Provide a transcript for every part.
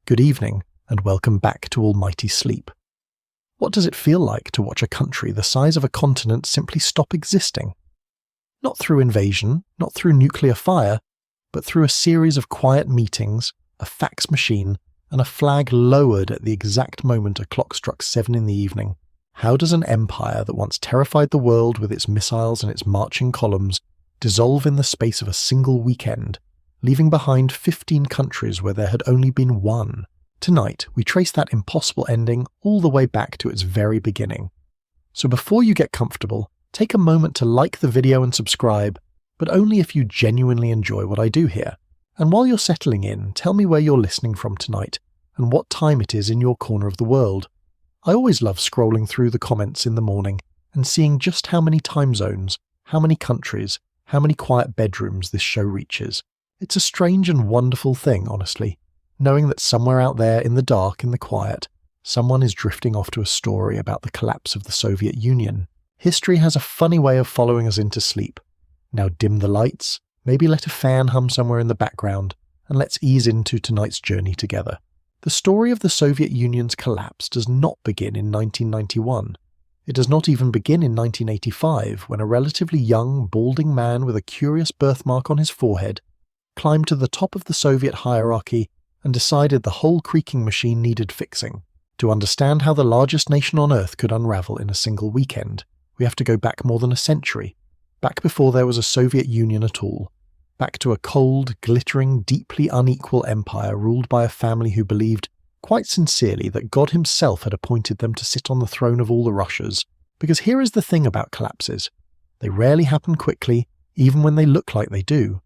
Good evening, and welcome back to Almighty Sleep. What does it feel like to watch a country the size of a continent simply stop existing? Not through invasion, not through nuclear fire, but through a series of quiet meetings, a fax machine, and a flag lowered at the exact moment a clock struck 7 in the evening. How does an empire that once terrified the world with its missiles and its marching columns dissolve in the space of a single weekend, leaving behind 15 countries where there had only been one? Tonight, we trace that impossible ending all the way back to its very beginning. So before you get comfortable, take a moment to like the video and subscribe, but only if you genuinely enjoy what I do here. And while you're settling in, tell me where you're listening from tonight and what time it is in your corner of the world. I always love scrolling through the comments in the morning and seeing just how many time zones, how many countries, how many quiet bedrooms this show reaches. It's a strange and wonderful thing, honestly, knowing that somewhere out there in the dark, in the quiet, someone is drifting off to a story about the collapse of the Soviet Union. History has a funny way of following us into sleep. Now dim the lights, maybe let a fan hum somewhere in the background, and let's ease into tonight's journey together. The story of the Soviet Union's collapse does not begin in 1991. It does not even begin in 1985, when a relatively young, balding man with a curious birthmark on his forehead climbed to the top of the Soviet hierarchy and decided the whole creaking machine needed fixing. To understand how the largest nation on Earth could unravel in a single weekend, we have to go back more than a century, back before there was a Soviet Union at all, back to a cold, glittering, deeply unequal empire ruled by a family who believed, quite sincerely, that God himself had appointed them to sit on the throne of all the Russias. Because here is the thing about collapses. They rarely happen quickly, even when they look like they do.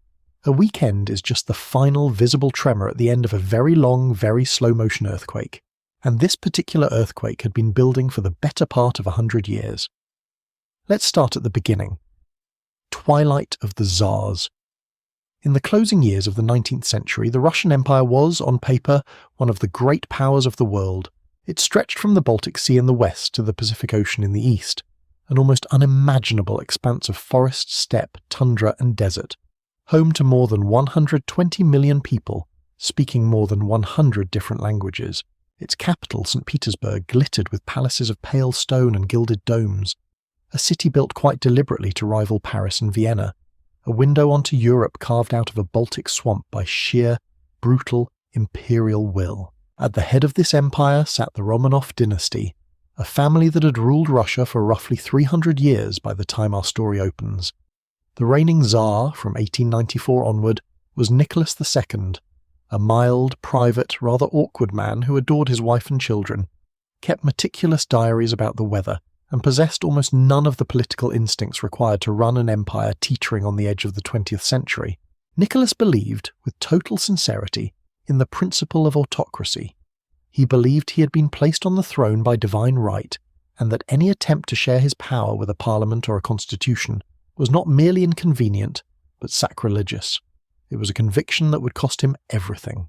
A weekend is just the final visible tremor at the end of a very long, very slow-motion earthquake. And this particular earthquake had been building for the better part of 100 years. Let's start at the beginning. Twilight of the Tsars. In the closing years of the 19th century, the Russian Empire was, on paper, one of the great powers of the world. It stretched from the Baltic Sea in the west to the Pacific Ocean in the east, an almost unimaginable expanse of forest, steppe, tundra and desert, home to more than 120 million people, speaking more than 100 different languages. Its capital, St. Petersburg, glittered with palaces of pale stone and gilded domes, a city built quite deliberately to rival Paris and Vienna, a window onto Europe carved out of a Baltic swamp by sheer, brutal, imperial will. At the head of this empire sat the Romanov dynasty, a family that had ruled Russia for roughly 300 years by the time our story opens. The reigning Tsar, from 1894 onward, was Nicholas II, a mild, private, rather awkward man who adored his wife and children, kept meticulous diaries about the weather, and possessed almost none of the political instincts required to run an empire teetering on the edge of the 20th century. Nicholas believed, with total sincerity, in the principle of autocracy. He believed he had been placed on the throne by divine right, and that any attempt to share his power with a parliament or a constitution was not merely inconvenient, but sacrilegious. It was a conviction that would cost him everything.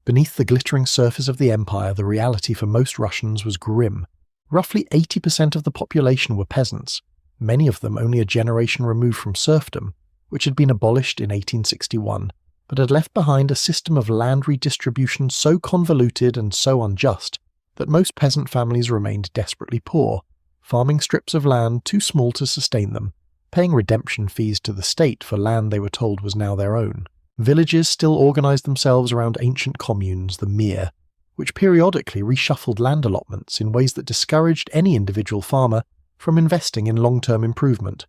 Beneath the glittering surface of the empire, the reality for most Russians was grim. Roughly 80% of the population were peasants, many of them only a generation removed from serfdom, which had been abolished in 1861, but had left behind a system of land redistribution so convoluted and so unjust that most peasant families remained desperately poor, farming strips of land too small to sustain them, paying redemption fees to the state for land they were told was now their own. Villages still organized themselves around ancient communes, the Mir, which periodically reshuffled land allotments in ways that discouraged any individual farmer from investing in long-term improvement.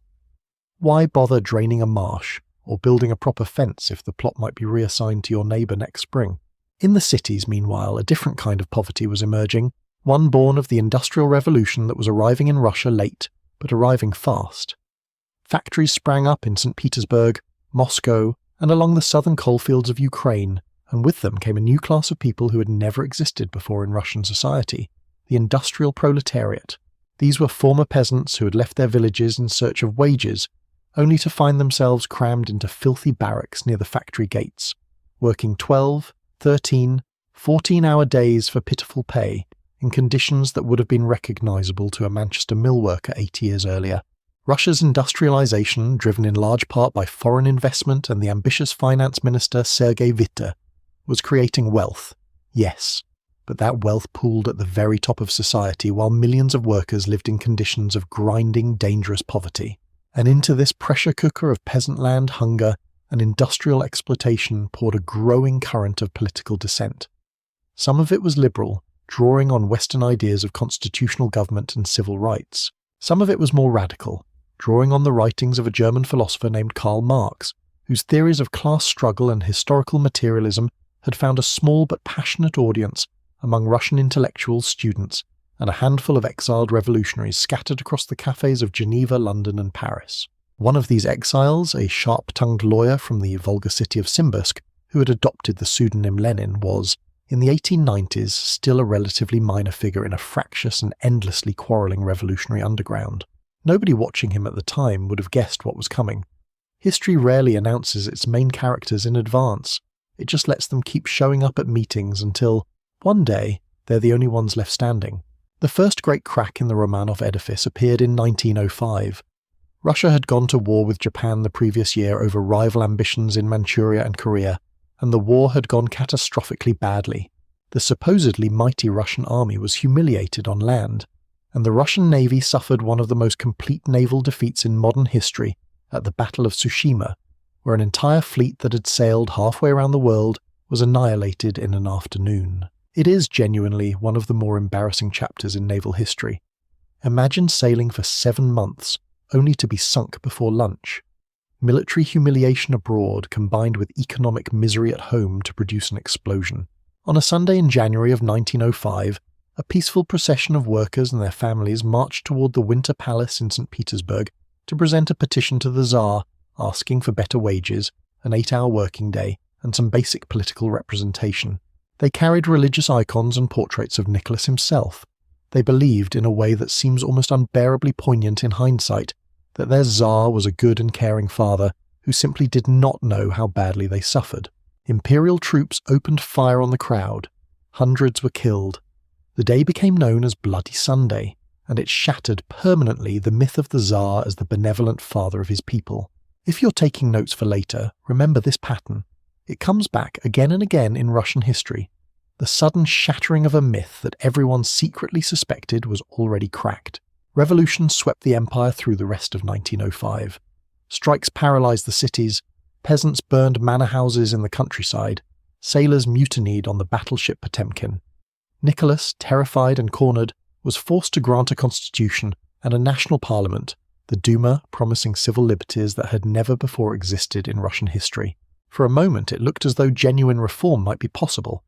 Why bother draining a marsh or building a proper fence if the plot might be reassigned to your neighbour next spring? In the cities, meanwhile, a different kind of poverty was emerging, one born of the Industrial Revolution that was arriving in Russia late, but arriving fast. Factories sprang up in St. Petersburg, Moscow, and along the southern coalfields of Ukraine, and with them came a new class of people who had never existed before in Russian society, the industrial proletariat. These were former peasants who had left their villages in search of wages, only to find themselves crammed into filthy barracks near the factory gates, working 12, 13, 14-hour days for pitiful pay, in conditions that would have been recognisable to a Manchester mill worker 80 years earlier. Russia's industrialization, driven in large part by foreign investment and the ambitious finance minister Sergei Witte, was creating wealth, Yes, but that wealth pooled at the very top of society while millions of workers lived in conditions of grinding, dangerous poverty. And into this pressure cooker of peasant land hunger and industrial exploitation poured a growing current of political dissent. Some of it was liberal, drawing on Western ideas of constitutional government and civil rights. Some of it was more radical, drawing on the writings of a German philosopher named Karl Marx, whose theories of class struggle and historical materialism had found a small but passionate audience among Russian intellectuals, students, and a handful of exiled revolutionaries scattered across the cafes of Geneva, London, and Paris. One of these exiles, a sharp-tongued lawyer from the vulgar city of Simbirsk, who had adopted the pseudonym Lenin, was, in the 1890s, still a relatively minor figure in a fractious and endlessly quarrelling revolutionary underground. Nobody watching him at the time would have guessed what was coming. History rarely announces its main characters in advance. It just lets them keep showing up at meetings until, one day, they're the only ones left standing. The first great crack in the Romanov edifice appeared in 1905. Russia had gone to war with Japan the previous year over rival ambitions in Manchuria and Korea, and the war had gone catastrophically badly. The supposedly mighty Russian army was humiliated on land, and the Russian navy suffered one of the most complete naval defeats in modern history at the Battle of Tsushima, where an entire fleet that had sailed halfway around the world was annihilated in an afternoon. It is genuinely one of the more embarrassing chapters in naval history. Imagine sailing for 7 months, only to be sunk before lunch. Military humiliation abroad combined with economic misery at home to produce an explosion. On a Sunday in January of 1905, a peaceful procession of workers and their families marched toward the Winter Palace in St. Petersburg to present a petition to the Tsar asking for better wages, an 8-hour working day, and some basic political representation. They carried religious icons and portraits of Nicholas himself. They believed, in a way that seems almost unbearably poignant in hindsight, that their Tsar was a good and caring father who simply did not know how badly they suffered. Imperial troops opened fire on the crowd. Hundreds were killed. The day became known as Bloody Sunday, and it shattered permanently the myth of the Tsar as the benevolent father of his people. If you're taking notes for later, remember this pattern. It comes back again and again in Russian history. The sudden shattering of a myth that everyone secretly suspected was already cracked. Revolution swept the empire through the rest of 1905. Strikes paralysed the cities, peasants burned manor houses in the countryside, sailors mutinied on the battleship Potemkin. Nicholas, terrified and cornered, was forced to grant a constitution and a national parliament, the Duma promising civil liberties that had never before existed in Russian history. For a moment it looked as though genuine reform might be possible.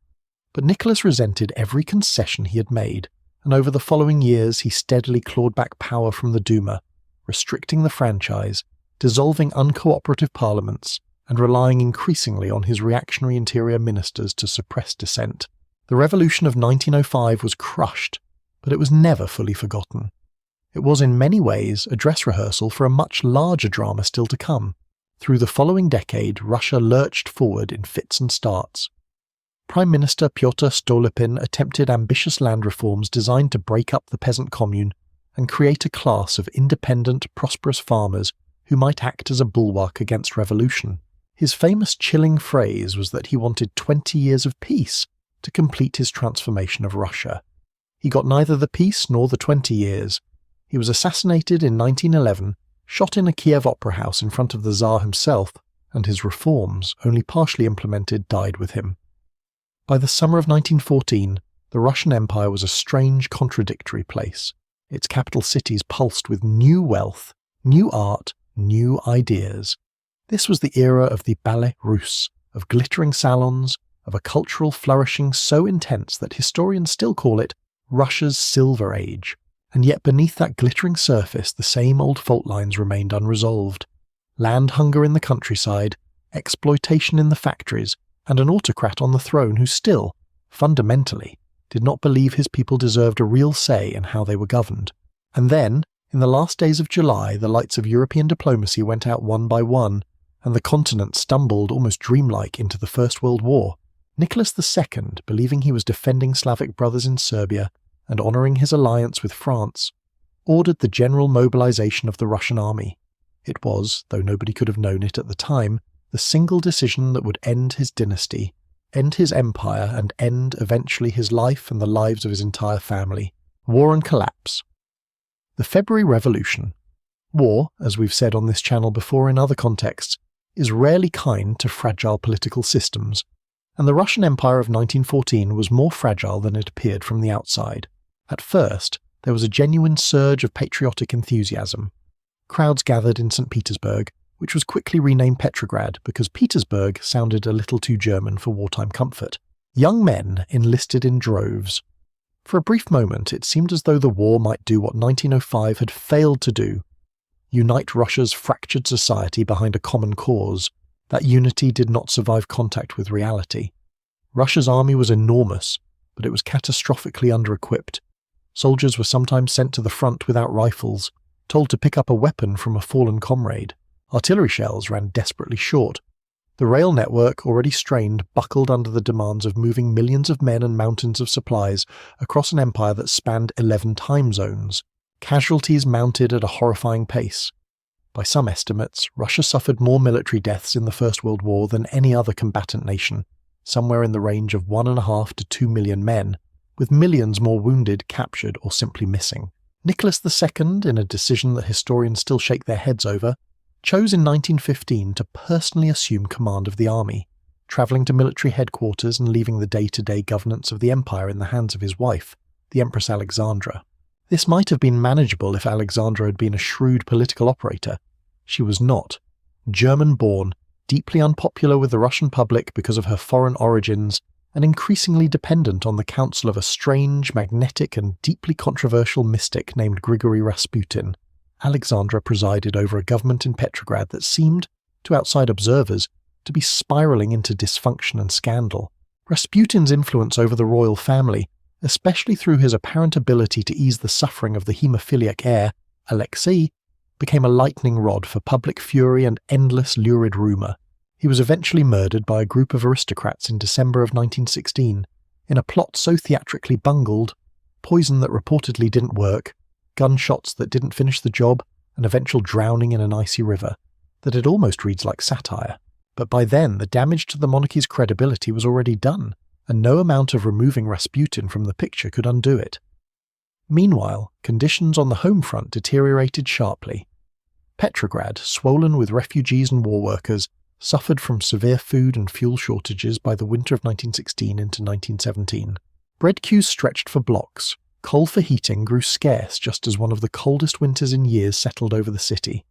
But Nicholas resented every concession he had made, and over the following years he steadily clawed back power from the Duma, restricting the franchise, dissolving uncooperative parliaments, and relying increasingly on his reactionary interior ministers to suppress dissent. The revolution of 1905 was crushed, but it was never fully forgotten. It was in many ways a dress rehearsal for a much larger drama still to come. Through the following decade, Russia lurched forward in fits and starts. Prime Minister Pyotr Stolypin attempted ambitious land reforms designed to break up the peasant commune and create a class of independent, prosperous farmers who might act as a bulwark against revolution. His famous chilling phrase was that he wanted 20 years of peace to complete his transformation of Russia. He got neither the peace nor the 20 years. He was assassinated in 1911, shot in a Kiev opera house in front of the Tsar himself, and his reforms, only partially implemented, died with him. By the summer of 1914, the Russian Empire was a strange, contradictory place. Its capital cities pulsed with new wealth, new art, new ideas. This was the era of the Ballet Russe, of glittering salons, of a cultural flourishing so intense that historians still call it Russia's Silver Age. And yet beneath that glittering surface the same old fault lines remained unresolved. Land hunger in the countryside, exploitation in the factories, and an autocrat on the throne who still, fundamentally, did not believe his people deserved a real say in how they were governed. And then, in the last days of July, the lights of European diplomacy went out one by one, and the continent stumbled almost dreamlike into the First World War. Nicholas II, believing he was defending Slavic brothers in Serbia and honouring his alliance with France, ordered the general mobilization of the Russian army. It was, though nobody could have known it at the time, the single decision that would end his dynasty, end his empire and end, eventually, his life and the lives of his entire family. War and collapse. The February Revolution. War, as we've said on this channel before in other contexts, is rarely kind to fragile political systems, and the Russian Empire of 1914 was more fragile than it appeared from the outside. At first, there was a genuine surge of patriotic enthusiasm. Crowds gathered in St. Petersburg, which was quickly renamed Petrograd because Petersburg sounded a little too German for wartime comfort. Young men enlisted in droves. For a brief moment, it seemed as though the war might do what 1905 had failed to do: unite Russia's fractured society behind a common cause. That unity did not survive contact with reality. Russia's army was enormous, but it was catastrophically under-equipped. Soldiers were sometimes sent to the front without rifles, told to pick up a weapon from a fallen comrade. Artillery shells ran desperately short. The rail network, already strained, buckled under the demands of moving millions of men and mountains of supplies across an empire that spanned 11 time zones. Casualties mounted at a horrifying pace. By some estimates, Russia suffered more military deaths in the First World War than any other combatant nation, somewhere in the range of 1.5 to 2 million men, with millions more wounded, captured, or simply missing. Nicholas II, in a decision that historians still shake their heads over, chose in 1915 to personally assume command of the army, travelling to military headquarters and leaving the day-to-day governance of the empire in the hands of his wife, the Empress Alexandra. This might have been manageable if Alexandra had been a shrewd political operator. She was not. German-born, deeply unpopular with the Russian public because of her foreign origins, and increasingly dependent on the counsel of a strange, magnetic, and deeply controversial mystic named Grigory Rasputin, Alexandra presided over a government in Petrograd that seemed, to outside observers, to be spiralling into dysfunction and scandal. Rasputin's influence over the royal family, especially through his apparent ability to ease the suffering of the haemophiliac heir, Alexei, became a lightning rod for public fury and endless lurid rumour. He was eventually murdered by a group of aristocrats in December of 1916, in a plot so theatrically bungled, poison that reportedly didn't work, gunshots that didn't finish the job, and eventual drowning in an icy river, that it almost reads like satire. But by then, the damage to the monarchy's credibility was already done, and no amount of removing Rasputin from the picture could undo it. Meanwhile, conditions on the home front deteriorated sharply. Petrograd, swollen with refugees and war workers, suffered from severe food and fuel shortages by the winter of 1916 into 1917. Bread queues stretched for blocks. Coal for heating grew scarce just as one of the coldest winters in years settled over the city.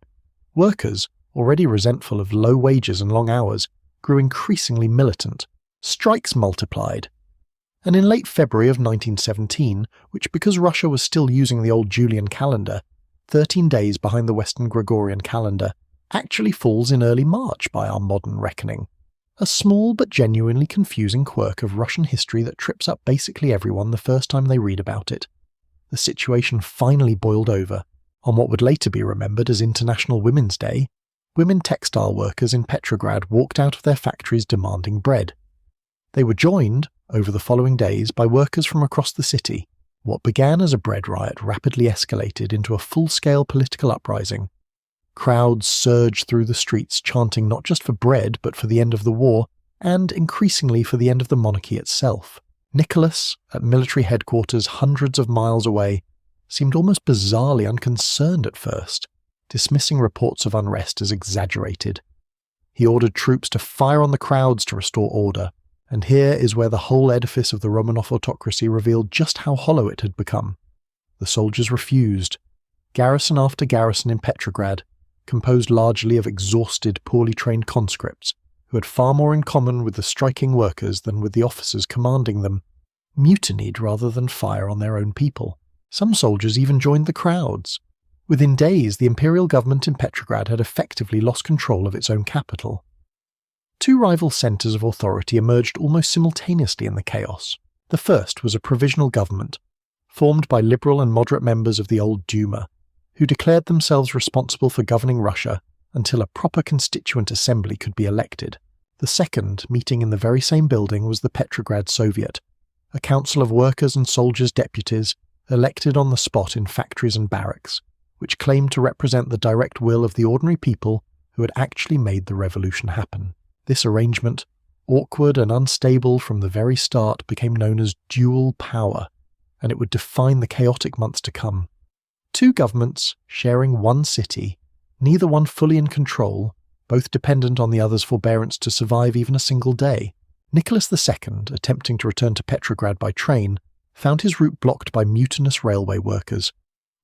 Workers, already resentful of low wages and long hours, grew increasingly militant. Strikes multiplied. And in late February of 1917, which because Russia was still using the old Julian calendar, 13 days behind the Western Gregorian calendar, actually falls in early March by our modern reckoning. A small but genuinely confusing quirk of Russian history that trips up basically everyone the first time they read about it. The situation finally boiled over. On what would later be remembered as International Women's Day, women textile workers in Petrograd walked out of their factories demanding bread. They were joined, over the following days, by workers from across the city. What began as a bread riot rapidly escalated into a full-scale political uprising. Crowds surged through the streets chanting not just for bread but for the end of the war, and increasingly for the end of the monarchy itself. Nicholas, at military headquarters hundreds of miles away, seemed almost bizarrely unconcerned at first, dismissing reports of unrest as exaggerated. He ordered troops to fire on the crowds to restore order, and here is where the whole edifice of the Romanov autocracy revealed just how hollow it had become. The soldiers refused. Garrison after garrison in Petrograd, composed largely of exhausted, poorly trained conscripts, who had far more in common with the striking workers than with the officers commanding them, mutinied rather than fire on their own people. Some soldiers even joined the crowds. Within days, the imperial government in Petrograd had effectively lost control of its own capital. Two rival centres of authority emerged almost simultaneously in the chaos. The first was a provisional government, formed by liberal and moderate members of the old Duma, who declared themselves responsible for governing Russia until a proper constituent assembly could be elected. The second, meeting in the very same building, was the Petrograd Soviet, a council of workers' and soldiers' deputies elected on the spot in factories and barracks, which claimed to represent the direct will of the ordinary people who had actually made the revolution happen. This arrangement, awkward and unstable from the very start, became known as dual power, and it would define the chaotic months to come. Two governments sharing one city, neither one fully in control, both dependent on the other's forbearance to survive even a single day. Nicholas II, attempting to return to Petrograd by train, found his route blocked by mutinous railway workers.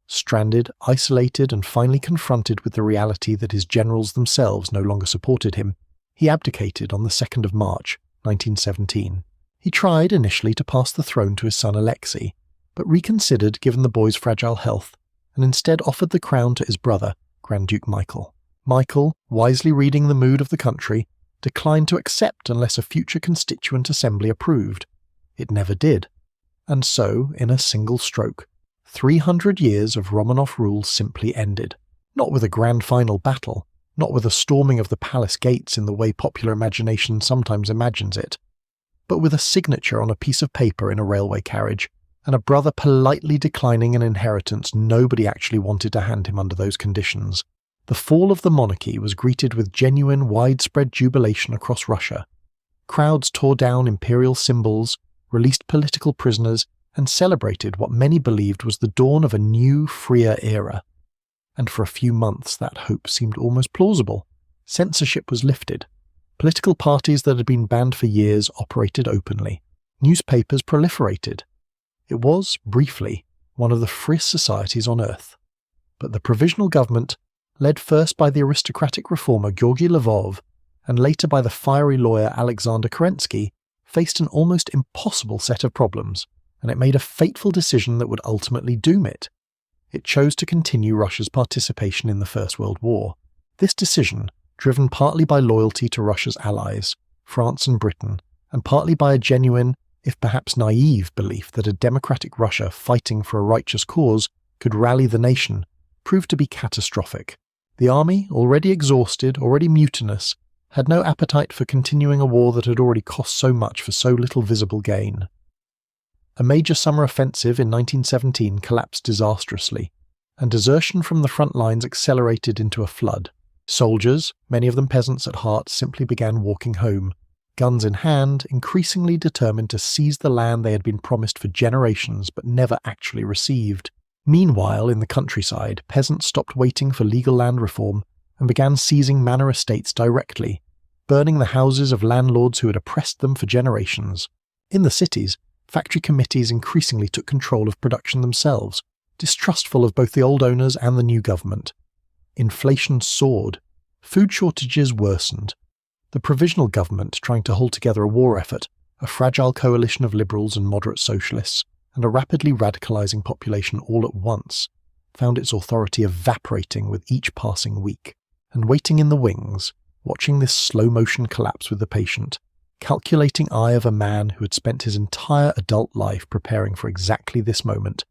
Stranded, isolated, and finally confronted with the reality that his generals themselves no longer supported him, he abdicated on the 2nd of March, 1917. He tried initially to pass the throne to his son Alexei, but reconsidered given the boy's fragile health, and instead offered the crown to his brother, Grand Duke Michael. Michael, wisely reading the mood of the country, declined to accept unless a future constituent assembly approved. It never did. And so, in a single stroke, 300 years of Romanov rule simply ended. Not with a grand final battle, not with a storming of the palace gates in the way popular imagination sometimes imagines it, but with a signature on a piece of paper in a railway carriage, and a brother politely declining an inheritance nobody actually wanted to hand him under those conditions. The fall of the monarchy was greeted with genuine, widespread jubilation across Russia. Crowds tore down imperial symbols, released political prisoners, and celebrated what many believed was the dawn of a new, freer era. And for a few months that hope seemed almost plausible. Censorship was lifted. Political parties that had been banned for years operated openly. Newspapers proliferated. It was, briefly, one of the freest societies on earth. But the provisional government, led first by the aristocratic reformer Georgy Lvov, and later by the fiery lawyer Alexander Kerensky, faced an almost impossible set of problems, and it made a fateful decision that would ultimately doom it. It chose to continue Russia's participation in the First World War. This decision, driven partly by loyalty to Russia's allies, France and Britain, and partly by a genuine, if perhaps naive, belief that a democratic Russia fighting for a righteous cause could rally the nation, proved to be catastrophic. The army, already exhausted, already mutinous, had no appetite for continuing a war that had already cost so much for so little visible gain. A major summer offensive in 1917 collapsed disastrously, and desertion from the front lines accelerated into a flood. Soldiers, many of them peasants at heart, simply began walking home, guns in hand, increasingly determined to seize the land they had been promised for generations but never actually received. Meanwhile, in the countryside, peasants stopped waiting for legal land reform and began seizing manor estates directly, burning the houses of landlords who had oppressed them for generations. In the cities, factory committees increasingly took control of production themselves, distrustful of both the old owners and the new government. Inflation soared. Food shortages worsened. The provisional government, trying to hold together a war effort, a fragile coalition of liberals and moderate socialists, and a rapidly radicalizing population all at once, found its authority evaporating with each passing week. And waiting in the wings, watching this slow-motion collapse with the patient, calculating eye of a man who had spent his entire adult life preparing for exactly this moment,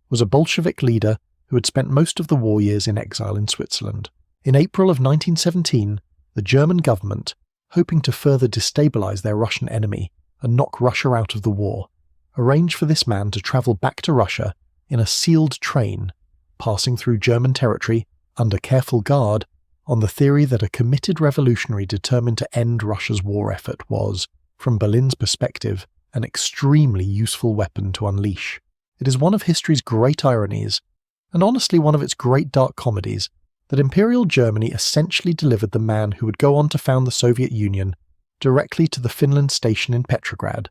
was a Bolshevik leader who had spent most of the war years in exile in Switzerland. In April of 1917, the German government, hoping to further destabilize their Russian enemy and knock Russia out of the war, arranged for this man to travel back to Russia in a sealed train, passing through German territory under careful guard, on the theory that a committed revolutionary determined to end Russia's war effort was, from Berlin's perspective, an extremely useful weapon to unleash. It is one of history's great ironies, and honestly one of its great dark comedies, that Imperial Germany essentially delivered the man who would go on to found the Soviet Union directly to the Finland station in Petrograd,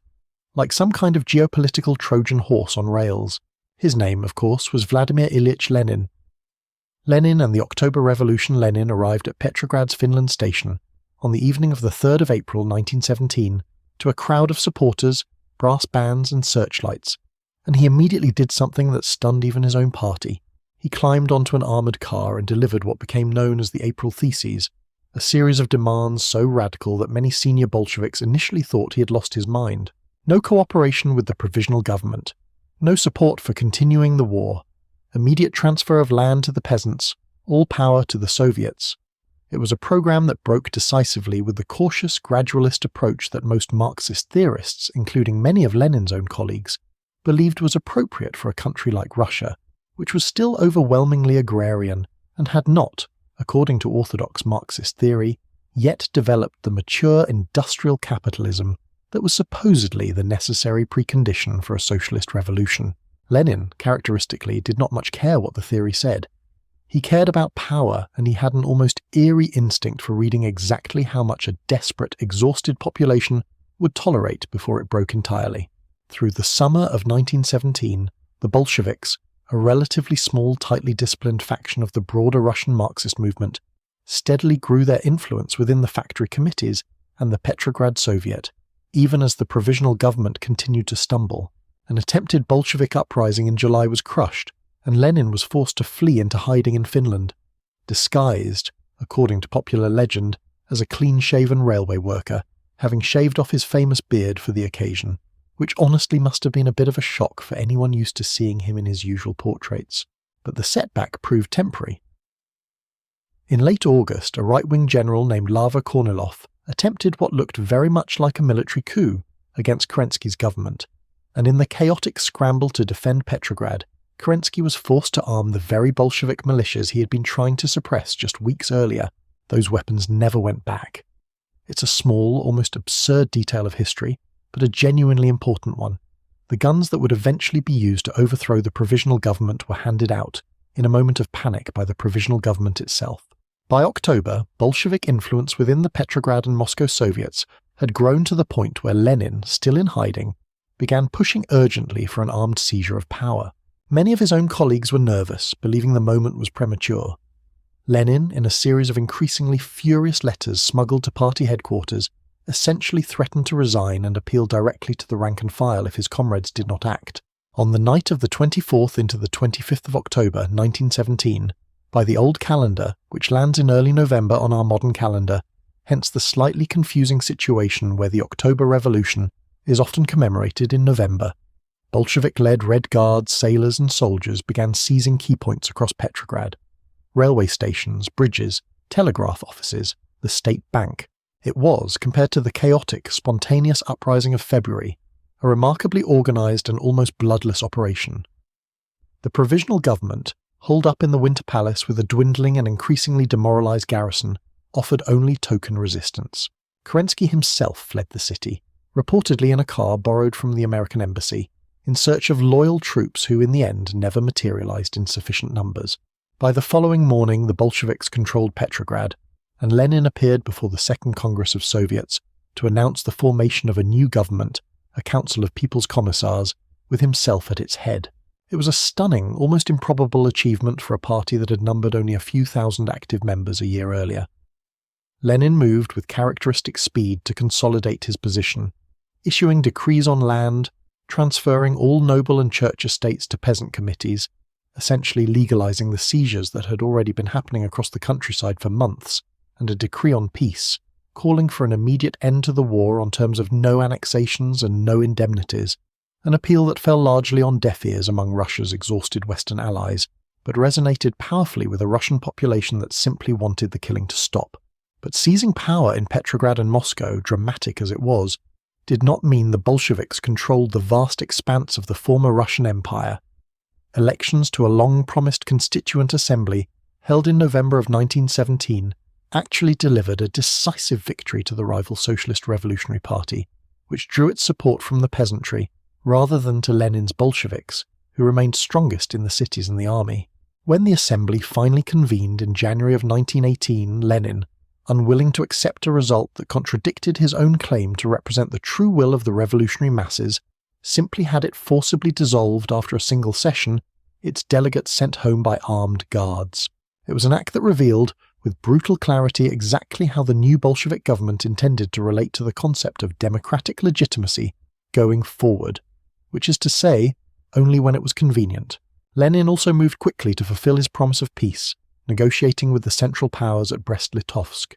like some kind of geopolitical Trojan horse on rails. His name, of course, was Vladimir Ilyich Lenin. Lenin and the October Revolution Lenin arrived at Petrograd's Finland station on the evening of the 3rd of April 1917 to a crowd of supporters, brass bands and searchlights, and he immediately did something that stunned even his own party. He climbed onto an armoured car and delivered what became known as the April Theses, a series of demands so radical that many senior Bolsheviks initially thought he had lost his mind. No cooperation with the provisional government, no support for continuing the war, immediate transfer of land to the peasants, all power to the Soviets. It was a program that broke decisively with the cautious, gradualist approach that most Marxist theorists, including many of Lenin's own colleagues, believed was appropriate for a country like Russia, which was still overwhelmingly agrarian and had not, according to orthodox Marxist theory, yet developed the mature industrial capitalism that was supposedly the necessary precondition for a socialist revolution. Lenin, characteristically, did not much care what the theory said. He cared about power, and he had an almost eerie instinct for reading exactly how much a desperate, exhausted population would tolerate before it broke entirely. Through the summer of 1917, the Bolsheviks, a relatively small, tightly disciplined faction of the broader Russian Marxist movement, steadily grew their influence within the factory committees and the Petrograd Soviet, even as the provisional government continued to stumble. An attempted Bolshevik uprising in July was crushed, and Lenin was forced to flee into hiding in Finland, disguised, according to popular legend, as a clean-shaven railway worker, having shaved off his famous beard for the occasion, which honestly must have been a bit of a shock for anyone used to seeing him in his usual portraits. But the setback proved temporary. In late August, a right-wing general named Lava Kornilov attempted what looked very much like a military coup against Kerensky's government, and in the chaotic scramble to defend Petrograd, Kerensky was forced to arm the very Bolshevik militias he had been trying to suppress just weeks earlier. Those weapons never went back. It's a small, almost absurd detail of history, but a genuinely important one. The guns that would eventually be used to overthrow the provisional government were handed out, in a moment of panic, by the provisional government itself. By October, Bolshevik influence within the Petrograd and Moscow Soviets had grown to the point where Lenin, still in hiding, began pushing urgently for an armed seizure of power. Many of his own colleagues were nervous, believing the moment was premature. Lenin, in a series of increasingly furious letters smuggled to party headquarters, essentially threatened to resign and appeal directly to the rank and file if his comrades did not act. On the night of the 24th into the 25th of October 1917, by the old calendar, which lands in early November on our modern calendar, hence the slightly confusing situation where the October Revolution is often commemorated in November, Bolshevik-led Red Guards, sailors and soldiers began seizing key points across Petrograd. Railway stations, bridges, telegraph offices, the state bank. It was, compared to the chaotic, spontaneous uprising of February, a remarkably organised and almost bloodless operation. The provisional government, holed up in the Winter Palace with a dwindling and increasingly demoralised garrison, offered only token resistance. Kerensky himself fled the city, reportedly in a car borrowed from the American embassy, in search of loyal troops who in the end never materialised in sufficient numbers. By the following morning the Bolsheviks controlled Petrograd, and Lenin appeared before the Second Congress of Soviets to announce the formation of a new government, a council of people's commissars, with himself at its head. It was a stunning, almost improbable achievement for a party that had numbered only a few thousand active members a year earlier. Lenin moved with characteristic speed to consolidate his position, issuing decrees on land, transferring all noble and church estates to peasant committees, essentially legalising the seizures that had already been happening across the countryside for months, and a decree on peace, calling for an immediate end to the war on terms of no annexations and no indemnities, an appeal that fell largely on deaf ears among Russia's exhausted Western allies, but resonated powerfully with a Russian population that simply wanted the killing to stop. But seizing power in Petrograd and Moscow, dramatic as it was, did not mean the Bolsheviks controlled the vast expanse of the former Russian Empire. Elections to a long-promised Constituent Assembly, held in November of 1917, actually delivered a decisive victory to the rival Socialist Revolutionary Party, which drew its support from the peasantry, rather than to Lenin's Bolsheviks, who remained strongest in the cities and the army. When the assembly finally convened in January of 1918, Lenin, unwilling to accept a result that contradicted his own claim to represent the true will of the revolutionary masses, simply had it forcibly dissolved after a single session, its delegates sent home by armed guards. It was an act that revealed, with brutal clarity, exactly how the new Bolshevik government intended to relate to the concept of democratic legitimacy going forward, which is to say, only when it was convenient. Lenin also moved quickly to fulfill his promise of peace, negotiating with the Central Powers at Brest-Litovsk.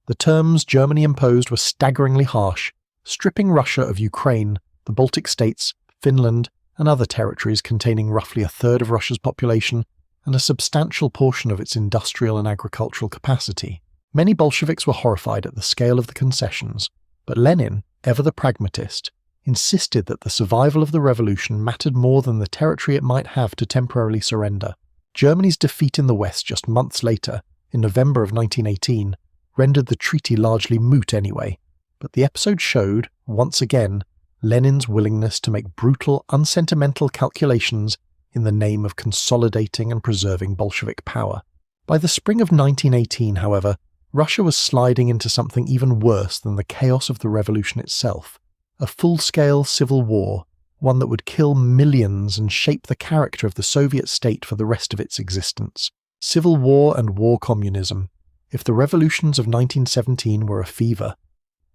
The terms Germany imposed were staggeringly harsh, stripping Russia of Ukraine, the Baltic states, Finland, and other territories containing roughly a third of Russia's population and a substantial portion of its industrial and agricultural capacity. Many Bolsheviks were horrified at the scale of the concessions, but Lenin, ever the pragmatist, insisted that the survival of the revolution mattered more than the territory it might have to temporarily surrender. Germany's defeat in the West just months later, in November of 1918, rendered the treaty largely moot anyway, but the episode showed, once again, Lenin's willingness to make brutal, unsentimental calculations in the name of consolidating and preserving Bolshevik power. By the spring of 1918, however, Russia was sliding into something even worse than the chaos of the revolution itself, a full-scale civil war, one that would kill millions and shape the character of the Soviet state for the rest of its existence. Civil war and war communism. If the revolutions of 1917 were a fever,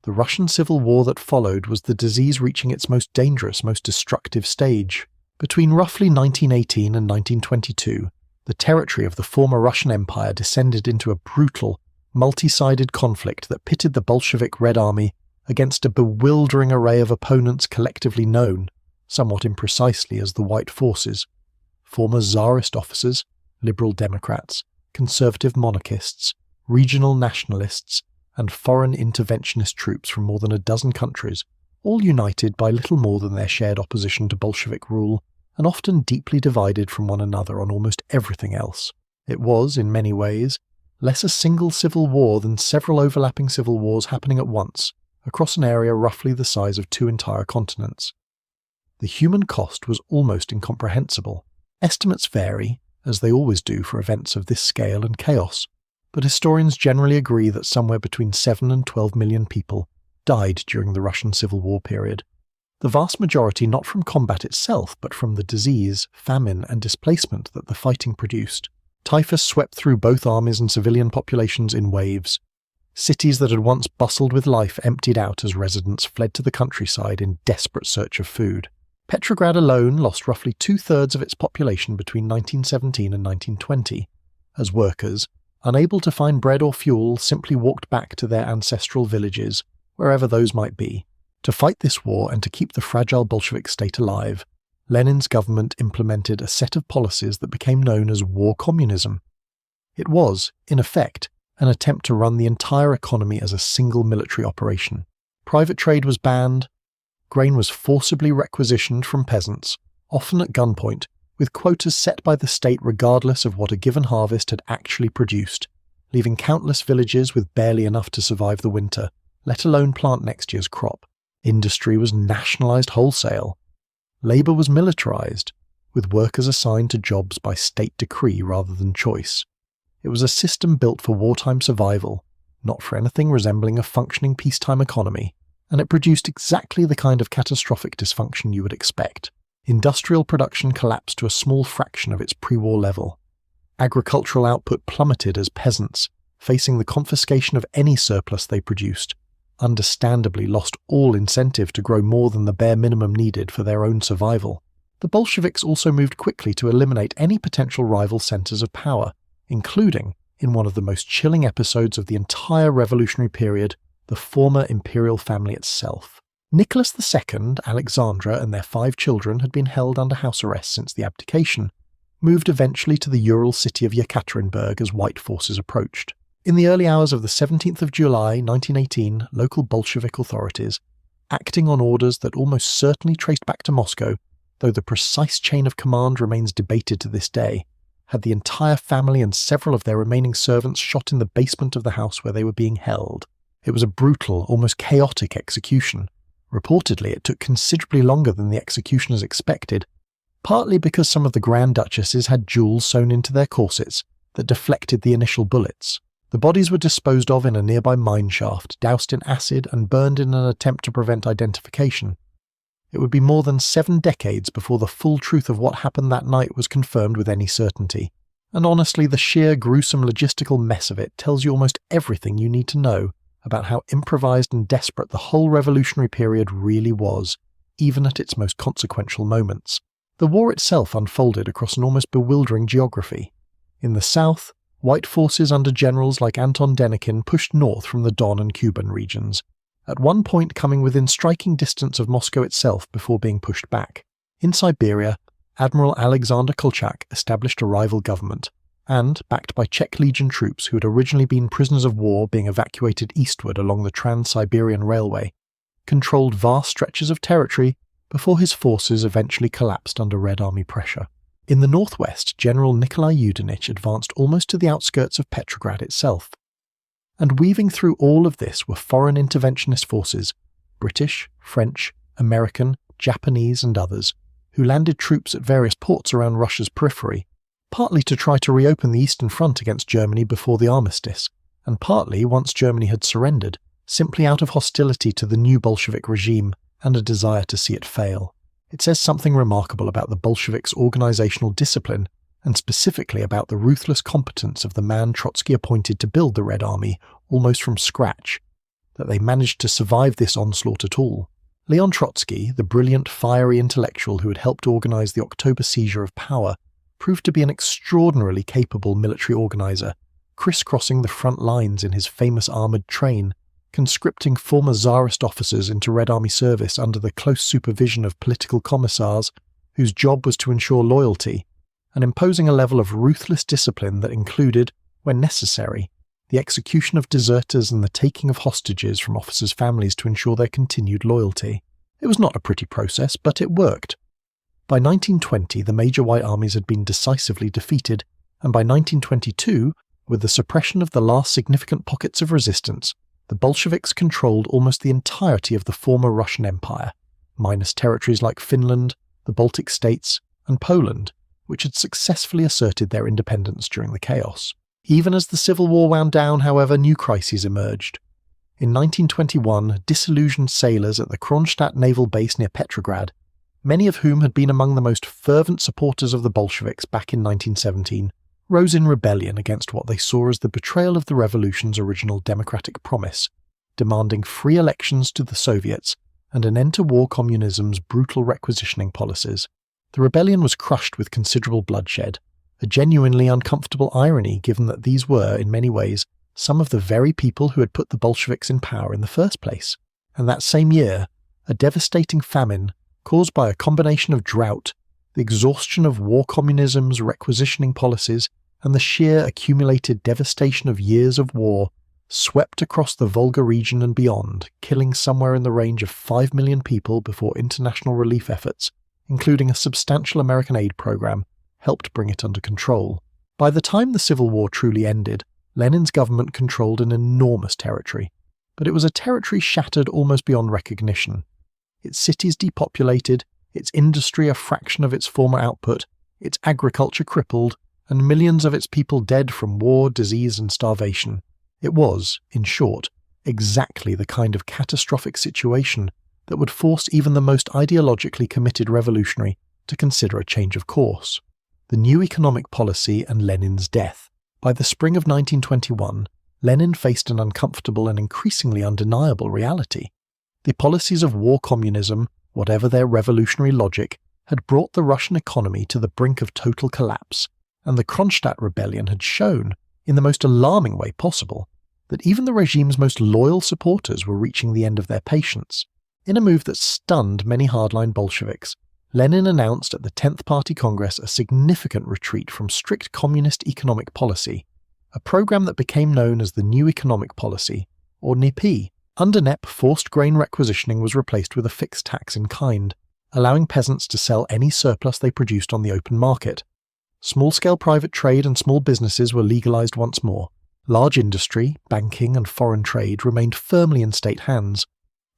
the Russian Civil War that followed was the disease reaching its most dangerous, most destructive stage. Between roughly 1918 and 1922, the territory of the former Russian Empire descended into a brutal, multi-sided conflict that pitted the Bolshevik Red Army against a bewildering array of opponents collectively known, somewhat imprecisely, as the White Forces. Former Tsarist officers, liberal Democrats, conservative monarchists, regional nationalists, and foreign interventionist troops from more than a dozen countries, all united by little more than their shared opposition to Bolshevik rule, and often deeply divided from one another on almost everything else. It was, in many ways, less a single civil war than several overlapping civil wars happening at once, across an area roughly the size of 2 entire continents. The human cost was almost incomprehensible. Estimates vary, as they always do for events of this scale and chaos, but historians generally agree that somewhere between 7 and 12 million people died during the Russian Civil War period. The vast majority not from combat itself, but from the disease, famine, and displacement that the fighting produced. Typhus swept through both armies and civilian populations in waves. Cities that had once bustled with life emptied out as residents fled to the countryside in desperate search of food. Petrograd alone lost roughly 2/3 of its population between 1917 and 1920, as workers, unable to find bread or fuel, simply walked back to their ancestral villages, wherever those might be. To fight this war and to keep the fragile Bolshevik state alive, Lenin's government implemented a set of policies that became known as war communism. It was, in effect, an attempt to run the entire economy as a single military operation. Private trade was banned, grain was forcibly requisitioned from peasants, often at gunpoint, with quotas set by the state regardless of what a given harvest had actually produced, leaving countless villages with barely enough to survive the winter, let alone plant next year's crop. Industry was nationalized wholesale. Labor was militarized, with workers assigned to jobs by state decree rather than choice. It was a system built for wartime survival, not for anything resembling a functioning peacetime economy, and it produced exactly the kind of catastrophic dysfunction you would expect. Industrial production collapsed to a small fraction of its pre-war level. Agricultural output plummeted as peasants, facing the confiscation of any surplus they produced, understandably lost all incentive to grow more than the bare minimum needed for their own survival. The Bolsheviks also moved quickly to eliminate any potential rival centers of power, including, in one of the most chilling episodes of the entire revolutionary period, the former imperial family itself. Nicholas II, Alexandra, and their 5 children had been held under house arrest since the abdication, moved eventually to the Ural city of Yekaterinburg as White forces approached. In the early hours of the 17th of July 1918, local Bolshevik authorities, acting on orders that almost certainly traced back to Moscow, though the precise chain of command remains debated to this day, had the entire family and several of their remaining servants shot in the basement of the house where they were being held. It was a brutal, almost chaotic execution. Reportedly, it took considerably longer than the executioners expected, partly because some of the Grand Duchesses had jewels sewn into their corsets that deflected the initial bullets. The bodies were disposed of in a nearby mine shaft, doused in acid and burned in an attempt to prevent identification. It would be more than 7 decades before the full truth of what happened that night was confirmed with any certainty, and honestly the sheer gruesome logistical mess of it tells you almost everything you need to know about how improvised and desperate the whole revolutionary period really was, even at its most consequential moments. The war itself unfolded across an almost bewildering geography. In the south, White forces under generals like Anton Denikin pushed north from the Don and Kuban regions, at one point coming within striking distance of Moscow itself before being pushed back. In Siberia, Admiral Alexander Kolchak established a rival government, and, backed by Czech Legion troops who had originally been prisoners of war being evacuated eastward along the Trans-Siberian Railway, controlled vast stretches of territory before his forces eventually collapsed under Red Army pressure. In the northwest, General Nikolai Yudenich advanced almost to the outskirts of Petrograd itself. And weaving through all of this were foreign interventionist forces, British, French, American, Japanese and others, who landed troops at various ports around Russia's periphery, partly to try to reopen the Eastern Front against Germany before the armistice, and partly, once Germany had surrendered, simply out of hostility to the new Bolshevik regime and a desire to see it fail. It says something remarkable about the Bolsheviks' organizational discipline, and specifically about the ruthless competence of the man Trotsky appointed to build the Red Army almost from scratch, that they managed to survive this onslaught at all. Leon Trotsky, the brilliant, fiery intellectual who had helped organize the October seizure of power, proved to be an extraordinarily capable military organizer, crisscrossing the front lines in his famous armoured train, conscripting former Tsarist officers into Red Army service under the close supervision of political commissars whose job was to ensure loyalty, and imposing a level of ruthless discipline that included, when necessary, the execution of deserters and the taking of hostages from officers' families to ensure their continued loyalty. It was not a pretty process, but it worked. By 1920, the major white armies had been decisively defeated, and by 1922, with the suppression of the last significant pockets of resistance, the Bolsheviks controlled almost the entirety of the former Russian Empire, minus territories like Finland, the Baltic states, and Poland, which had successfully asserted their independence during the chaos. Even as the Civil War wound down, however, new crises emerged. In 1921, disillusioned sailors at the Kronstadt naval base near Petrograd, many of whom had been among the most fervent supporters of the Bolsheviks back in 1917, rose in rebellion against what they saw as the betrayal of the revolution's original democratic promise, demanding free elections to the Soviets and an end to war communism's brutal requisitioning policies. The rebellion was crushed with considerable bloodshed, a genuinely uncomfortable irony given that these were, in many ways, some of the very people who had put the Bolsheviks in power in the first place. And that same year, a devastating famine, caused by a combination of drought, the exhaustion of war communism's requisitioning policies, and the sheer accumulated devastation of years of war, swept across the Volga region and beyond, killing somewhere in the range of 5 million people before international relief efforts, including a substantial American aid program, helped bring it under control. By the time the Civil War truly ended, Lenin's government controlled an enormous territory, but it was a territory shattered almost beyond recognition. Its cities depopulated, its industry a fraction of its former output, its agriculture crippled, and millions of its people dead from war, disease and starvation. It was, in short, exactly the kind of catastrophic situation that would force even the most ideologically committed revolutionary to consider a change of course. The new economic policy and Lenin's death. By the spring of 1921, Lenin faced an uncomfortable and increasingly undeniable reality. The policies of war communism, whatever their revolutionary logic, had brought the Russian economy to the brink of total collapse, and the Kronstadt rebellion had shown, in the most alarming way possible, that even the regime's most loyal supporters were reaching the end of their patience. In a move that stunned many hardline Bolsheviks, Lenin announced at the 10th Party Congress a significant retreat from strict communist economic policy, a program that became known as the New Economic Policy, or NEP. Under NEP, forced grain requisitioning was replaced with a fixed tax in kind, allowing peasants to sell any surplus they produced on the open market. Small-scale private trade and small businesses were legalized once more. Large industry, banking and foreign trade remained firmly in state hands,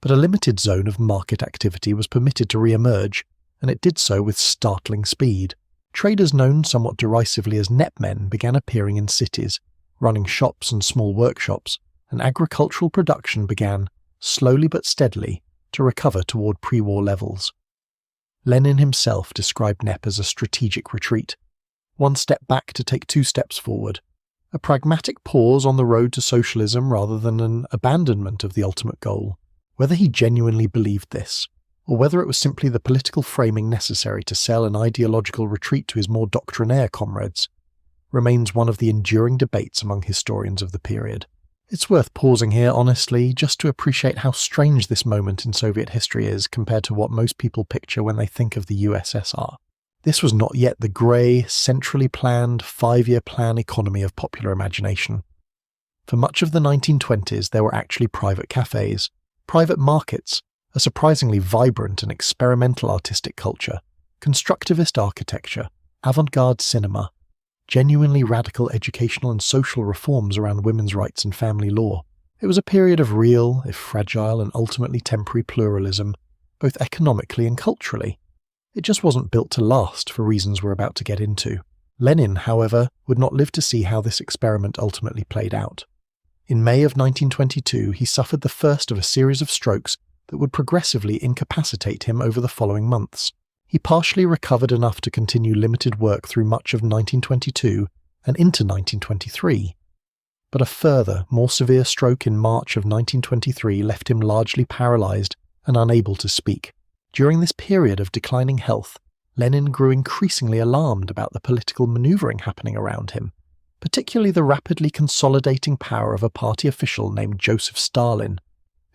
but a limited zone of market activity was permitted to re-emerge, and it did so with startling speed. Traders known somewhat derisively as netmen began appearing in cities, running shops and small workshops, and agricultural production began, slowly but steadily, to recover toward pre-war levels. Lenin himself described NEP as a strategic retreat. One step back to take 2 steps forward. A pragmatic pause on the road to socialism rather than an abandonment of the ultimate goal. Whether he genuinely believed this, or whether it was simply the political framing necessary to sell an ideological retreat to his more doctrinaire comrades, remains one of the enduring debates among historians of the period. It's worth pausing here, honestly, just to appreciate how strange this moment in Soviet history is compared to what most people picture when they think of the USSR. This was not yet the grey, centrally planned, 5-year plan economy of popular imagination. For much of the 1920s, there were actually private cafes, private markets, a surprisingly vibrant and experimental artistic culture, constructivist architecture, avant-garde cinema, genuinely radical educational and social reforms around women's rights and family law. It was a period of real, if fragile and ultimately temporary pluralism, both economically and culturally. It just wasn't built to last for reasons we're about to get into. Lenin, however, would not live to see how this experiment ultimately played out. In May of 1922, he suffered the first of a series of strokes that would progressively incapacitate him over the following months. He partially recovered enough to continue limited work through much of 1922 and into 1923. But a further, more severe stroke in March of 1923 left him largely paralysed and unable to speak. During this period of declining health, Lenin grew increasingly alarmed about the political manoeuvring happening around him, particularly the rapidly consolidating power of a party official named Joseph Stalin,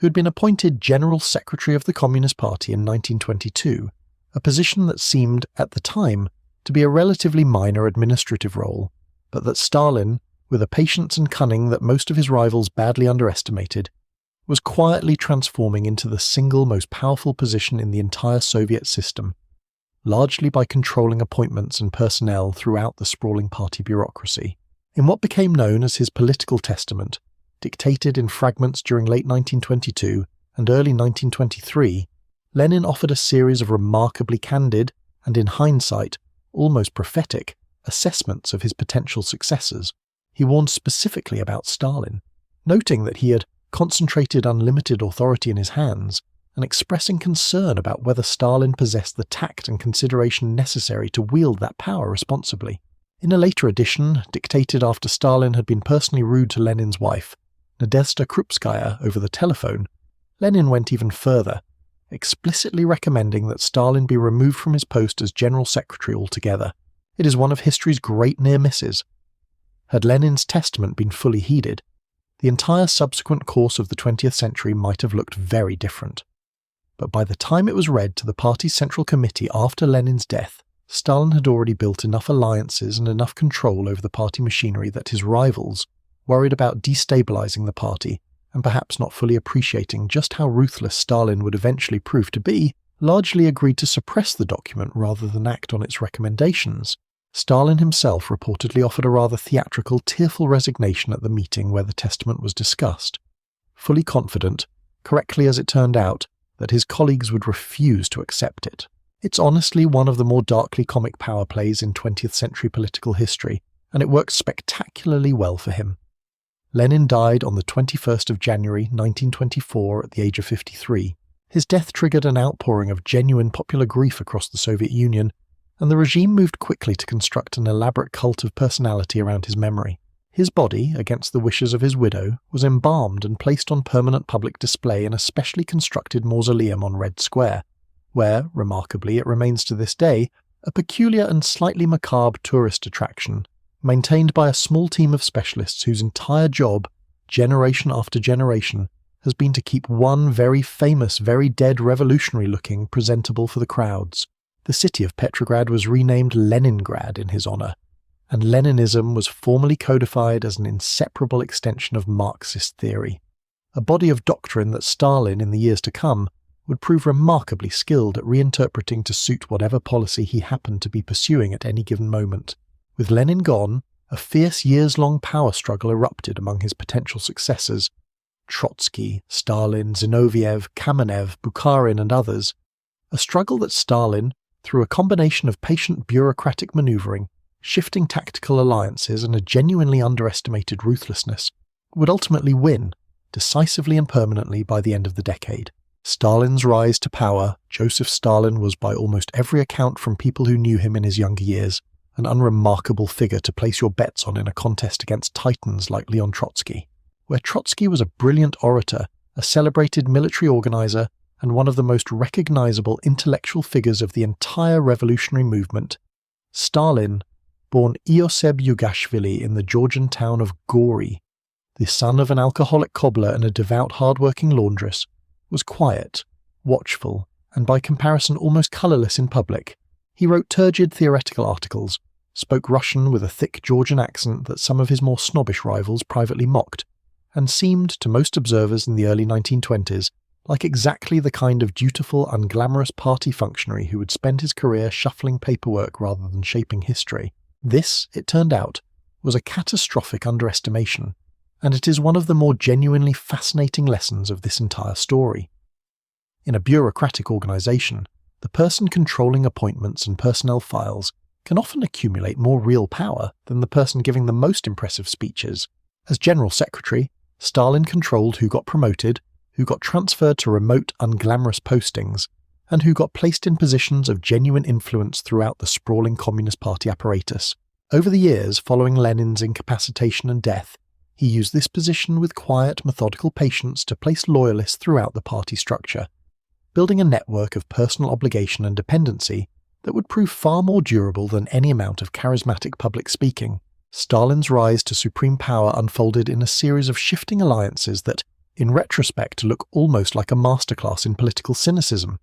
who had been appointed General Secretary of the Communist Party in 1922, a position that seemed, at the time, to be a relatively minor administrative role, but that Stalin, with a patience and cunning that most of his rivals badly underestimated, was quietly transforming into the single most powerful position in the entire Soviet system, largely by controlling appointments and personnel throughout the sprawling party bureaucracy. In what became known as his political testament, dictated in fragments during late 1922 and early 1923, Lenin offered a series of remarkably candid and, in hindsight, almost prophetic assessments of his potential successors. He warned specifically about Stalin, noting that he had concentrated unlimited authority in his hands and expressing concern about whether Stalin possessed the tact and consideration necessary to wield that power responsibly. In a later edition, dictated after Stalin had been personally rude to Lenin's wife, Nadezhda Krupskaya, over the telephone, Lenin went even further, explicitly recommending that Stalin be removed from his post as General Secretary altogether. It is one of history's great near misses. Had Lenin's testament been fully heeded, the entire subsequent course of the 20th century might have looked very different. But by the time it was read to the party's Central Committee after Lenin's death, Stalin had already built enough alliances and enough control over the party machinery that his rivals, worried about destabilizing the party and perhaps not fully appreciating just how ruthless Stalin would eventually prove to be, largely agreed to suppress the document rather than act on its recommendations. Stalin himself reportedly offered a rather theatrical, tearful resignation at the meeting where the testament was discussed, fully confident, correctly as it turned out, that his colleagues would refuse to accept it. It's honestly one of the more darkly comic power plays in 20th century political history, and it works spectacularly well for him. Lenin died on the 21st of January 1924 at the age of 53. His death triggered an outpouring of genuine popular grief across the Soviet Union, and the regime moved quickly to construct an elaborate cult of personality around his memory. His body, against the wishes of his widow, was embalmed and placed on permanent public display in a specially constructed mausoleum on Red Square, where, remarkably, it remains to this day, a peculiar and slightly macabre tourist attraction, maintained by a small team of specialists whose entire job, generation after generation, has been to keep one very famous, very dead revolutionary-looking presentable for the crowds. The city of Petrograd was renamed Leningrad in his honor, and Leninism was formally codified as an inseparable extension of Marxist theory, a body of doctrine that Stalin, in the years to come, would prove remarkably skilled at reinterpreting to suit whatever policy he happened to be pursuing at any given moment. With Lenin gone, a fierce years-long power struggle erupted among his potential successors, Trotsky, Stalin, Zinoviev, Kamenev, Bukharin and others, a struggle that Stalin, through a combination of patient bureaucratic maneuvering, shifting tactical alliances and a genuinely underestimated ruthlessness, would ultimately win, decisively and permanently by the end of the decade. Stalin's rise to power, Joseph Stalin was by almost every account from people who knew him in his younger years, an unremarkable figure to place your bets on in a contest against titans like Leon Trotsky. Where Trotsky was a brilliant orator, a celebrated military organizer, and one of the most recognizable intellectual figures of the entire revolutionary movement, Stalin, born Ioseb Yugashvili in the Georgian town of Gori, the son of an alcoholic cobbler and a devout hard-working laundress, was quiet, watchful, and by comparison almost colourless in public. He wrote turgid theoretical articles, spoke Russian with a thick Georgian accent that some of his more snobbish rivals privately mocked, and seemed, to most observers in the early 1920s, like exactly the kind of dutiful, unglamorous party functionary who would spend his career shuffling paperwork rather than shaping history. This, it turned out, was a catastrophic underestimation, and it is one of the more genuinely fascinating lessons of this entire story. In a bureaucratic organisation, the person controlling appointments and personnel files can often accumulate more real power than the person giving the most impressive speeches. As General Secretary, Stalin controlled who got promoted, who got transferred to remote, unglamorous postings, and who got placed in positions of genuine influence throughout the sprawling Communist Party apparatus. Over the years following Lenin's incapacitation and death, he used this position with quiet, methodical patience to place loyalists throughout the party structure, building a network of personal obligation and dependency that would prove far more durable than any amount of charismatic public speaking. Stalin's rise to supreme power unfolded in a series of shifting alliances that, in retrospect, look almost like a masterclass in political cynicism.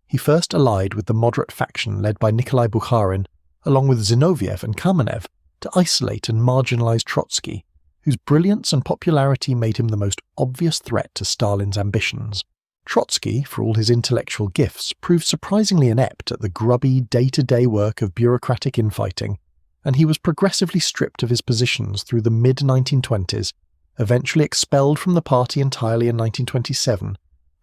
He first allied with the moderate faction led by Nikolai Bukharin, along with Zinoviev and Kamenev, to isolate and marginalize Trotsky, whose brilliance and popularity made him the most obvious threat to Stalin's ambitions. Trotsky, for all his intellectual gifts, proved surprisingly inept at the grubby, day-to-day work of bureaucratic infighting, and he was progressively stripped of his positions through the mid-1920s, eventually expelled from the party entirely in 1927,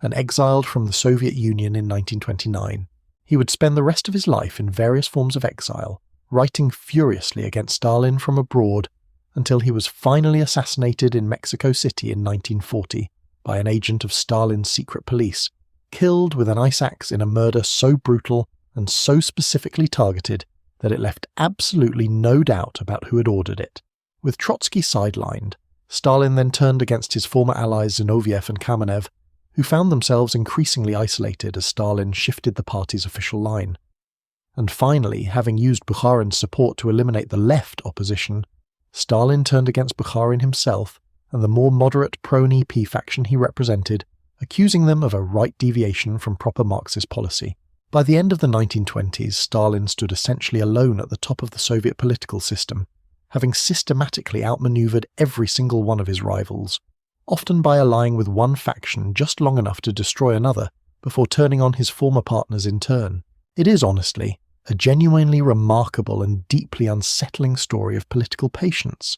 and exiled from the Soviet Union in 1929. He would spend the rest of his life in various forms of exile, writing furiously against Stalin from abroad, until he was finally assassinated in Mexico City in 1940 by an agent of Stalin's secret police, killed with an ice axe in a murder so brutal and so specifically targeted that it left absolutely no doubt about who had ordered it. With Trotsky sidelined, Stalin then turned against his former allies Zinoviev and Kamenev, who found themselves increasingly isolated as Stalin shifted the party's official line. And finally, having used Bukharin's support to eliminate the left opposition, Stalin turned against Bukharin himself and the more moderate pro-NEP faction he represented, accusing them of a right deviation from proper Marxist policy. By the end of the 1920s, Stalin stood essentially alone at the top of the Soviet political system, having systematically outmaneuvered every single one of his rivals, often by allying with one faction just long enough to destroy another before turning on his former partners in turn. It is, honestly, a genuinely remarkable and deeply unsettling story of political patience,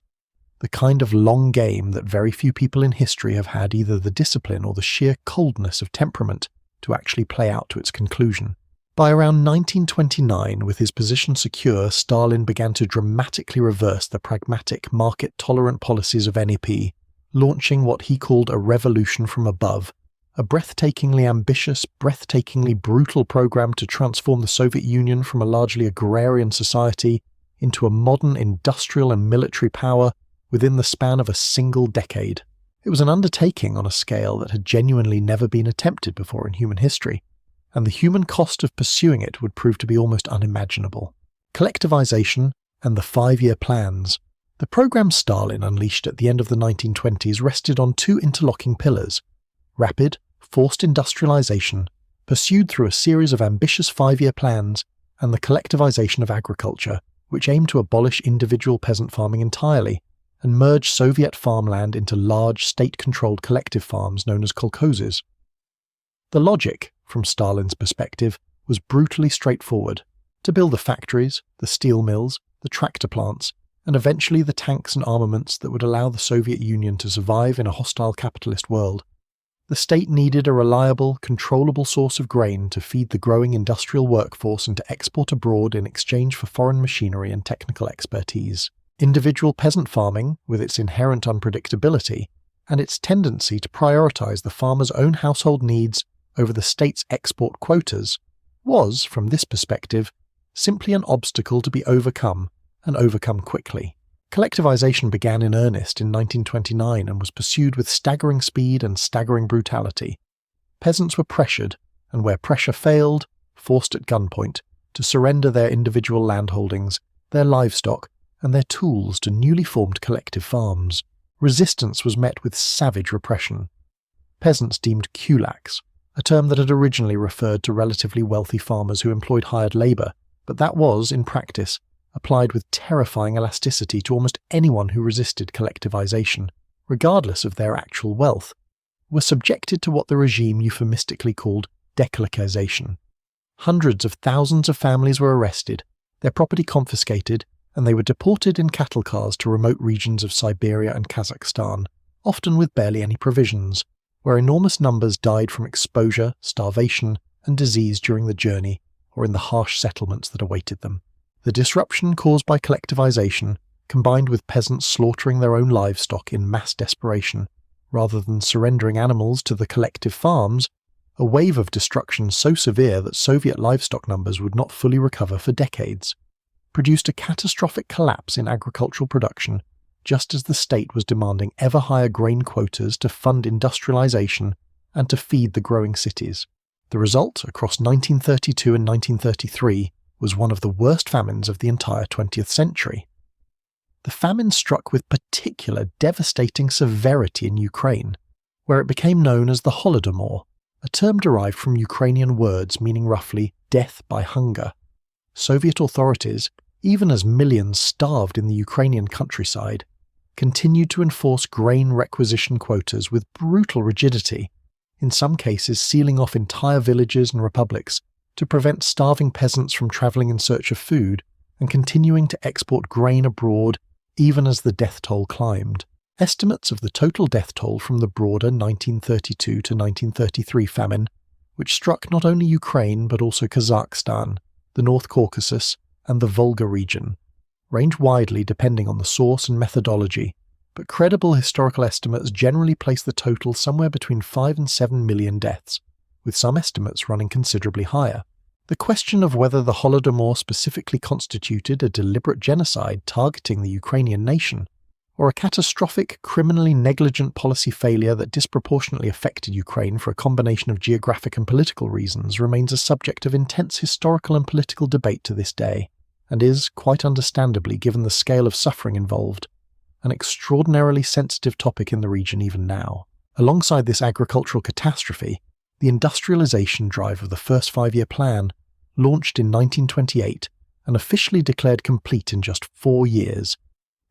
the kind of long game that very few people in history have had either the discipline or the sheer coldness of temperament to actually play out to its conclusion. By around 1929, with his position secure, Stalin began to dramatically reverse the pragmatic, market-tolerant policies of NEP, launching what he called a revolution from above, a breathtakingly ambitious, breathtakingly brutal program to transform the Soviet Union from a largely agrarian society into a modern industrial and military power within the span of a single decade. It was an undertaking on a scale that had genuinely never been attempted before in human history, and the human cost of pursuing it would prove to be almost unimaginable. Collectivization and the 5-year plans. The program Stalin unleashed at the end of the 1920s rested on two interlocking pillars: rapid, forced industrialization, pursued through a series of ambitious 5-year plans, and the collectivization of agriculture, which aimed to abolish individual peasant farming entirely and merge Soviet farmland into large, state-controlled collective farms known as kolkhozes. The logic, from Stalin's perspective, was brutally straightforward: to build the factories, the steel mills, the tractor plants, and eventually the tanks and armaments that would allow the Soviet Union to survive in a hostile capitalist world. The state needed a reliable, controllable source of grain to feed the growing industrial workforce and to export abroad in exchange for foreign machinery and technical expertise. Individual peasant farming, with its inherent unpredictability, and its tendency to prioritize the farmer's own household needs over the state's export quotas, was, from this perspective, simply an obstacle to be overcome, and overcome quickly. Collectivization began in earnest in 1929 and was pursued with staggering speed and staggering brutality. Peasants were pressured, and where pressure failed, forced at gunpoint, to surrender their individual landholdings, their livestock, and their tools to newly formed collective farms. Resistance was met with savage repression. Peasants deemed kulaks, a term that had originally referred to relatively wealthy farmers who employed hired labour, but that was, in practice, applied with terrifying elasticity to almost anyone who resisted collectivization, regardless of their actual wealth, were subjected to what the regime euphemistically called dekolokization. Hundreds of thousands of families were arrested, their property confiscated, and they were deported in cattle cars to remote regions of Siberia and Kazakhstan, often with barely any provisions, where enormous numbers died from exposure, starvation, and disease during the journey or in the harsh settlements that awaited them. The disruption caused by collectivization, combined with peasants slaughtering their own livestock in mass desperation, rather than surrendering animals to the collective farms, a wave of destruction so severe that Soviet livestock numbers would not fully recover for decades, produced a catastrophic collapse in agricultural production, just as the state was demanding ever higher grain quotas to fund industrialization and to feed the growing cities. The result, across 1932 and 1933, was one of the worst famines of the entire 20th century. The famine struck with particular devastating severity in Ukraine, where it became known as the Holodomor, a term derived from Ukrainian words meaning roughly death by hunger. Soviet authorities, even as millions starved in the Ukrainian countryside, continued to enforce grain requisition quotas with brutal rigidity, in some cases sealing off entire villages and republics to prevent starving peasants from travelling in search of food and continuing to export grain abroad even as the death toll climbed. Estimates of the total death toll from the broader 1932 to 1933 famine, which struck not only Ukraine but also Kazakhstan, the North Caucasus, and the Volga region, range widely depending on the source and methodology, but credible historical estimates generally place the total somewhere between 5 and 7 million deaths, with some estimates running considerably higher. The question of whether the Holodomor specifically constituted a deliberate genocide targeting the Ukrainian nation, or a catastrophic, criminally negligent policy failure that disproportionately affected Ukraine for a combination of geographic and political reasons, remains a subject of intense historical and political debate to this day, and is, quite understandably given the scale of suffering involved, an extraordinarily sensitive topic in the region even now. Alongside this agricultural catastrophe, the industrialization drive of the first five-year plan, launched in 1928 and officially declared complete in just 4 years,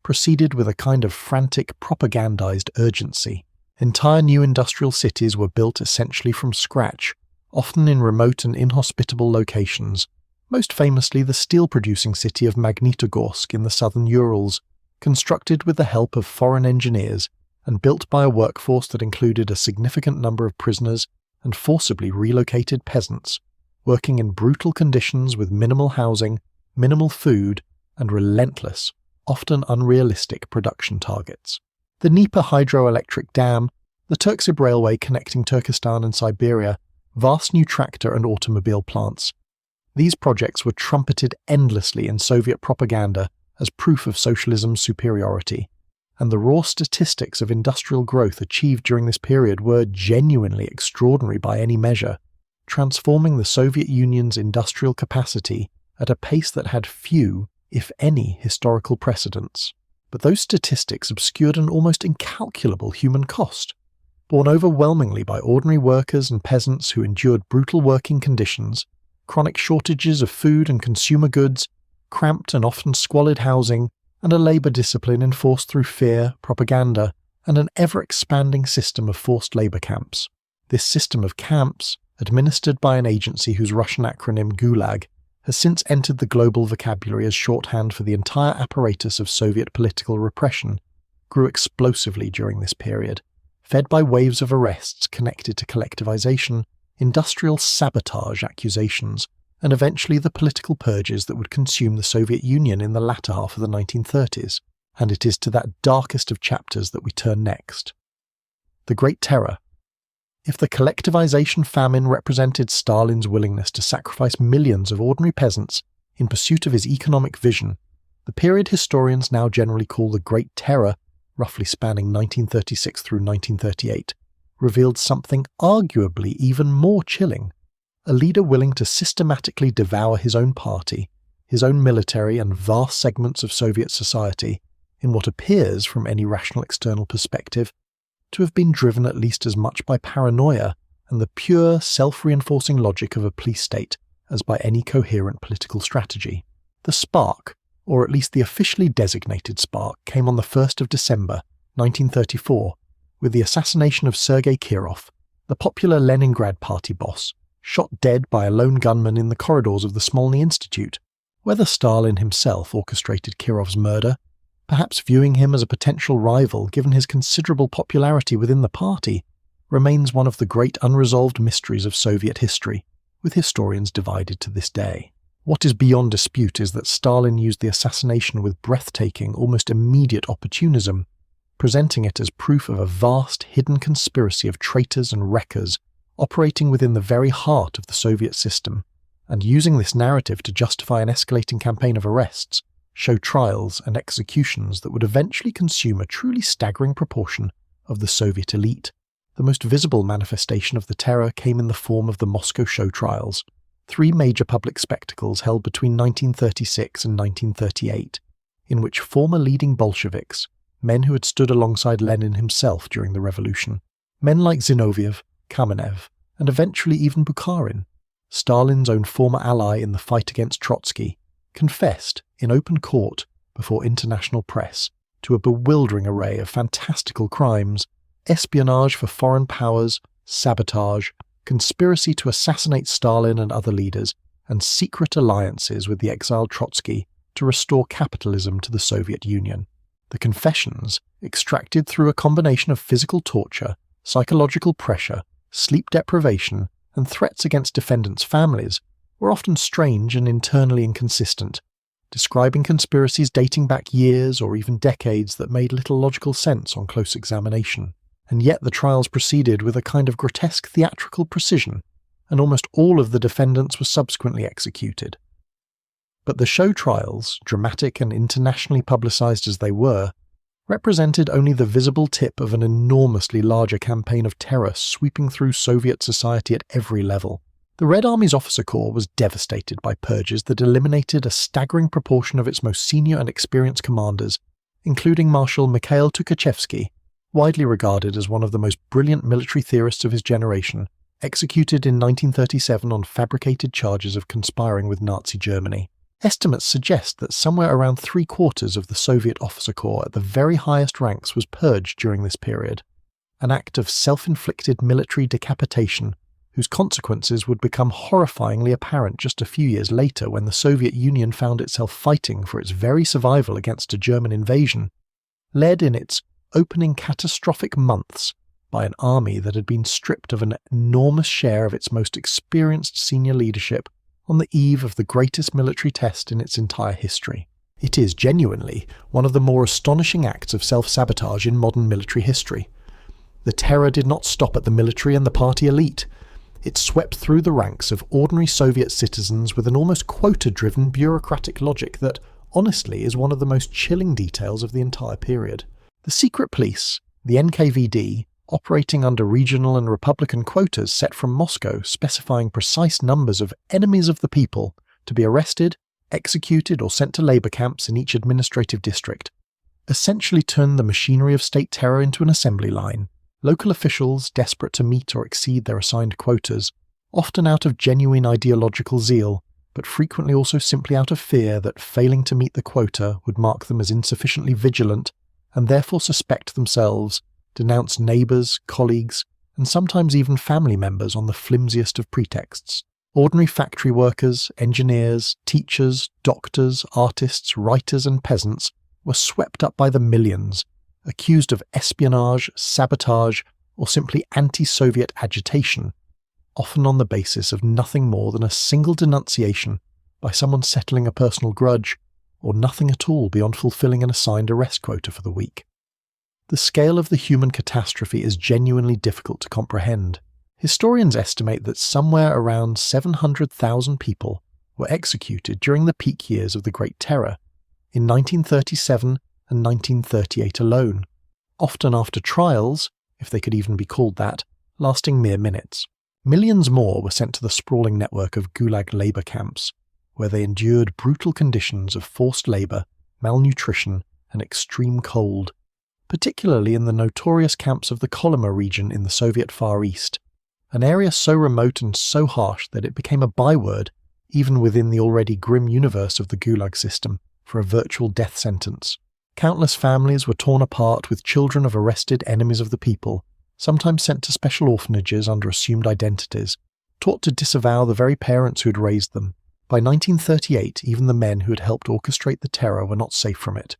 proceeded with a kind of frantic propagandized urgency. Entire new industrial cities were built essentially from scratch, often in remote and inhospitable locations, most famously the steel-producing city of Magnitogorsk in the southern Urals, constructed with the help of foreign engineers and built by a workforce that included a significant number of prisoners and forcibly relocated peasants, working in brutal conditions with minimal housing, minimal food, and relentless, often unrealistic production targets. The Dnieper hydroelectric dam, the Turksib railway connecting Turkestan and Siberia, vast new tractor and automobile plants. These projects were trumpeted endlessly in Soviet propaganda as proof of socialism's superiority, and the raw statistics of industrial growth achieved during this period were genuinely extraordinary by any measure, transforming the Soviet Union's industrial capacity at a pace that had few, if any, historical precedents. But those statistics obscured an almost incalculable human cost, borne overwhelmingly by ordinary workers and peasants who endured brutal working conditions, chronic shortages of food and consumer goods, cramped and often squalid housing, and a labour discipline enforced through fear, propaganda, and an ever-expanding system of forced labour camps. This system of camps, administered by an agency whose Russian acronym Gulag, has since entered the global vocabulary as shorthand for the entire apparatus of Soviet political repression, grew explosively during this period, fed by waves of arrests connected to collectivization, industrial sabotage accusations, and eventually the political purges that would consume the Soviet Union in the latter half of the 1930s. And it is to that darkest of chapters that we turn next. The Great Terror. If the collectivization famine represented Stalin's willingness to sacrifice millions of ordinary peasants in pursuit of his economic vision, the period historians now generally call the Great Terror, roughly spanning 1936 through 1938, revealed something arguably even more chilling: a leader willing to systematically devour his own party, his own military, and vast segments of Soviet society, in what appears, from any rational external perspective, to have been driven at least as much by paranoia and the pure, self-reinforcing logic of a police state as by any coherent political strategy. The spark, or at least the officially designated spark, came on the 1st of December, 1934, with the assassination of Sergei Kirov, the popular Leningrad party boss, shot dead by a lone gunman in the corridors of the Smolny Institute, Whether Stalin himself orchestrated Kirov's murder, perhaps viewing him as a potential rival given his considerable popularity within the party, remains one of the great unresolved mysteries of Soviet history, with historians divided to this day. What is beyond dispute is that Stalin used the assassination with breathtaking, almost immediate opportunism, presenting it as proof of a vast, hidden conspiracy of traitors and wreckers operating within the very heart of the Soviet system, and using this narrative to justify an escalating campaign of arrests, show trials and executions that would eventually consume a truly staggering proportion of the Soviet elite. The most visible manifestation of the terror came in the form of the Moscow show trials, 3 major public spectacles held between 1936 and 1938, in which former leading Bolsheviks, men who had stood alongside Lenin himself during the revolution, men like Zinoviev, Kamenev, and eventually even Bukharin, Stalin's own former ally in the fight against Trotsky, confessed in open court before international press to a bewildering array of fantastical crimes: espionage for foreign powers, sabotage, conspiracy to assassinate Stalin and other leaders, and secret alliances with the exiled Trotsky to restore capitalism to the Soviet Union. The confessions, extracted through a combination of physical torture, psychological pressure, sleep deprivation, and threats against defendants' families, were often strange and internally inconsistent, describing conspiracies dating back years or even decades that made little logical sense on close examination. And yet the trials proceeded with a kind of grotesque theatrical precision, and almost all of the defendants were subsequently executed. But the show trials, dramatic and internationally publicized as they were, represented only the visible tip of an enormously larger campaign of terror sweeping through Soviet society at every level. The Red Army's officer corps was devastated by purges that eliminated a staggering proportion of its most senior and experienced commanders, including Marshal Mikhail Tukhachevsky, widely regarded as one of the most brilliant military theorists of his generation, executed in 1937 on fabricated charges of conspiring with Nazi Germany. Estimates suggest that somewhere around 3/4 of the Soviet officer corps at the very highest ranks was purged during this period, an act of self-inflicted military decapitation whose consequences would become horrifyingly apparent just a few years later when the Soviet Union found itself fighting for its very survival against a German invasion, led in its opening catastrophic months by an army that had been stripped of an enormous share of its most experienced senior leadership on the eve of the greatest military test in its entire history. It is genuinely one of the more astonishing acts of self-sabotage in modern military history. The terror did not stop at the military and the party elite. It swept through the ranks of ordinary Soviet citizens with an almost quota-driven bureaucratic logic that, honestly, is one of the most chilling details of the entire period. The secret police, the NKVD, operating under regional and republican quotas set from Moscow specifying precise numbers of enemies of the people to be arrested, executed or sent to labor camps in each administrative district, essentially turned the machinery of state terror into an assembly line. Local officials, desperate to meet or exceed their assigned quotas, often out of genuine ideological zeal, but frequently also simply out of fear that failing to meet the quota would mark them as insufficiently vigilant and therefore suspect themselves, denounce neighbours, colleagues, and sometimes even family members on the flimsiest of pretexts. Ordinary factory workers, engineers, teachers, doctors, artists, writers and peasants were swept up by the millions, accused of espionage, sabotage, or simply anti-Soviet agitation, often on the basis of nothing more than a single denunciation by someone settling a personal grudge, or nothing at all beyond fulfilling an assigned arrest quota for the week. The scale of the human catastrophe is genuinely difficult to comprehend. Historians estimate that somewhere around 700,000 people were executed during the peak years of the Great Terror, in 1937 and 1938 alone, often after trials, if they could even be called that, lasting mere minutes. Millions more were sent to the sprawling network of Gulag labor camps, where they endured brutal conditions of forced labor, malnutrition, and extreme cold, particularly in the notorious camps of the Kolyma region in the Soviet Far East, an area so remote and so harsh that it became a byword, even within the already grim universe of the Gulag system, for a virtual death sentence. Countless families were torn apart with children of arrested enemies of the people, sometimes sent to special orphanages under assumed identities, taught to disavow the very parents who had raised them, By 1938, even the men who had helped orchestrate the terror were not safe from it.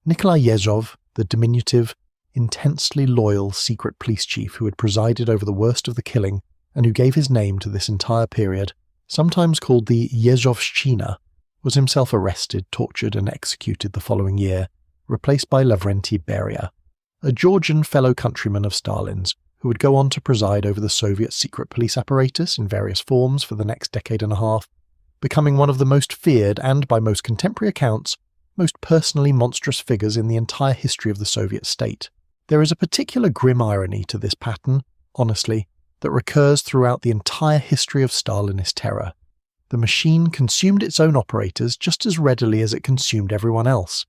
Nikolai Yezhov, the diminutive, intensely loyal secret police chief who had presided over the worst of the killing and who gave his name to this entire period, sometimes called the Yezhovshchina, was himself arrested, tortured and executed the following year, replaced by Lavrentiy Beria, a Georgian fellow countryman of Stalin's who would go on to preside over the Soviet secret police apparatus in various forms for the next decade and a half, becoming one of the most feared and, by most contemporary accounts, most personally monstrous figures in the entire history of the Soviet state. There is a particular grim irony to this pattern, honestly, that recurs throughout the entire history of Stalinist terror. The machine consumed its own operators just as readily as it consumed everyone else,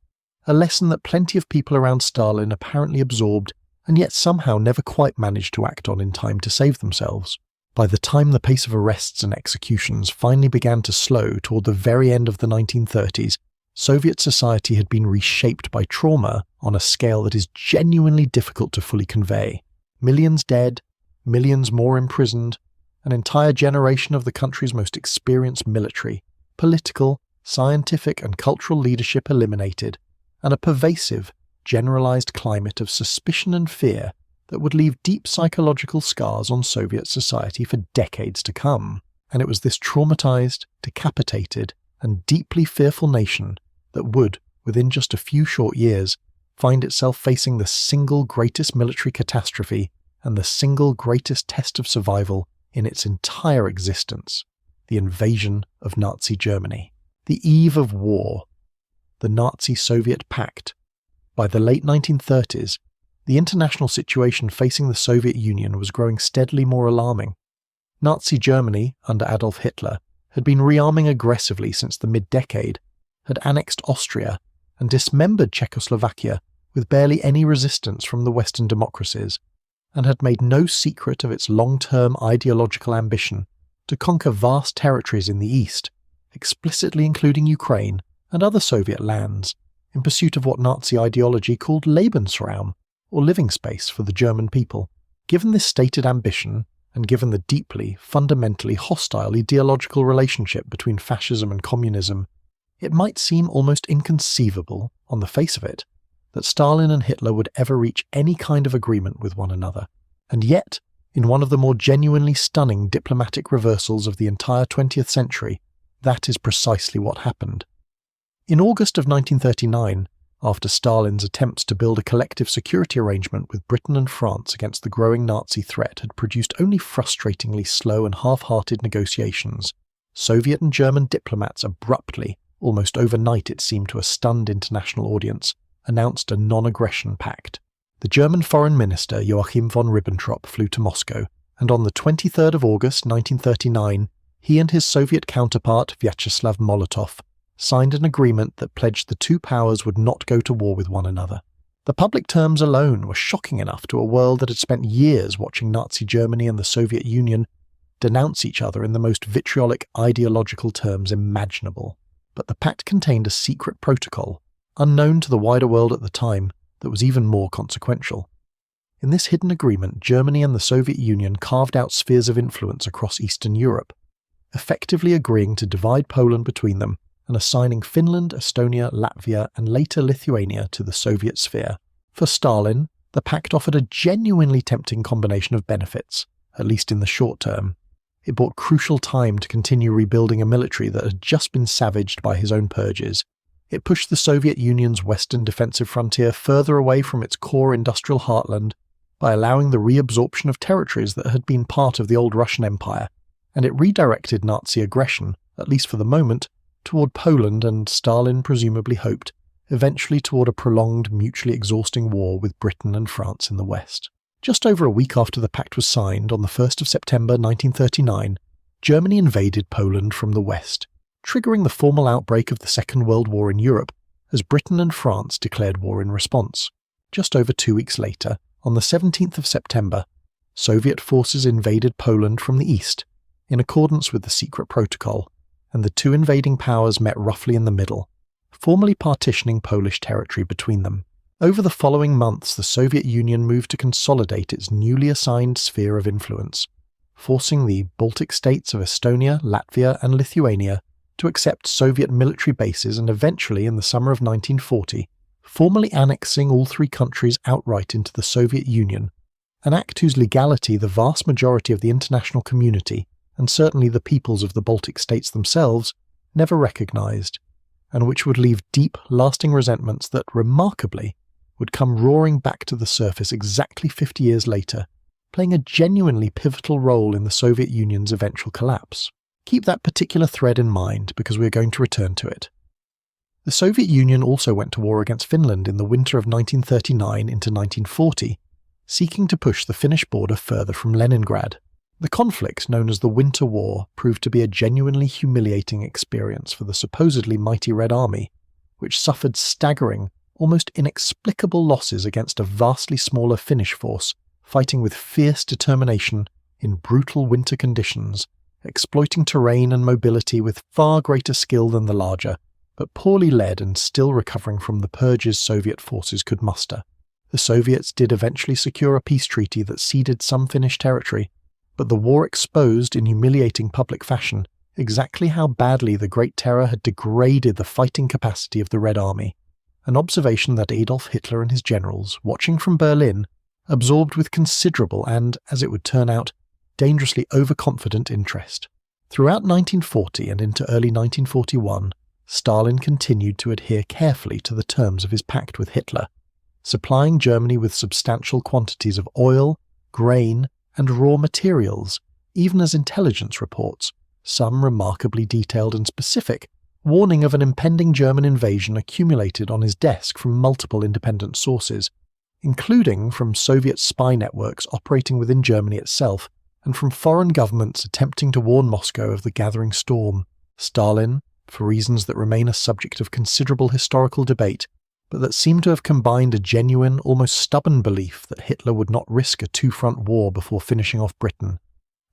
a lesson that plenty of people around Stalin apparently absorbed and yet somehow never quite managed to act on in time to save themselves. By the time the pace of arrests and executions finally began to slow toward the very end of the 1930s, Soviet society had been reshaped by trauma on a scale that is genuinely difficult to fully convey. Millions dead, millions more imprisoned, an entire generation of the country's most experienced military, political, scientific and cultural leadership eliminated, and a pervasive, generalized climate of suspicion and fear that would leave deep psychological scars on Soviet society for decades to come. And it was this traumatized, decapitated, and deeply fearful nation that would, within just a few short years, find itself facing the single greatest military catastrophe and the single greatest test of survival in its entire existence, the invasion of Nazi Germany. The eve of war, the Nazi-Soviet pact. By the late 1930s, the international situation facing the Soviet Union was growing steadily more alarming. Nazi Germany, under Adolf Hitler, had been rearming aggressively since the mid-decade, had annexed Austria, and dismembered Czechoslovakia with barely any resistance from the Western democracies, and had made no secret of its long-term ideological ambition to conquer vast territories in the East, explicitly including Ukraine and other Soviet lands, in pursuit of what Nazi ideology called Lebensraum, or living space for the German people. Given this stated ambition, and given the deeply, fundamentally hostile ideological relationship between fascism and communism, it might seem almost inconceivable, on the face of it, that Stalin and Hitler would ever reach any kind of agreement with one another. And yet, in one of the more genuinely stunning diplomatic reversals of the entire 20th century, that is precisely what happened. In August of 1939, after Stalin's attempts to build a collective security arrangement with Britain and France against the growing Nazi threat had produced only frustratingly slow and half-hearted negotiations, Soviet and German diplomats abruptly, almost overnight it seemed to a stunned international audience, announced a non-aggression pact. The German foreign minister Joachim von Ribbentrop flew to Moscow, and on the 23rd of August 1939, he and his Soviet counterpart Vyacheslav Molotov signed an agreement that pledged the two powers would not go to war with one another. The public terms alone were shocking enough to a world that had spent years watching Nazi Germany and the Soviet Union denounce each other in the most vitriolic ideological terms imaginable. But the pact contained a secret protocol, unknown to the wider world at the time, that was even more consequential. In this hidden agreement, Germany and the Soviet Union carved out spheres of influence across Eastern Europe, effectively agreeing to divide Poland between them and assigning Finland, Estonia, Latvia, and later Lithuania to the Soviet sphere. For Stalin, the pact offered a genuinely tempting combination of benefits, at least in the short term. It bought crucial time to continue rebuilding a military that had just been savaged by his own purges. It pushed the Soviet Union's western defensive frontier further away from its core industrial heartland by allowing the reabsorption of territories that had been part of the old Russian Empire, and it redirected Nazi aggression, at least for the moment, toward Poland and, Stalin presumably hoped, eventually toward a prolonged, mutually exhausting war with Britain and France in the West. Just over a week after the pact was signed, on the 1st of September 1939, Germany invaded Poland from the west, triggering the formal outbreak of the Second World War in Europe as Britain and France declared war in response. Just over 2 weeks later, on the 17th of September, Soviet forces invaded Poland from the east, in accordance with the secret protocol, and the two invading powers met roughly in the middle, formally partitioning Polish territory between them. Over the following months, the Soviet Union moved to consolidate its newly assigned sphere of influence, forcing the Baltic states of Estonia, Latvia, and Lithuania to accept Soviet military bases and eventually, in the summer of 1940, formally annexing all three countries outright into the Soviet Union, an act whose legality the vast majority of the international community, and certainly the peoples of the Baltic states themselves, never recognized, and which would leave deep, lasting resentments that, remarkably, would come roaring back to the surface exactly 50 years later, playing a genuinely pivotal role in the Soviet Union's eventual collapse. Keep that particular thread in mind because we are going to return to it. The Soviet Union also went to war against Finland in the winter of 1939 into 1940, seeking to push the Finnish border further from Leningrad. The conflict, known as the Winter War, proved to be a genuinely humiliating experience for the supposedly mighty Red Army, which suffered staggering, almost inexplicable losses against a vastly smaller Finnish force, fighting with fierce determination in brutal winter conditions, exploiting terrain and mobility with far greater skill than the larger, but poorly led and still recovering from the purges Soviet forces could muster. The Soviets did eventually secure a peace treaty that ceded some Finnish territory, but the war exposed in humiliating public fashion exactly how badly the Great Terror had degraded the fighting capacity of the Red Army, an observation that Adolf Hitler and his generals, watching from Berlin, absorbed with considerable and, as it would turn out, dangerously overconfident interest. Throughout 1940 and into early 1941, Stalin continued to adhere carefully to the terms of his pact with Hitler, supplying Germany with substantial quantities of oil, grain, and raw materials, even as intelligence reports, some remarkably detailed and specific, warning of an impending German invasion accumulated on his desk from multiple independent sources, including from Soviet spy networks operating within Germany itself and from foreign governments attempting to warn Moscow of the gathering storm. Stalin, for reasons that remain a subject of considerable historical debate, but that seem to have combined a genuine, almost stubborn belief that Hitler would not risk a two-front war before finishing off Britain,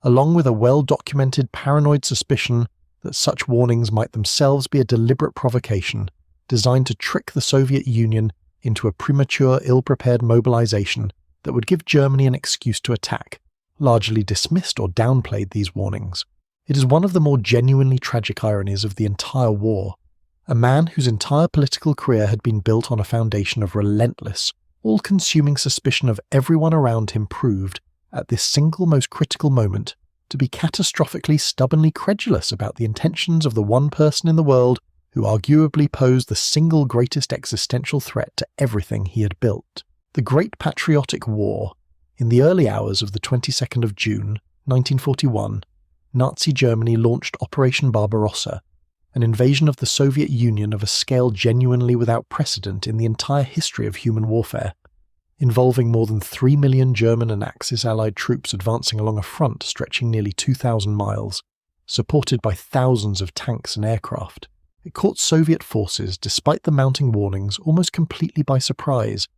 along with a well-documented paranoid suspicion that such warnings might themselves be a deliberate provocation designed to trick the Soviet Union into a premature, ill-prepared mobilization that would give Germany an excuse to attack, largely dismissed or downplayed these warnings. It is one of the more genuinely tragic ironies of the entire war. A man whose entire political career had been built on a foundation of relentless, all-consuming suspicion of everyone around him proved, at this single most critical moment, to be catastrophically stubbornly credulous about the intentions of the one person in the world who arguably posed the single greatest existential threat to everything he had built. The Great Patriotic War. In the early hours of the 22nd of June, 1941, Nazi Germany launched Operation Barbarossa, an invasion of the Soviet Union of a scale genuinely without precedent in the entire history of human warfare, involving more than 3 million German and Axis Allied troops advancing along a front stretching nearly 2,000 miles, supported by thousands of tanks and aircraft. It caught Soviet forces, despite the mounting warnings, almost completely by surprise,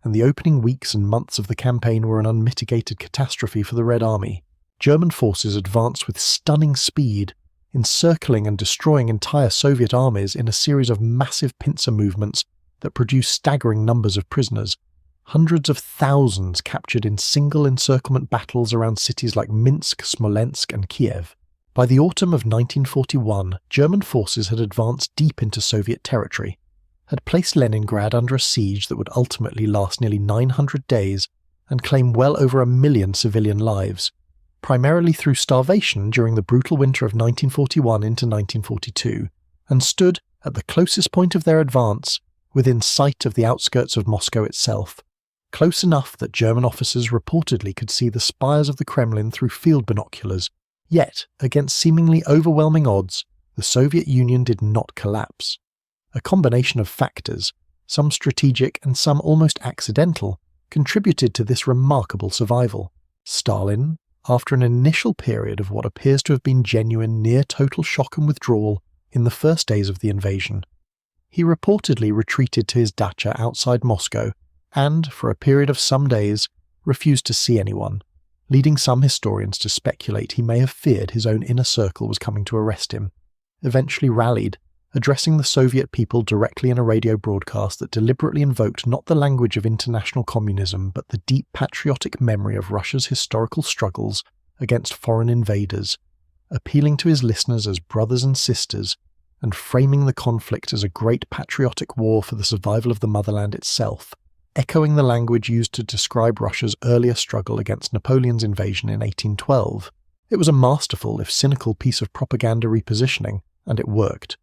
and the opening weeks and months of the campaign were an unmitigated catastrophe for the Red Army. German forces advanced with stunning speed, encircling and destroying entire Soviet armies in a series of massive pincer movements that produced staggering numbers of prisoners, hundreds of thousands captured in single encirclement battles around cities like Minsk, Smolensk, and Kiev. By the autumn of 1941, German forces had advanced deep into Soviet territory, had placed Leningrad under a siege that would ultimately last nearly 900 days and claim well over 1 million civilian lives, primarily through starvation during the brutal winter of 1941 into 1942, and stood, at the closest point of their advance, within sight of the outskirts of Moscow itself, close enough that German officers reportedly could see the spires of the Kremlin through field binoculars. Yet, against seemingly overwhelming odds, the Soviet Union did not collapse. A combination of factors, some strategic and some almost accidental, contributed to this remarkable survival. Stalin, after an initial period of what appears to have been genuine near-total shock and withdrawal in the first days of the invasion, he reportedly retreated to his dacha outside Moscow and, for a period of some days, refused to see anyone, leading some historians to speculate he may have feared his own inner circle was coming to arrest him, eventually rallied, addressing the Soviet people directly in a radio broadcast that deliberately invoked not the language of international communism but the deep patriotic memory of Russia's historical struggles against foreign invaders, appealing to his listeners as brothers and sisters and framing the conflict as a great patriotic war for the survival of the motherland itself, echoing the language used to describe Russia's earlier struggle against Napoleon's invasion in 1812. It was a masterful, if cynical, piece of propaganda repositioning, and it worked.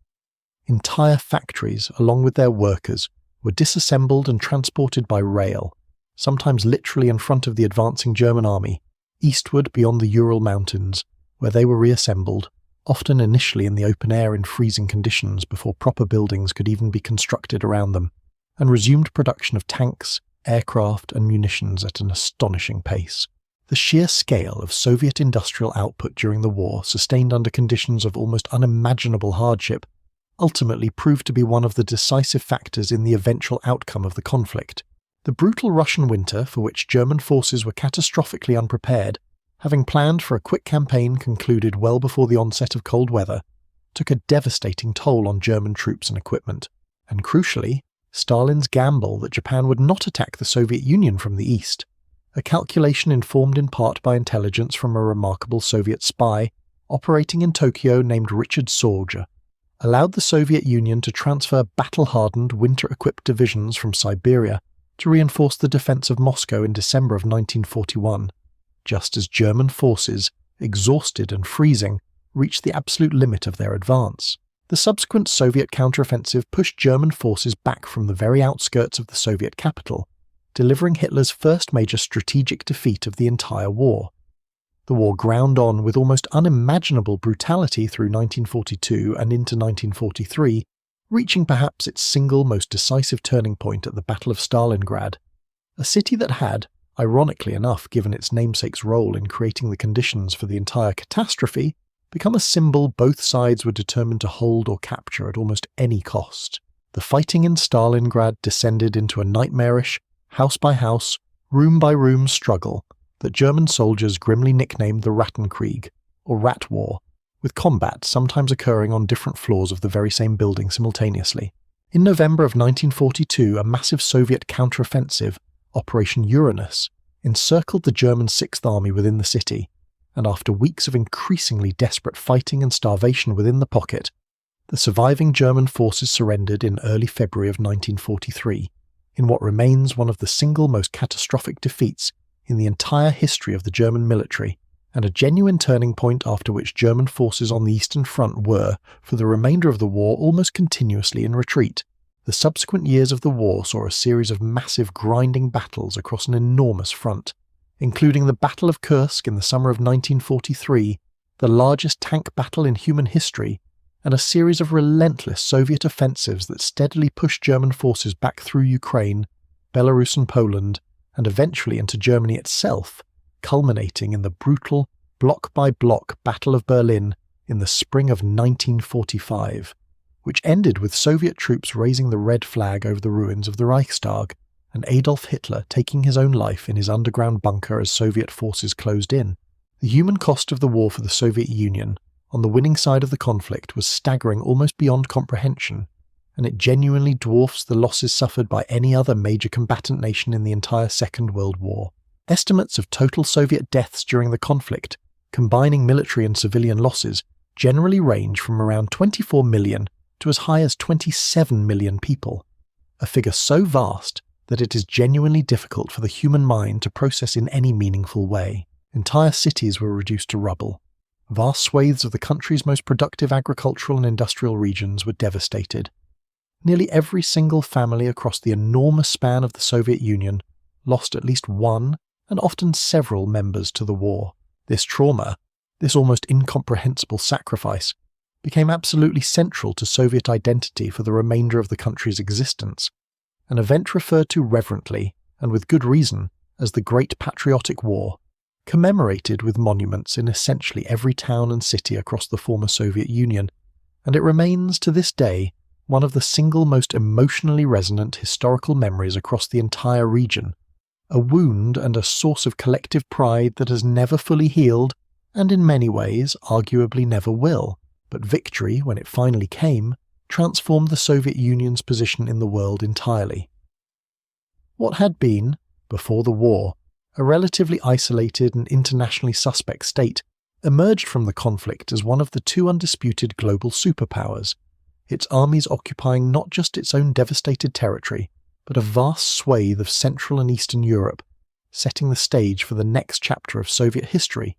Entire factories, along with their workers, were disassembled and transported by rail, sometimes literally in front of the advancing German army, eastward beyond the Ural Mountains, where they were reassembled, often initially in the open air in freezing conditions before proper buildings could even be constructed around them, and resumed production of tanks, aircraft, and munitions at an astonishing pace. The sheer scale of Soviet industrial output during the war, sustained under conditions of almost unimaginable hardship, ultimately proved to be one of the decisive factors in the eventual outcome of the conflict. The brutal Russian winter, for which German forces were catastrophically unprepared, having planned for a quick campaign concluded well before the onset of cold weather, took a devastating toll on German troops and equipment, and crucially, Stalin's gamble that Japan would not attack the Soviet Union from the east, a calculation informed in part by intelligence from a remarkable Soviet spy operating in Tokyo named Richard Sorge, allowed the Soviet Union to transfer battle-hardened, winter-equipped divisions from Siberia to reinforce the defense of Moscow in December of 1941, just as German forces, exhausted and freezing, reached the absolute limit of their advance. The subsequent Soviet counteroffensive pushed German forces back from the very outskirts of the Soviet capital, delivering Hitler's first major strategic defeat of the entire war. The war ground on with almost unimaginable brutality through 1942 and into 1943, reaching perhaps its single most decisive turning point at the Battle of Stalingrad, a city that had, ironically enough given its namesake's role in creating the conditions for the entire catastrophe, become a symbol both sides were determined to hold or capture at almost any cost. The fighting in Stalingrad descended into a nightmarish, house-by-house, room-by-room struggle that German soldiers grimly nicknamed the Rattenkrieg, or Rat War, with combat sometimes occurring on different floors of the very same building simultaneously. In November of 1942, a massive Soviet counteroffensive, Operation Uranus, encircled the German Sixth Army within the city, and after weeks of increasingly desperate fighting and starvation within the pocket, the surviving German forces surrendered in early February of 1943, in what remains one of the single most catastrophic defeats in the entire history of the German military, and a genuine turning point after which German forces on the Eastern Front were, for the remainder of the war, almost continuously in retreat. The subsequent years of the war saw a series of massive grinding battles across an enormous front, including the Battle of Kursk in the summer of 1943, the largest tank battle in human history, and a series of relentless Soviet offensives that steadily pushed German forces back through Ukraine, Belarus and Poland, and eventually into Germany itself, culminating in the brutal, block-by-block Battle of Berlin in the spring of 1945, which ended with Soviet troops raising the red flag over the ruins of the Reichstag, and Adolf Hitler taking his own life in his underground bunker as Soviet forces closed in. The human cost of the war for the Soviet Union, on the winning side of the conflict, was staggering almost beyond comprehension, and it genuinely dwarfs the losses suffered by any other major combatant nation in the entire Second World War. Estimates of total Soviet deaths during the conflict, combining military and civilian losses, generally range from around 24 million to as high as 27 million people, a figure so vast that it is genuinely difficult for the human mind to process in any meaningful way. Entire cities were reduced to rubble. Vast swathes of the country's most productive agricultural and industrial regions were devastated. Nearly every single family across the enormous span of the Soviet Union lost at least one, and often several, members to the war. This trauma, this almost incomprehensible sacrifice, became absolutely central to Soviet identity for the remainder of the country's existence, an event referred to reverently, and with good reason, as the Great Patriotic War, commemorated with monuments in essentially every town and city across the former Soviet Union, and it remains to this day one of the single most emotionally resonant historical memories across the entire region, a wound and a source of collective pride that has never fully healed, and in many ways arguably never will, but victory, when it finally came, transformed the Soviet Union's position in the world entirely. What had been, before the war, a relatively isolated and internationally suspect state, emerged from the conflict as one of the two undisputed global superpowers, its armies occupying not just its own devastated territory, but a vast swathe of Central and Eastern Europe, setting the stage for the next chapter of Soviet history,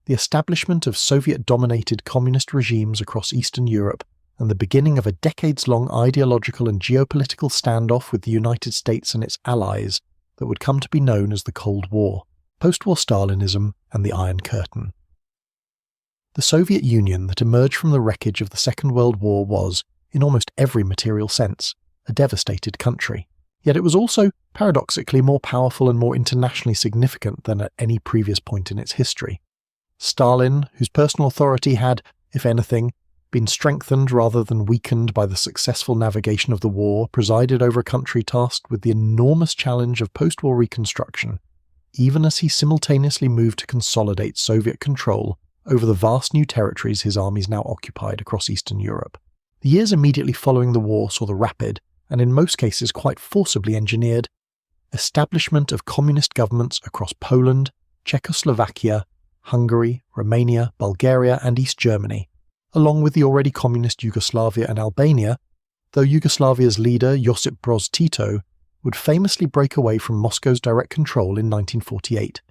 the establishment of Soviet-dominated communist regimes across Eastern Europe, and the beginning of a decades-long ideological and geopolitical standoff with the United States and its allies that would come to be known as the Cold War, post-war Stalinism, and the Iron Curtain. The Soviet Union that emerged from the wreckage of the Second World War was, in almost every material sense, a devastated country. Yet it was also, paradoxically, more powerful and more internationally significant than at any previous point in its history. Stalin, whose personal authority had, if anything, been strengthened rather than weakened by the successful navigation of the war, presided over a country tasked with the enormous challenge of post-war reconstruction, even as he simultaneously moved to consolidate Soviet control over the vast new territories his armies now occupied across Eastern Europe. The years immediately following the war saw the rapid, and in most cases quite forcibly engineered, establishment of communist governments across Poland, Czechoslovakia, Hungary, Romania, Bulgaria, and East Germany, along with the already communist Yugoslavia and Albania, though Yugoslavia's leader Josip Broz Tito would famously break away from Moscow's direct control in 1948,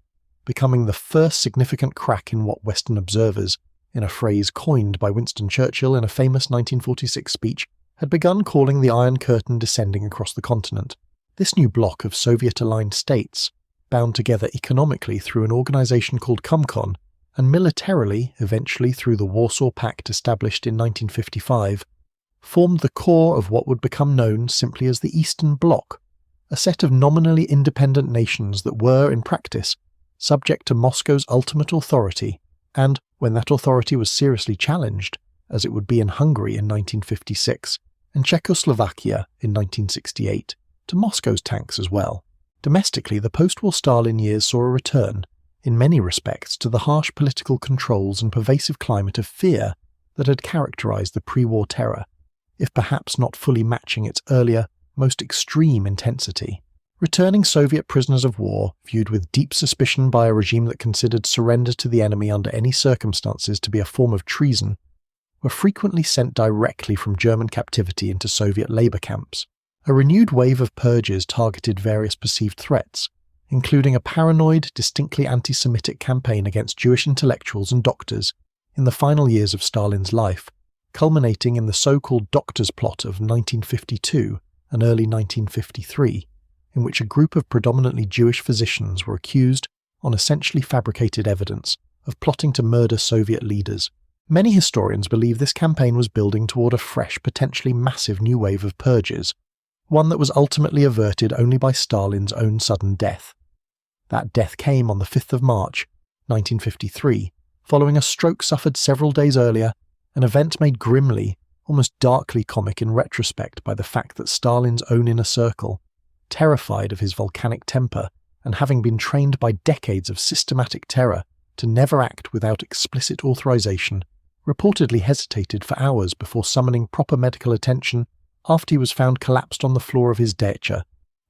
becoming the first significant crack in what Western observers, in a phrase coined by Winston Churchill in a famous 1946 speech, had begun calling the Iron Curtain descending across the continent. This new bloc of Soviet-aligned states, bound together economically through an organization called Comcon, and militarily, eventually through the Warsaw Pact established in 1955, formed the core of what would become known simply as the Eastern Bloc, a set of nominally independent nations that were, in practice, subject to Moscow's ultimate authority, and, when that authority was seriously challenged, as it would be in Hungary in 1956, and Czechoslovakia in 1968, to Moscow's tanks as well. Domestically, the post-war Stalin years saw a return, in many respects, to the harsh political controls and pervasive climate of fear that had characterized the pre-war terror, if perhaps not fully matching its earlier, most extreme intensity. Returning Soviet prisoners of war, viewed with deep suspicion by a regime that considered surrender to the enemy under any circumstances to be a form of treason, were frequently sent directly from German captivity into Soviet labor camps. A renewed wave of purges targeted various perceived threats, including a paranoid, distinctly anti-Semitic campaign against Jewish intellectuals and doctors in the final years of Stalin's life, culminating in the so-called Doctors' Plot of 1952 and early 1953, in which a group of predominantly Jewish physicians were accused, on essentially fabricated evidence, of plotting to murder Soviet leaders. Many historians believe this campaign was building toward a fresh, potentially massive new wave of purges, one that was ultimately averted only by Stalin's own sudden death. That death came on the 5th of March, 1953, following a stroke suffered several days earlier, an event made grimly, almost darkly comic in retrospect by the fact that Stalin's own inner circle, terrified of his volcanic temper and having been trained by decades of systematic terror to never act without explicit authorization, reportedly hesitated for hours before summoning proper medical attention after he was found collapsed on the floor of his dacha,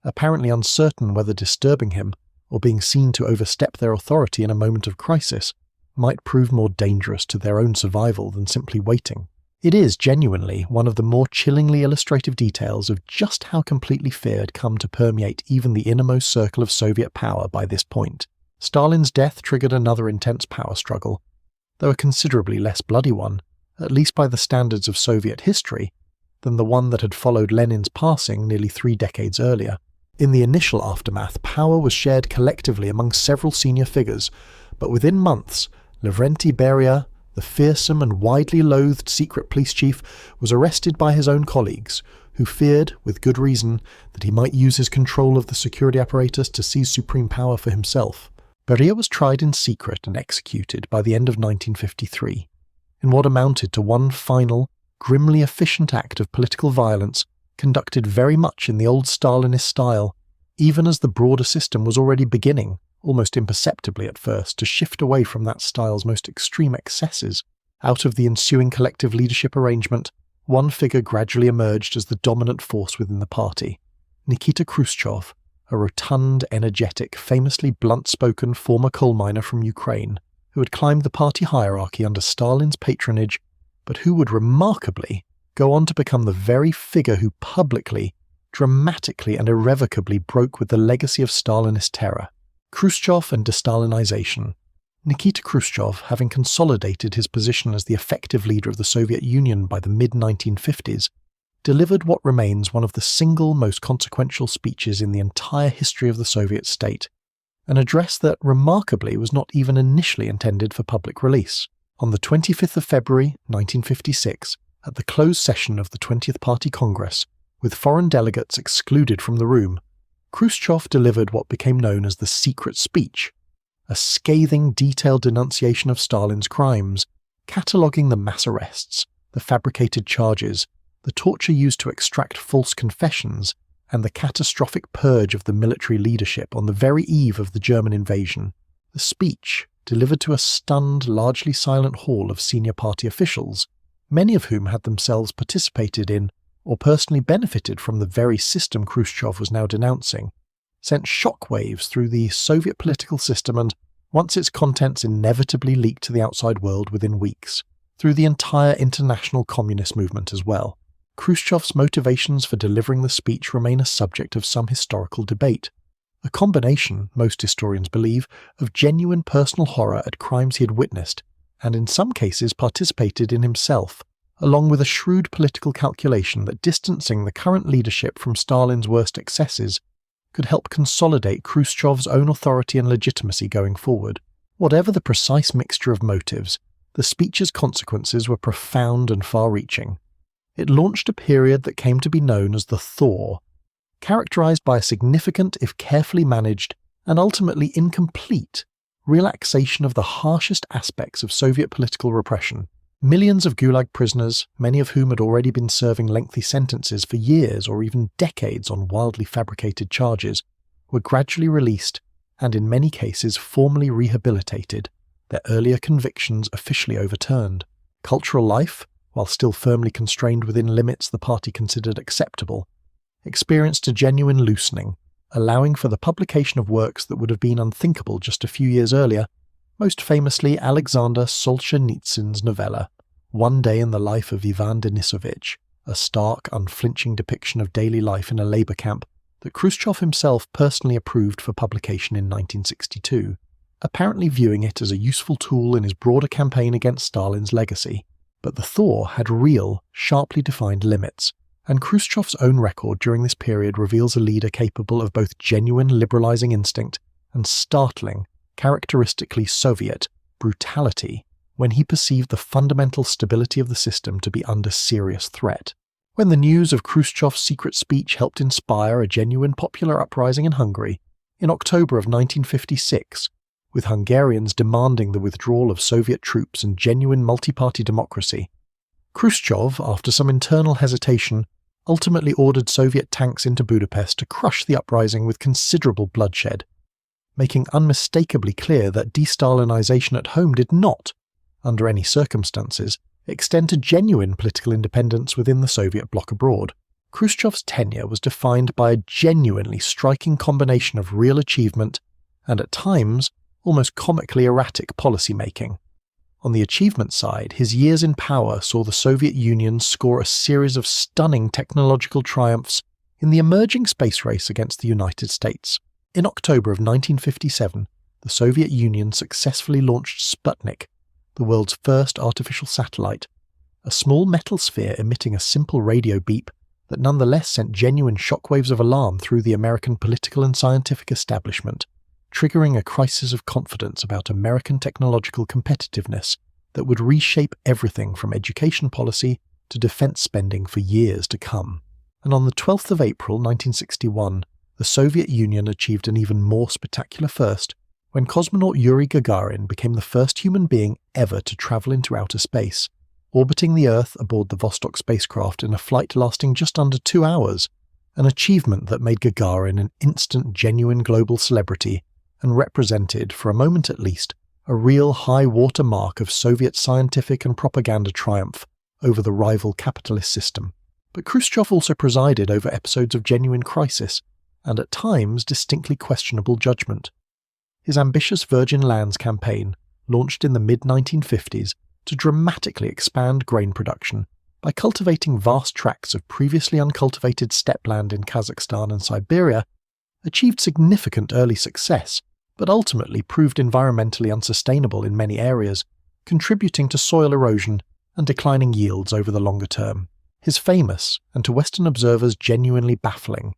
apparently uncertain whether disturbing him, or being seen to overstep their authority in a moment of crisis, might prove more dangerous to their own survival than simply waiting. It is genuinely one of the more chillingly illustrative details of just how completely fear had come to permeate even the innermost circle of Soviet power by this point. Stalin's death triggered another intense power struggle, though a considerably less bloody one, at least by the standards of Soviet history, than the one that had followed Lenin's passing nearly 3 decades earlier. In the initial aftermath, power was shared collectively among several senior figures, but within months, Lavrenti Beria, the fearsome and widely loathed secret police chief, was arrested by his own colleagues, who feared, with good reason, that he might use his control of the security apparatus to seize supreme power for himself. Beria was tried in secret and executed by the end of 1953, in what amounted to one final, grimly efficient act of political violence conducted very much in the old Stalinist style, even as the broader system was already beginning, almost imperceptibly at first, to shift away from that style's most extreme excesses. Out of the ensuing collective leadership arrangement, one figure gradually emerged as the dominant force within the party: Nikita Khrushchev, a rotund, energetic, famously blunt-spoken former coal miner from Ukraine, who had climbed the party hierarchy under Stalin's patronage, but who would remarkably, go on to become the very figure who publicly, dramatically and irrevocably broke with the legacy of Stalinist terror. Khrushchev and de-Stalinization. Nikita Khrushchev, having consolidated his position as the effective leader of the Soviet Union by the mid-1950s, delivered what remains one of the single most consequential speeches in the entire history of the Soviet state, an address that, remarkably, was not even initially intended for public release. On the 25th of February, 1956, at the closed session of the 20th Party Congress, with foreign delegates excluded from the room, Khrushchev delivered what became known as the secret speech, a scathing, detailed denunciation of Stalin's crimes, cataloguing the mass arrests, the fabricated charges, the torture used to extract false confessions, and the catastrophic purge of the military leadership on the very eve of the German invasion. The speech, delivered to a stunned, largely silent hall of senior party officials, many of whom had themselves participated in or personally benefited from the very system Khrushchev was now denouncing, sent shockwaves through the Soviet political system and, once its contents inevitably leaked to the outside world within weeks, through the entire international communist movement as well. Khrushchev's motivations for delivering the speech remain a subject of some historical debate, a combination, most historians believe, of genuine personal horror at crimes he had witnessed, and in some cases participated in himself, along with a shrewd political calculation that distancing the current leadership from Stalin's worst excesses could help consolidate Khrushchev's own authority and legitimacy going forward. Whatever the precise mixture of motives, the speech's consequences were profound and far-reaching. It launched a period that came to be known as the Thaw, characterized by a significant, if carefully managed, and ultimately incomplete, relaxation of the harshest aspects of Soviet political repression. Millions of Gulag prisoners, many of whom had already been serving lengthy sentences for years or even decades on wildly fabricated charges, were gradually released and in many cases formally rehabilitated, their earlier convictions officially overturned. Cultural life, while still firmly constrained within limits the party considered acceptable, experienced a genuine loosening, allowing for the publication of works that would have been unthinkable just a few years earlier, most famously Alexander Solzhenitsyn's novella, One Day in the Life of Ivan Denisovich, a stark, unflinching depiction of daily life in a labour camp that Khrushchev himself personally approved for publication in 1962, apparently viewing it as a useful tool in his broader campaign against Stalin's legacy. But the Thaw had real, sharply defined limits, and Khrushchev's own record during this period reveals a leader capable of both genuine liberalising instinct and startling, characteristically Soviet, brutality when he perceived the fundamental stability of the system to be under serious threat. When the news of Khrushchev's secret speech helped inspire a genuine popular uprising in Hungary, in October of 1956, with Hungarians demanding the withdrawal of Soviet troops and genuine multi-party democracy, Khrushchev, after some internal hesitation, ultimately ordered Soviet tanks into Budapest to crush the uprising with considerable bloodshed, making unmistakably clear that de-Stalinization at home did not, under any circumstances, extend to genuine political independence within the Soviet bloc abroad. Khrushchev's tenure was defined by a genuinely striking combination of real achievement and, at times, almost comically erratic policy-making. On the achievement side, his years in power saw the Soviet Union score a series of stunning technological triumphs in the emerging space race against the United States. In October of 1957, the Soviet Union successfully launched Sputnik, the world's first artificial satellite, a small metal sphere emitting a simple radio beep that nonetheless sent genuine shockwaves of alarm through the American political and scientific establishment, triggering a crisis of confidence about American technological competitiveness that would reshape everything from education policy to defense spending for years to come. And on the 12th of April 1961, the Soviet Union achieved an even more spectacular first when cosmonaut Yuri Gagarin became the first human being ever to travel into outer space, orbiting the Earth aboard the Vostok spacecraft in a flight lasting just under 2 hours, an achievement that made Gagarin an instant genuine global celebrity and represented, for a moment at least, a real high-water mark of Soviet scientific and propaganda triumph over the rival capitalist system. But Khrushchev also presided over episodes of genuine crisis, and at times distinctly questionable judgment. His ambitious Virgin Lands campaign, launched in the mid-1950s to dramatically expand grain production, by cultivating vast tracts of previously uncultivated steppe-land in Kazakhstan and Siberia, achieved significant early success, but ultimately proved environmentally unsustainable in many areas, contributing to soil erosion and declining yields over the longer term. His famous, and to Western observers genuinely baffling,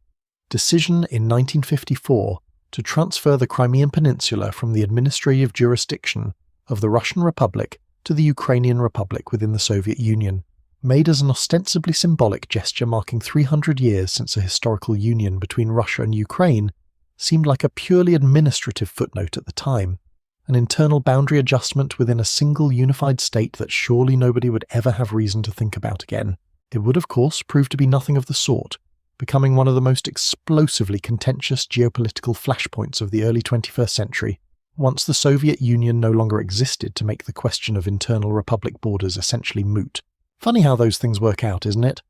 decision in 1954 to transfer the Crimean Peninsula from the administrative jurisdiction of the Russian Republic to the Ukrainian Republic within the Soviet Union, made as an ostensibly symbolic gesture marking 300 years since a historical union between Russia and Ukraine, seemed like a purely administrative footnote at the time, an internal boundary adjustment within a single unified state that surely nobody would ever have reason to think about again. It would, of course, prove to be nothing of the sort, becoming one of the most explosively contentious geopolitical flashpoints of the early 21st century, once the Soviet Union no longer existed to make the question of internal republic borders essentially moot. Funny how those things work out, isn't it?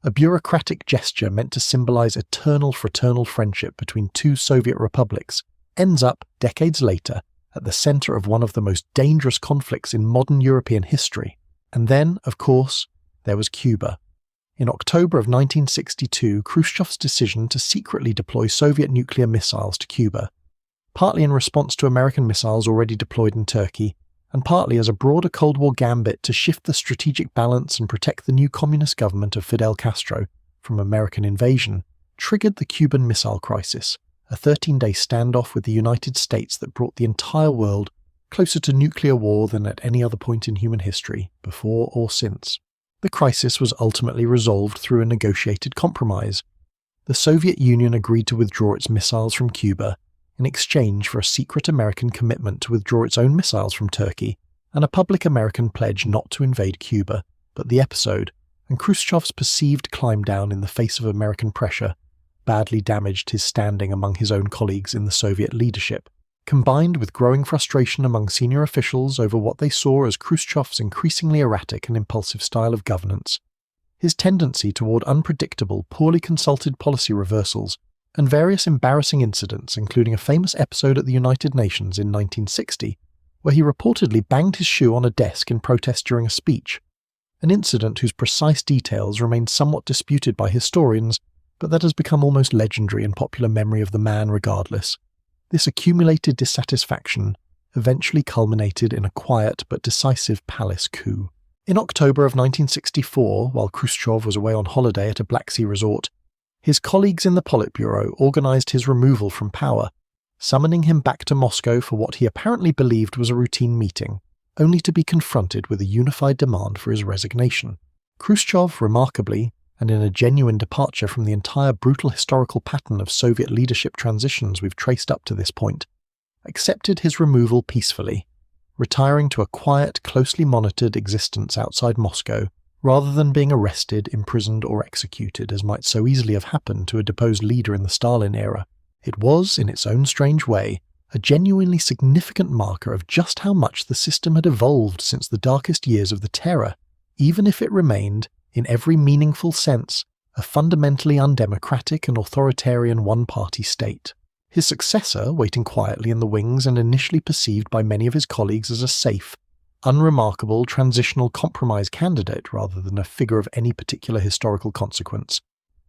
A bureaucratic gesture meant to symbolize eternal fraternal friendship between two Soviet republics ends up, decades later, at the center of one of the most dangerous conflicts in modern European history. And then, of course, there was Cuba. In October of 1962, Khrushchev's decision to secretly deploy Soviet nuclear missiles to Cuba, partly in response to American missiles already deployed in Turkey, and partly as a broader Cold War gambit to shift the strategic balance and protect the new communist government of Fidel Castro from American invasion, triggered the Cuban Missile Crisis, a 13-day standoff with the United States that brought the entire world closer to nuclear war than at any other point in human history, before or since. The crisis was ultimately resolved through a negotiated compromise. The Soviet Union agreed to withdraw its missiles from Cuba in exchange for a secret American commitment to withdraw its own missiles from Turkey and a public American pledge not to invade Cuba. But the episode, and Khrushchev's perceived climb down in the face of American pressure, badly damaged his standing among his own colleagues in the Soviet leadership. Combined with growing frustration among senior officials over what they saw as Khrushchev's increasingly erratic and impulsive style of governance, his tendency toward unpredictable, poorly consulted policy reversals, and various embarrassing incidents, including a famous episode at the United Nations in 1960, where he reportedly banged his shoe on a desk in protest during a speech, an incident whose precise details remain somewhat disputed by historians, but that has become almost legendary in popular memory of the man regardless. This accumulated dissatisfaction eventually culminated in a quiet but decisive palace coup. In October of 1964, while Khrushchev was away on holiday at a Black Sea resort, his colleagues in the Politburo organized his removal from power, summoning him back to Moscow for what he apparently believed was a routine meeting, only to be confronted with a unified demand for his resignation. Khrushchev, remarkably, and in a genuine departure from the entire brutal historical pattern of Soviet leadership transitions we've traced up to this point, accepted his removal peacefully, retiring to a quiet, closely monitored existence outside Moscow, rather than being arrested, imprisoned, or executed as might so easily have happened to a deposed leader in the Stalin era. It was, in its own strange way, a genuinely significant marker of just how much the system had evolved since the darkest years of the Terror, even if it remained, in every meaningful sense, a fundamentally undemocratic and authoritarian one-party state. His successor, waiting quietly in the wings and initially perceived by many of his colleagues as a safe, unremarkable transitional compromise candidate rather than a figure of any particular historical consequence,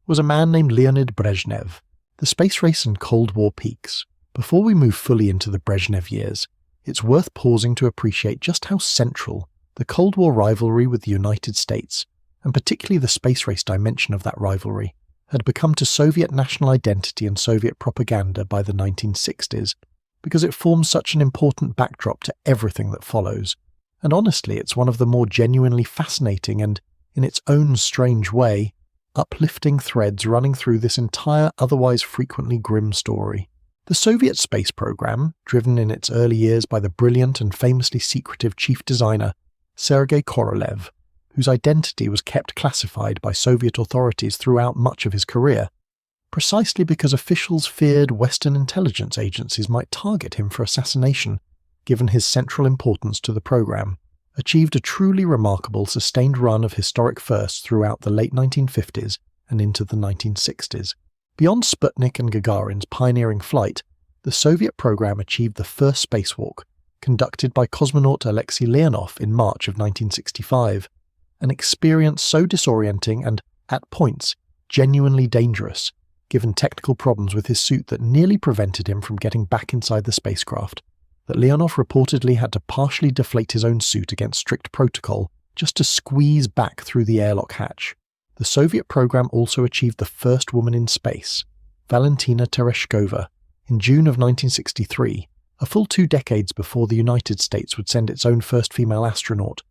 was a man named Leonid Brezhnev. The space race and Cold War peaks. Before we move fully into the Brezhnev years, it's worth pausing to appreciate just how central the Cold War rivalry with the United States, and particularly the space race dimension of that rivalry, had become to Soviet national identity and Soviet propaganda by the 1960s, because it forms such an important backdrop to everything that follows. And honestly, it's one of the more genuinely fascinating and, in its own strange way, uplifting threads running through this entire otherwise frequently grim story. The Soviet space program, driven in its early years by the brilliant and famously secretive chief designer Sergei Korolev, whose identity was kept classified by Soviet authorities throughout much of his career, precisely because officials feared Western intelligence agencies might target him for assassination, given his central importance to the program, achieved a truly remarkable sustained run of historic firsts throughout the late 1950s and into the 1960s. Beyond Sputnik and Gagarin's pioneering flight, the Soviet program achieved the first spacewalk, conducted by cosmonaut Alexei Leonov in March of 1965, an experience so disorienting and, at points, genuinely dangerous, given technical problems with his suit that nearly prevented him from getting back inside the spacecraft, that Leonov reportedly had to partially deflate his own suit against strict protocol just to squeeze back through the airlock hatch. The Soviet program also achieved the first woman in space, Valentina Tereshkova, in June of 1963, a full 2 decades before the United States would send its own first female astronaut,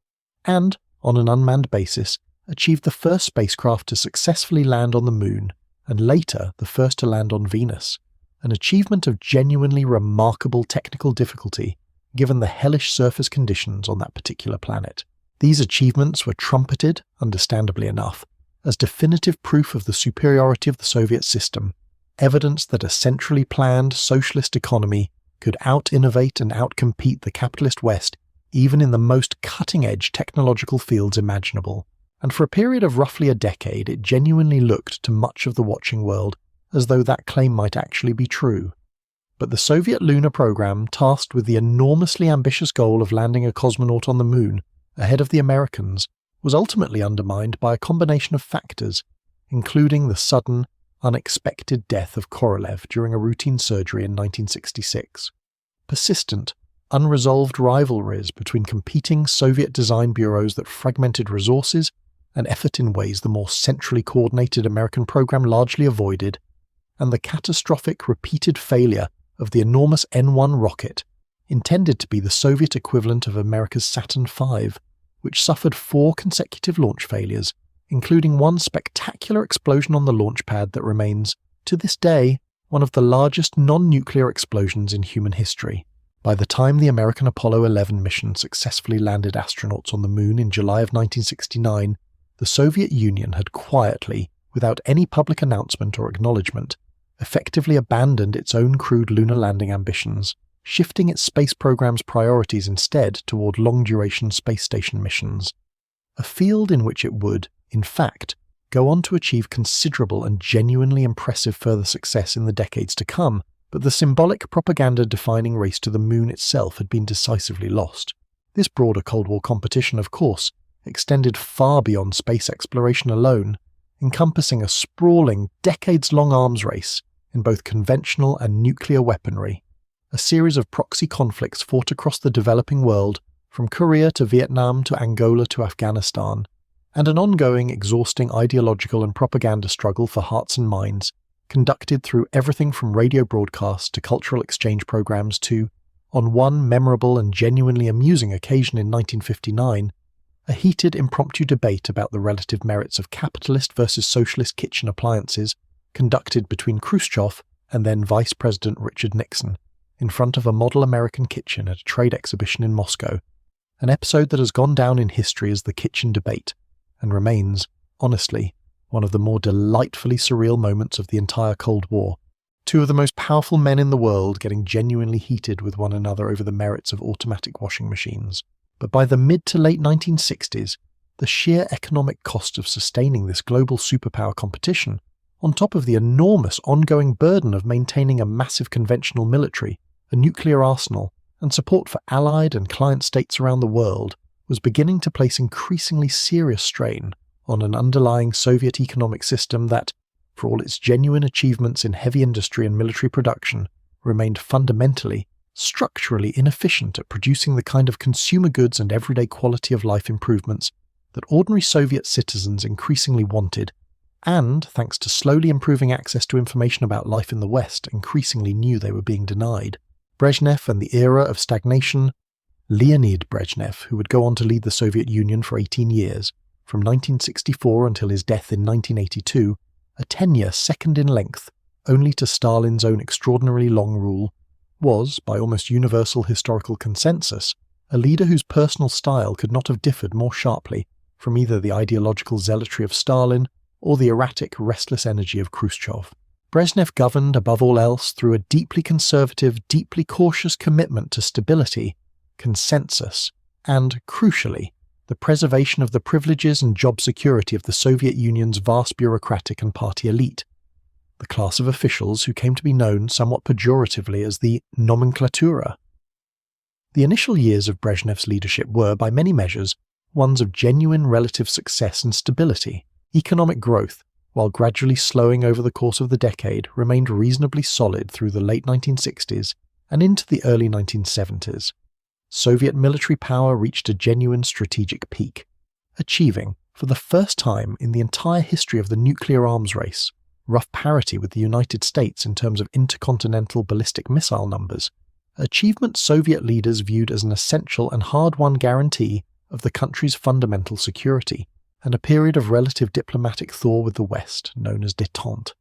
and, on an unmanned basis, achieved the first spacecraft to successfully land on the Moon, and later the first to land on Venus, an achievement of genuinely remarkable technical difficulty given the hellish surface conditions on that particular planet. These achievements were trumpeted, understandably enough, as definitive proof of the superiority of the Soviet system, evidence that a centrally planned socialist economy could out-innovate and out-compete the capitalist West even in the most cutting-edge technological fields imaginable. And for a period of roughly a decade, it genuinely looked to much of the watching world as though that claim might actually be true. But the Soviet lunar program, tasked with the enormously ambitious goal of landing a cosmonaut on the Moon ahead of the Americans, was ultimately undermined by a combination of factors, including the sudden, unexpected death of Korolev during a routine surgery in 1966, persistent, unresolved rivalries between competing Soviet design bureaus that fragmented resources and effort in ways the more centrally coordinated American program largely avoided, and the catastrophic repeated failure of the enormous N-1 rocket, intended to be the Soviet equivalent of America's Saturn V, which suffered 4 consecutive launch failures, including one spectacular explosion on the launch pad that remains, to this day, one of the largest non-nuclear explosions in human history. By the time the American Apollo 11 mission successfully landed astronauts on the Moon in July of 1969, the Soviet Union had quietly, without any public announcement or acknowledgement, effectively abandoned its own crude lunar landing ambitions, shifting its space program's priorities instead toward long-duration space station missions, a field in which it would, in fact, go on to achieve considerable and genuinely impressive further success in the decades to come, but the symbolic propaganda-defining race to the Moon itself had been decisively lost. This broader Cold War competition, of course, extended far beyond space exploration alone, encompassing a sprawling, decades-long arms race in both conventional and nuclear weaponry, a series of proxy conflicts fought across the developing world, from Korea to Vietnam to Angola to Afghanistan, and an ongoing, exhausting ideological and propaganda struggle for hearts and minds, conducted through everything from radio broadcasts to cultural exchange programs to, on one memorable and genuinely amusing occasion in 1959, a heated impromptu debate about the relative merits of capitalist versus socialist kitchen appliances conducted between Khrushchev and then Vice President Richard Nixon in front of a model American kitchen at a trade exhibition in Moscow, an episode that has gone down in history as the kitchen debate and remains, honestly, one of the more delightfully surreal moments of the entire Cold War. 2 of the most powerful men in the world getting genuinely heated with one another over the merits of automatic washing machines. But by the mid to late 1960s, the sheer economic cost of sustaining this global superpower competition, on top of the enormous ongoing burden of maintaining a massive conventional military, a nuclear arsenal, and support for allied and client states around the world, was beginning to place increasingly serious strain on an underlying Soviet economic system that, for all its genuine achievements in heavy industry and military production, remained fundamentally, structurally inefficient at producing the kind of consumer goods and everyday quality of life improvements that ordinary Soviet citizens increasingly wanted, and, thanks to slowly improving access to information about life in the West, increasingly knew they were being denied. Brezhnev and the era of stagnation. Leonid Brezhnev, who would go on to lead the Soviet Union for 18 years, from 1964 until his death in 1982, a tenure second in length, only to Stalin's own extraordinarily long rule, was, by almost universal historical consensus, a leader whose personal style could not have differed more sharply from either the ideological zealotry of Stalin or the erratic, restless energy of Khrushchev. Brezhnev governed, above all else, through a deeply conservative, deeply cautious commitment to stability, consensus, and, crucially, the preservation of the privileges and job security of the Soviet Union's vast bureaucratic and party elite, the class of officials who came to be known somewhat pejoratively as the nomenklatura. The initial years of Brezhnev's leadership were, by many measures, ones of genuine relative success and stability. Economic growth, while gradually slowing over the course of the decade, remained reasonably solid through the late 1960s and into the early 1970s. Soviet military power reached a genuine strategic peak, achieving, for the first time in the entire history of the nuclear arms race, rough parity with the United States in terms of intercontinental ballistic missile numbers, achievement Soviet leaders viewed as an essential and hard-won guarantee of the country's fundamental security, and a period of relative diplomatic thaw with the West, known as détente,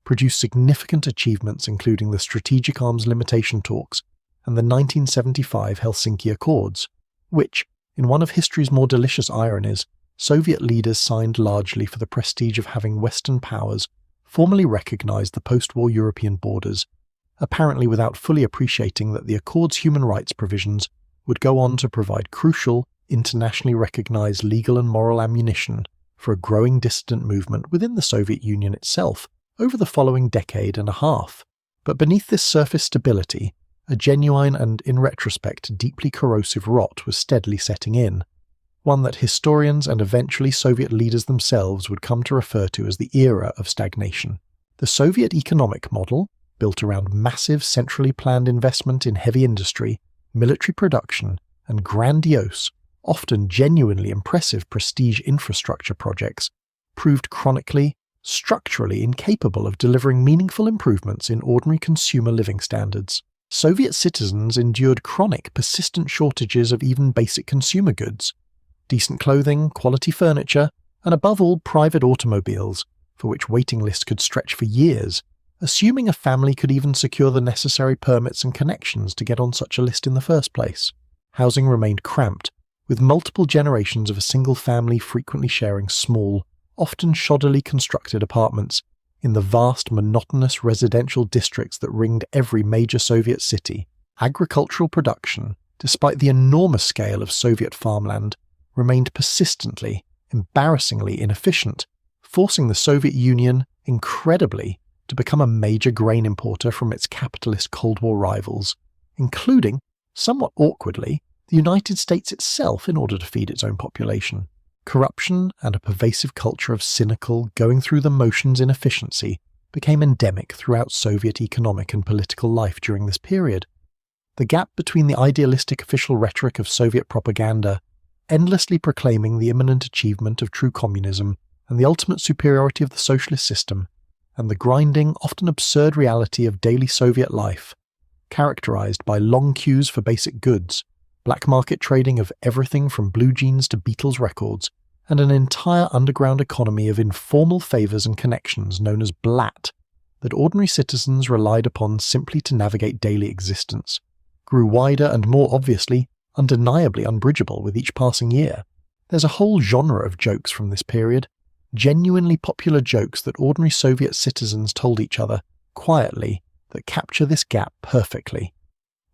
produced significant achievements including the Strategic Arms Limitation Talks and the 1975 Helsinki Accords, which, in one of history's more delicious ironies, Soviet leaders signed largely for the prestige of having Western powers formally recognize the post-war European borders, apparently without fully appreciating that the Accord's human rights provisions would go on to provide crucial, internationally recognized legal and moral ammunition for a growing dissident movement within the Soviet Union itself over the following decade and a half. But beneath this surface stability, a genuine and, in retrospect, deeply corrosive rot was steadily setting in, one that historians and eventually Soviet leaders themselves would come to refer to as the era of stagnation. The Soviet economic model, built around massive centrally planned investment in heavy industry, military production, and grandiose, often genuinely impressive prestige infrastructure projects, proved chronically, structurally incapable of delivering meaningful improvements in ordinary consumer living standards. Soviet citizens endured chronic, persistent shortages of even basic consumer goods, decent clothing, quality furniture, and above all private automobiles, for which waiting lists could stretch for years, assuming a family could even secure the necessary permits and connections to get on such a list in the first place. Housing remained cramped, with multiple generations of a single family frequently sharing small, often shoddily constructed apartments in the vast, monotonous residential districts that ringed every major Soviet city. Agricultural production, despite the enormous scale of Soviet farmland, remained persistently, embarrassingly inefficient, forcing the Soviet Union, incredibly, to become a major grain importer from its capitalist Cold War rivals, including, somewhat awkwardly, the United States itself in order to feed its own population. Corruption and a pervasive culture of cynical, going-through-the-motions inefficiency became endemic throughout Soviet economic and political life during this period. The gap between the idealistic official rhetoric of Soviet propaganda, endlessly proclaiming the imminent achievement of true communism and the ultimate superiority of the socialist system, and the grinding, often absurd reality of daily Soviet life, characterized by long queues for basic goods, black market trading of everything from blue jeans to Beatles records, and an entire underground economy of informal favors and connections known as blat that ordinary citizens relied upon simply to navigate daily existence, grew wider and more obviously, undeniably unbridgeable with each passing year. There's a whole genre of jokes from this period, genuinely popular jokes that ordinary Soviet citizens told each other, quietly, that capture this gap perfectly.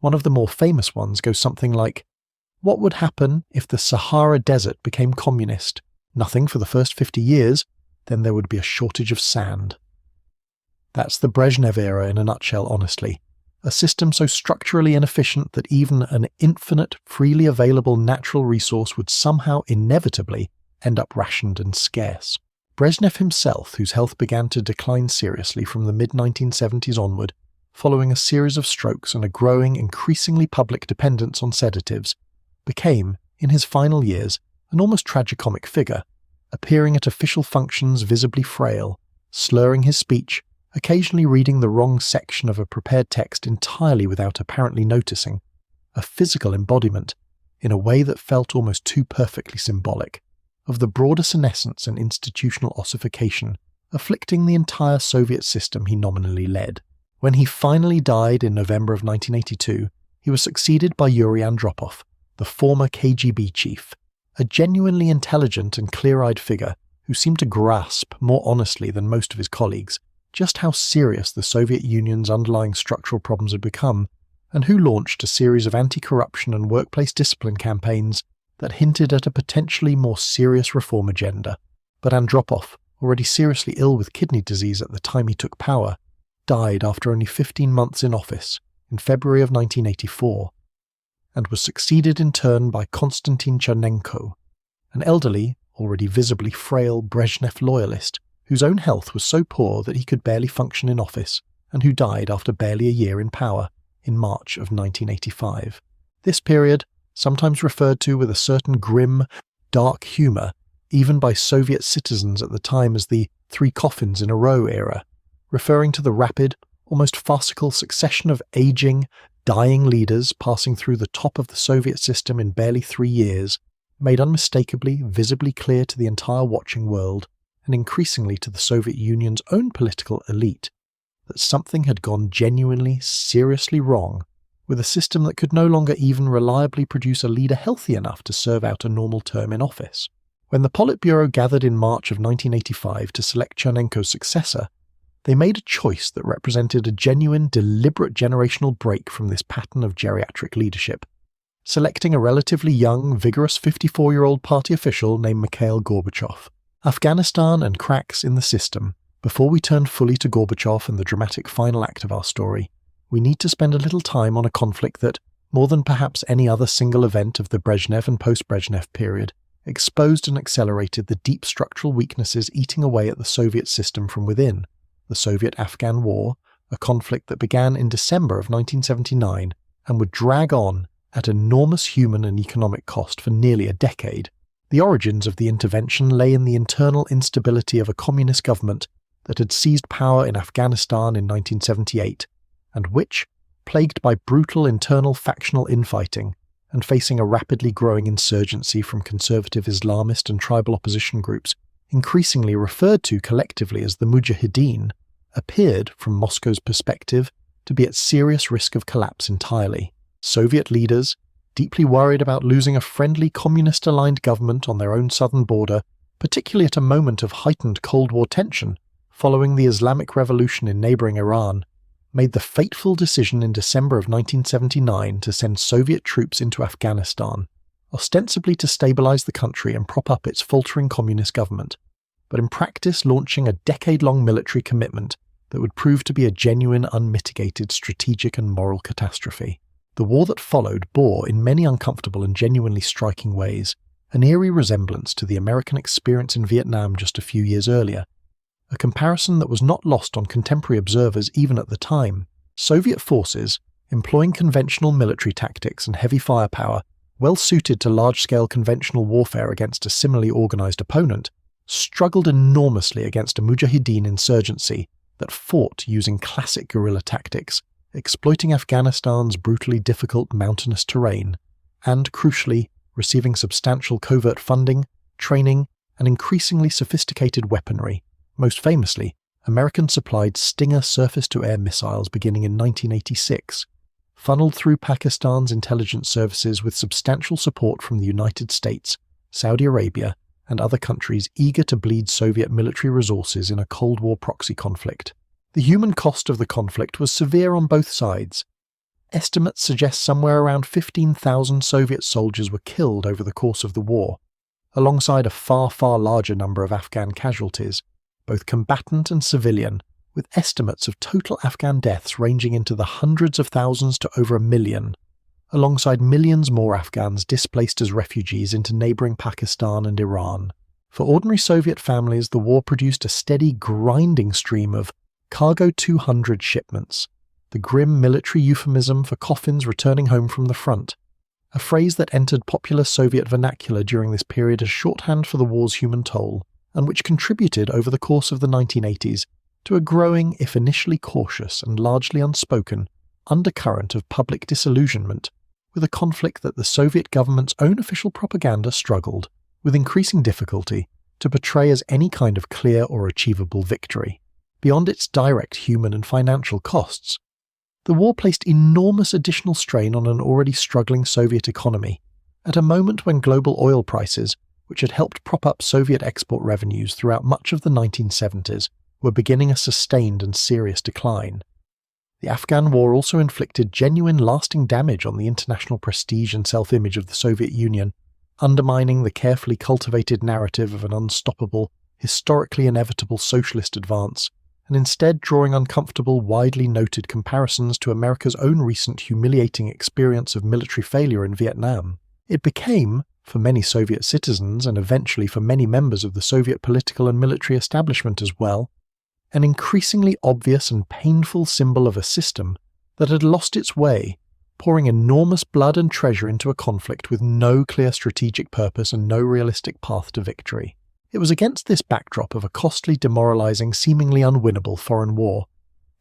One of the more famous ones goes something like, "What would happen if the Sahara Desert became communist? Nothing for the first 50 years, then there would be a shortage of sand." That's the Brezhnev era in a nutshell, honestly. A system so structurally inefficient that even an infinite, freely available natural resource would somehow inevitably end up rationed and scarce. Brezhnev himself, whose health began to decline seriously from the mid-1970s onward, following a series of strokes and a growing, increasingly public dependence on sedatives, became, in his final years, an almost tragicomic figure, appearing at official functions visibly frail, slurring his speech, occasionally reading the wrong section of a prepared text entirely without apparently noticing, a physical embodiment, in a way that felt almost too perfectly symbolic, of the broader senescence and institutional ossification afflicting the entire Soviet system he nominally led. When he finally died in November of 1982, he was succeeded by Yuri Andropov, the former KGB chief, a genuinely intelligent and clear-eyed figure who seemed to grasp, more honestly than most of his colleagues, just how serious the Soviet Union's underlying structural problems had become, and who launched a series of anti-corruption and workplace discipline campaigns that hinted at a potentially more serious reform agenda. But Andropov, already seriously ill with kidney disease at the time he took power, died after only 15 months in office, in February of 1984, and was succeeded in turn by Konstantin Chernenko, an elderly, already visibly frail Brezhnev loyalist whose own health was so poor that he could barely function in office, and who died after barely a year in power in March of 1985. This period, sometimes referred to with a certain grim, dark humour, even by Soviet citizens at the time as the three coffins in a row era, referring to the rapid, almost farcical succession of aging, dying leaders passing through the top of the Soviet system in barely 3 years, made unmistakably, visibly clear to the entire watching world, and increasingly to the Soviet Union's own political elite, that something had gone genuinely, seriously wrong with a system that could no longer even reliably produce a leader healthy enough to serve out a normal term in office. When the Politburo gathered in March of 1985 to select Chernenko's successor, they made a choice that represented a genuine, deliberate generational break from this pattern of geriatric leadership, selecting a relatively young, vigorous 54-year-old party official named Mikhail Gorbachev. Afghanistan and cracks in the system. Before we turn fully to Gorbachev and the dramatic final act of our story, we need to spend a little time on a conflict that, more than perhaps any other single event of the Brezhnev and post-Brezhnev period, exposed and accelerated the deep structural weaknesses eating away at the Soviet system from within, the Soviet-Afghan War, a conflict that began in December of 1979 and would drag on at enormous human and economic cost for nearly a decade. The origins of the intervention lay in the internal instability of a communist government that had seized power in Afghanistan in 1978, and which, plagued by brutal internal factional infighting and facing a rapidly growing insurgency from conservative Islamist and tribal opposition groups, increasingly referred to collectively as the Mujahideen, appeared, from Moscow's perspective, to be at serious risk of collapse entirely. Soviet leaders, deeply worried about losing a friendly communist-aligned government on their own southern border, particularly at a moment of heightened Cold War tension following the Islamic Revolution in neighbouring Iran, made the fateful decision in December of 1979 to send Soviet troops into Afghanistan, ostensibly to stabilise the country and prop up its faltering communist government, but in practice launching a decade-long military commitment that would prove to be a genuine, unmitigated strategic and moral catastrophe. The war that followed bore, in many uncomfortable and genuinely striking ways, an eerie resemblance to the American experience in Vietnam just a few years earlier, a comparison that was not lost on contemporary observers even at the time. Soviet forces, employing conventional military tactics and heavy firepower, well suited to large-scale conventional warfare against a similarly organised opponent, struggled enormously against a Mujahideen insurgency that fought using classic guerrilla tactics, exploiting Afghanistan's brutally difficult mountainous terrain, and, crucially, receiving substantial covert funding, training, and increasingly sophisticated weaponry, most famously, American-supplied Stinger surface-to-air missiles beginning in 1986, funneled through Pakistan's intelligence services with substantial support from the United States, Saudi Arabia, and other countries eager to bleed Soviet military resources in a Cold War proxy conflict. The human cost of the conflict was severe on both sides. Estimates suggest somewhere around 15,000 Soviet soldiers were killed over the course of the war, alongside a far, far larger number of Afghan casualties, both combatant and civilian, with estimates of total Afghan deaths ranging into the hundreds of thousands to over 1 million, alongside millions more Afghans displaced as refugees into neighbouring Pakistan and Iran. For ordinary Soviet families, the war produced a steady, grinding stream of Cargo 200 shipments, the grim military euphemism for coffins returning home from the front, a phrase that entered popular Soviet vernacular during this period as shorthand for the war's human toll, and which contributed over the course of the 1980s to a growing, if initially cautious and largely unspoken, undercurrent of public disillusionment with a conflict that the Soviet government's own official propaganda struggled, with increasing difficulty, to portray as any kind of clear or achievable victory. Beyond its direct human and financial costs, the war placed enormous additional strain on an already struggling Soviet economy, at a moment when global oil prices, which had helped prop up Soviet export revenues throughout much of the 1970s, were beginning a sustained and serious decline. The Afghan war also inflicted genuine lasting damage on the international prestige and self-image of the Soviet Union, undermining the carefully cultivated narrative of an unstoppable, historically inevitable socialist advance, and instead drawing uncomfortable, widely noted comparisons to America's own recent humiliating experience of military failure in Vietnam. It became, for many Soviet citizens and eventually for many members of the Soviet political and military establishment as well, an increasingly obvious and painful symbol of a system that had lost its way, pouring enormous blood and treasure into a conflict with no clear strategic purpose and no realistic path to victory. It was against this backdrop of a costly, demoralizing, seemingly unwinnable foreign war,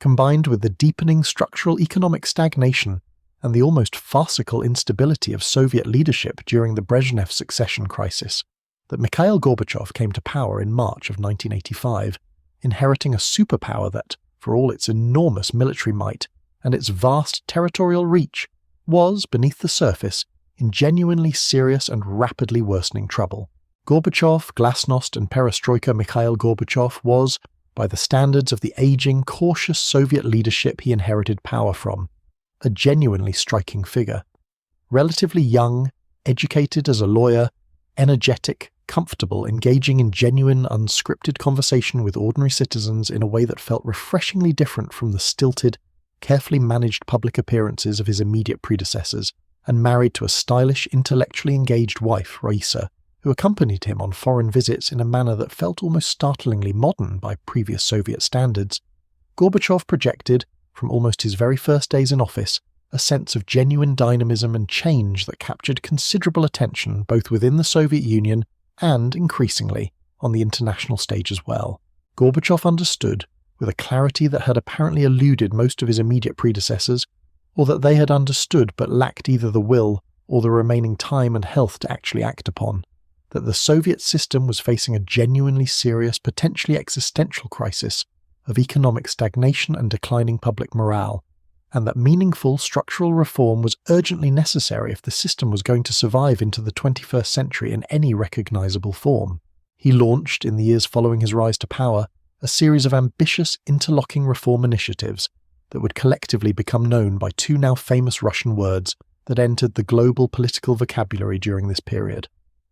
combined with the deepening structural economic stagnation and the almost farcical instability of Soviet leadership during the Brezhnev succession crisis, that Mikhail Gorbachev came to power in March of 1985, inheriting a superpower that, for all its enormous military might and its vast territorial reach, was, beneath the surface, in genuinely serious and rapidly worsening trouble. Gorbachev, Glasnost and Perestroika Mikhail Gorbachev was, by the standards of the aging, cautious Soviet leadership he inherited power from, a genuinely striking figure. Relatively young, educated as a lawyer, energetic, comfortable, engaging in genuine, unscripted conversation with ordinary citizens in a way that felt refreshingly different from the stilted, carefully managed public appearances of his immediate predecessors, and married to a stylish, intellectually engaged wife, Raisa, who accompanied him on foreign visits in a manner that felt almost startlingly modern by previous Soviet standards, Gorbachev projected, from almost his very first days in office, a sense of genuine dynamism and change that captured considerable attention both within the Soviet Union and, increasingly, on the international stage as well. Gorbachev understood, with a clarity that had apparently eluded most of his immediate predecessors, or that they had understood but lacked either the will or the remaining time and health to actually act upon, that the Soviet system was facing a genuinely serious, potentially existential crisis of economic stagnation and declining public morale, and that meaningful structural reform was urgently necessary if the system was going to survive into the 21st century in any recognizable form. He launched, in the years following his rise to power, a series of ambitious, interlocking reform initiatives that would collectively become known by two now famous Russian words that entered the global political vocabulary during this period: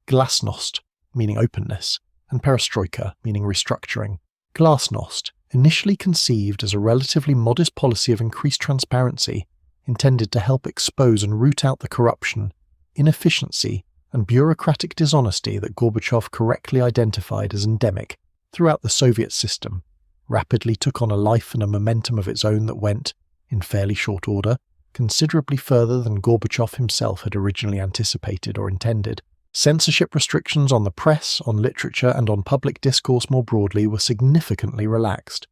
Glasnost, meaning openness, and Perestroika, meaning restructuring. Glasnost, initially conceived as a relatively modest policy of increased transparency, intended to help expose and root out the corruption, inefficiency, and bureaucratic dishonesty that Gorbachev correctly identified as endemic throughout the Soviet system, rapidly took on a life and a momentum of its own that went, in fairly short order, considerably further than Gorbachev himself had originally anticipated or intended. Censorship restrictions on the press, on literature, and on public discourse more broadly were significantly relaxed.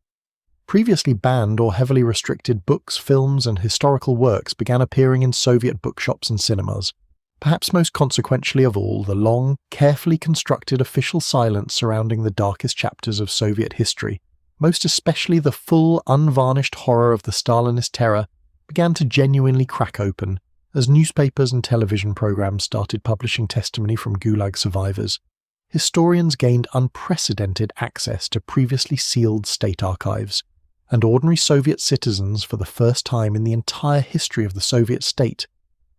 Previously banned or heavily restricted books, films, and historical works began appearing in Soviet bookshops and cinemas. Perhaps most consequentially of all, the long, carefully constructed official silence surrounding the darkest chapters of Soviet history, most especially the full, unvarnished horror of the Stalinist terror, began to genuinely crack open as newspapers and television programs started publishing testimony from Gulag survivors. Historians gained unprecedented access to previously sealed state archives, and ordinary Soviet citizens, for the first time in the entire history of the Soviet state,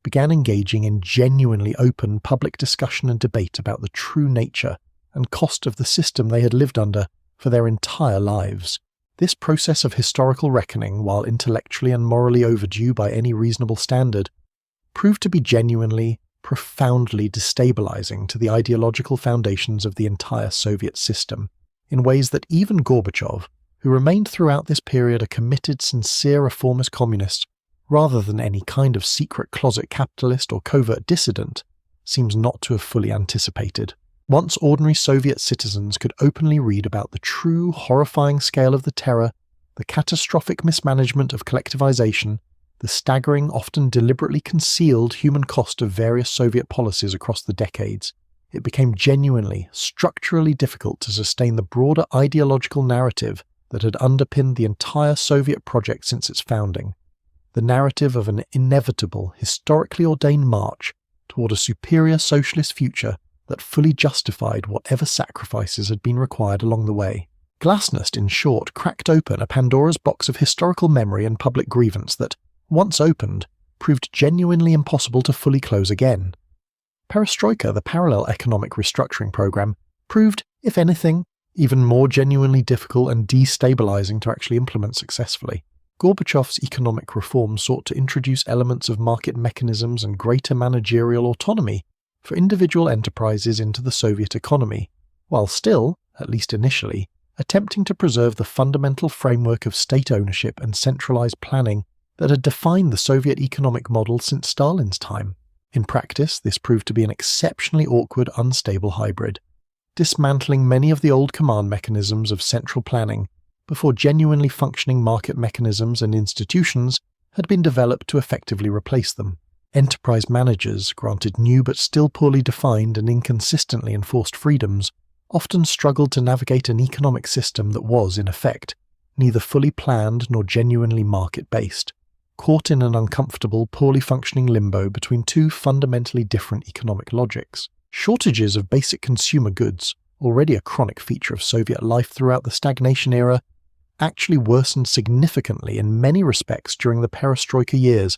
began engaging in genuinely open public discussion and debate about the true nature and cost of the system they had lived under for their entire lives. This process of historical reckoning, while intellectually and morally overdue by any reasonable standard, proved to be genuinely, profoundly destabilizing to the ideological foundations of the entire Soviet system, in ways that even Gorbachev, who remained throughout this period a committed, sincere reformist communist, rather than any kind of secret closet capitalist or covert dissident, seems not to have fully anticipated. Once ordinary Soviet citizens could openly read about the true, horrifying scale of the terror, the catastrophic mismanagement of collectivization, the staggering, often deliberately concealed human cost of various Soviet policies across the decades, it became genuinely, structurally difficult to sustain the broader ideological narrative that had underpinned the entire Soviet project since its founding, the narrative of an inevitable, historically ordained march toward a superior socialist future that fully justified whatever sacrifices had been required along the way. Glasnost, in short, cracked open a Pandora's box of historical memory and public grievance that, once opened, proved genuinely impossible to fully close again. Perestroika, the parallel economic restructuring program, proved, if anything, even more genuinely difficult and destabilizing to actually implement successfully. Gorbachev's economic reform sought to introduce elements of market mechanisms and greater managerial autonomy for individual enterprises into the Soviet economy, while still, at least initially, attempting to preserve the fundamental framework of state ownership and centralized planning that had defined the Soviet economic model since Stalin's time. In practice, this proved to be an exceptionally awkward, unstable hybrid, dismantling many of the old command mechanisms of central planning before genuinely functioning market mechanisms and institutions had been developed to effectively replace them. Enterprise managers, granted new but still poorly defined and inconsistently enforced freedoms, often struggled to navigate an economic system that was, in effect, neither fully planned nor genuinely market-based, caught in an uncomfortable, poorly functioning limbo between two fundamentally different economic logics. Shortages of basic consumer goods, already a chronic feature of Soviet life throughout the stagnation era, actually worsened significantly in many respects during the perestroika years,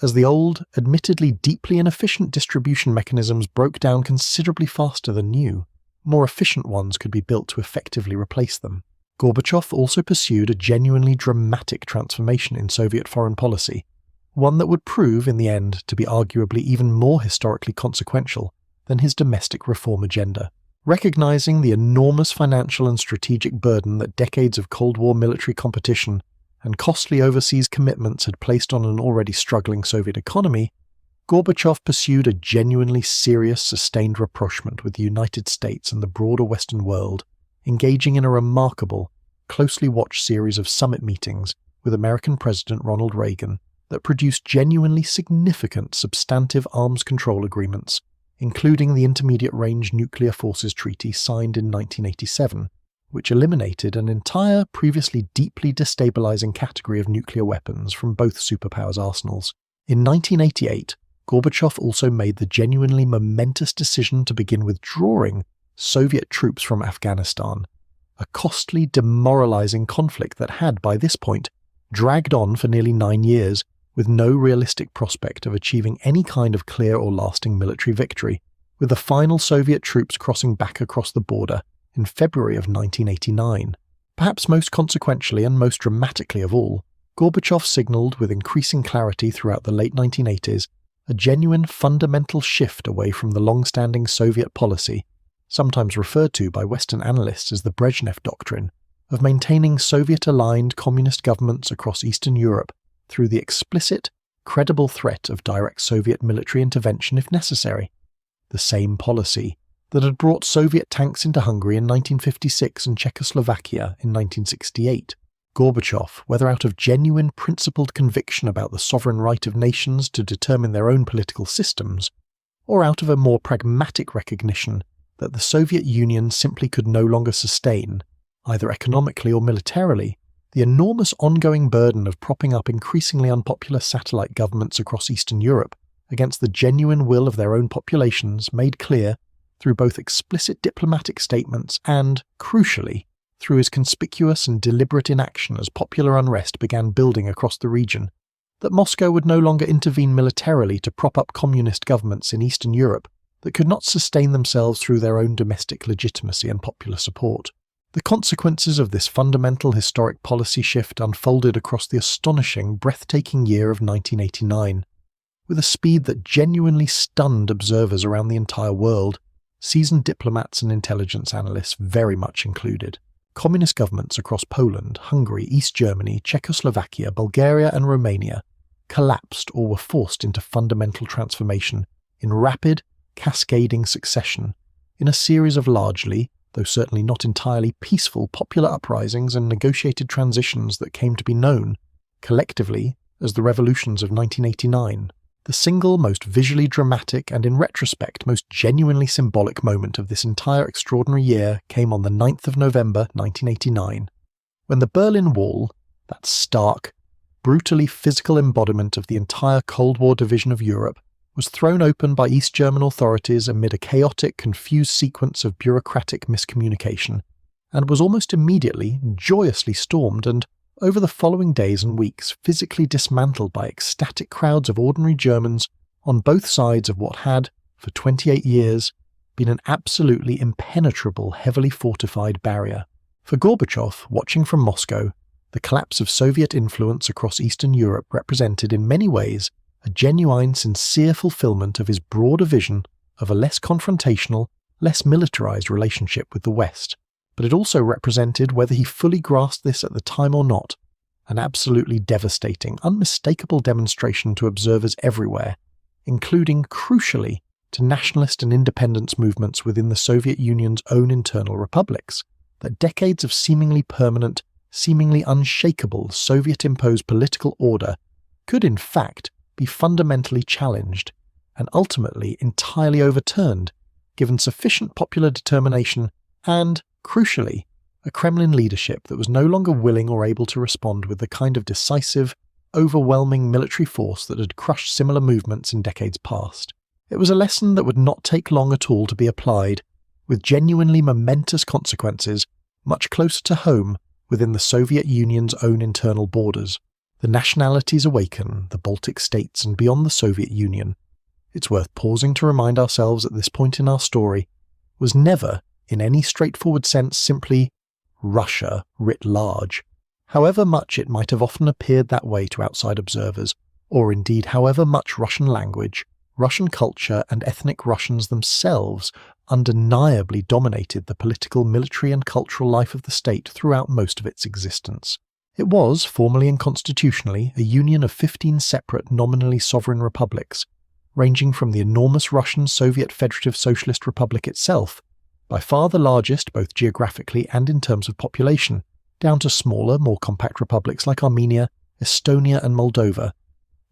as the old, admittedly deeply inefficient distribution mechanisms broke down considerably faster than new. More efficient ones could be built to effectively replace them. Gorbachev also pursued a genuinely dramatic transformation in Soviet foreign policy, one that would prove in the end to be arguably even more historically consequential than his domestic reform agenda. Recognizing the enormous financial and strategic burden that decades of Cold War military competition and costly overseas commitments had placed on an already struggling Soviet economy, Gorbachev pursued a genuinely serious, sustained rapprochement with the United States and the broader Western world, engaging in a remarkable, closely watched series of summit meetings with American President Ronald Reagan that produced genuinely significant substantive arms control agreements, including the Intermediate Range Nuclear Forces Treaty signed in 1987, which eliminated an entire previously deeply destabilizing category of nuclear weapons from both superpowers' arsenals. In 1988, Gorbachev also made the genuinely momentous decision to begin withdrawing Soviet troops from Afghanistan, a costly, demoralizing conflict that had, by this point, dragged on for nearly 9 years, with no realistic prospect of achieving any kind of clear or lasting military victory, with the final Soviet troops crossing back across the border in February of 1989. Perhaps most consequentially and most dramatically of all, Gorbachev signaled with increasing clarity throughout the late 1980s a genuine fundamental shift away from the long-standing Soviet policy, sometimes referred to by Western analysts as the Brezhnev Doctrine, of maintaining Soviet-aligned communist governments across Eastern Europe through the explicit, credible threat of direct Soviet military intervention if necessary. The same policy that had brought Soviet tanks into Hungary in 1956 and Czechoslovakia in 1968. Gorbachev, whether out of genuine principled conviction about the sovereign right of nations to determine their own political systems, or out of a more pragmatic recognition that the Soviet Union simply could no longer sustain, either economically or militarily, the enormous ongoing burden of propping up increasingly unpopular satellite governments across Eastern Europe against the genuine will of their own populations, made clear through both explicit diplomatic statements and, crucially, through his conspicuous and deliberate inaction as popular unrest began building across the region, that Moscow would no longer intervene militarily to prop up communist governments in Eastern Europe that could not sustain themselves through their own domestic legitimacy and popular support. The consequences of this fundamental historic policy shift unfolded across the astonishing, breathtaking year of 1989, with a speed that genuinely stunned observers around the entire world, seasoned diplomats and intelligence analysts very much included. Communist governments across Poland, Hungary, East Germany, Czechoslovakia, Bulgaria and Romania collapsed or were forced into fundamental transformation in rapid, cascading succession, in a series of largely, though certainly not entirely peaceful popular uprisings and negotiated transitions that came to be known, collectively, as the revolutions of 1989. The single most visually dramatic and, in retrospect, most genuinely symbolic moment of this entire extraordinary year came on the 9th of November 1989, when the Berlin Wall, that stark, brutally physical embodiment of the entire Cold War division of Europe, was thrown open by East German authorities amid a chaotic, confused sequence of bureaucratic miscommunication, and was almost immediately, joyously stormed and, over the following days and weeks, physically dismantled by ecstatic crowds of ordinary Germans on both sides of what had, for 28 years, been an absolutely impenetrable, heavily fortified barrier. For Gorbachev, watching from Moscow, the collapse of Soviet influence across Eastern Europe represented in many ways a genuine, sincere fulfillment of his broader vision of a less confrontational, less militarized relationship with the West, but it also represented, whether he fully grasped this at the time or not, an absolutely devastating, unmistakable demonstration to observers everywhere, including, crucially, to nationalist and independence movements within the Soviet Union's own internal republics, that decades of seemingly permanent, seemingly unshakable Soviet-imposed political order could in fact be fundamentally challenged and ultimately entirely overturned, given sufficient popular determination and, crucially, a Kremlin leadership that was no longer willing or able to respond with the kind of decisive, overwhelming military force that had crushed similar movements in decades past. It was a lesson that would not take long at all to be applied, with genuinely momentous consequences much closer to home within the Soviet Union's own internal borders. The nationalities awaken, the Baltic states and beyond the Soviet Union, it's worth pausing to remind ourselves at this point in our story, was never, in any straightforward sense, simply Russia writ large, however much it might have often appeared that way to outside observers, or indeed however much Russian language, Russian culture and ethnic Russians themselves undeniably dominated the political, military and cultural life of the state throughout most of its existence. It was, formally and constitutionally, a union of 15 separate nominally sovereign republics, ranging from the enormous Russian Soviet Federative Socialist Republic itself, by far the largest both geographically and in terms of population, down to smaller, more compact republics like Armenia, Estonia and Moldova,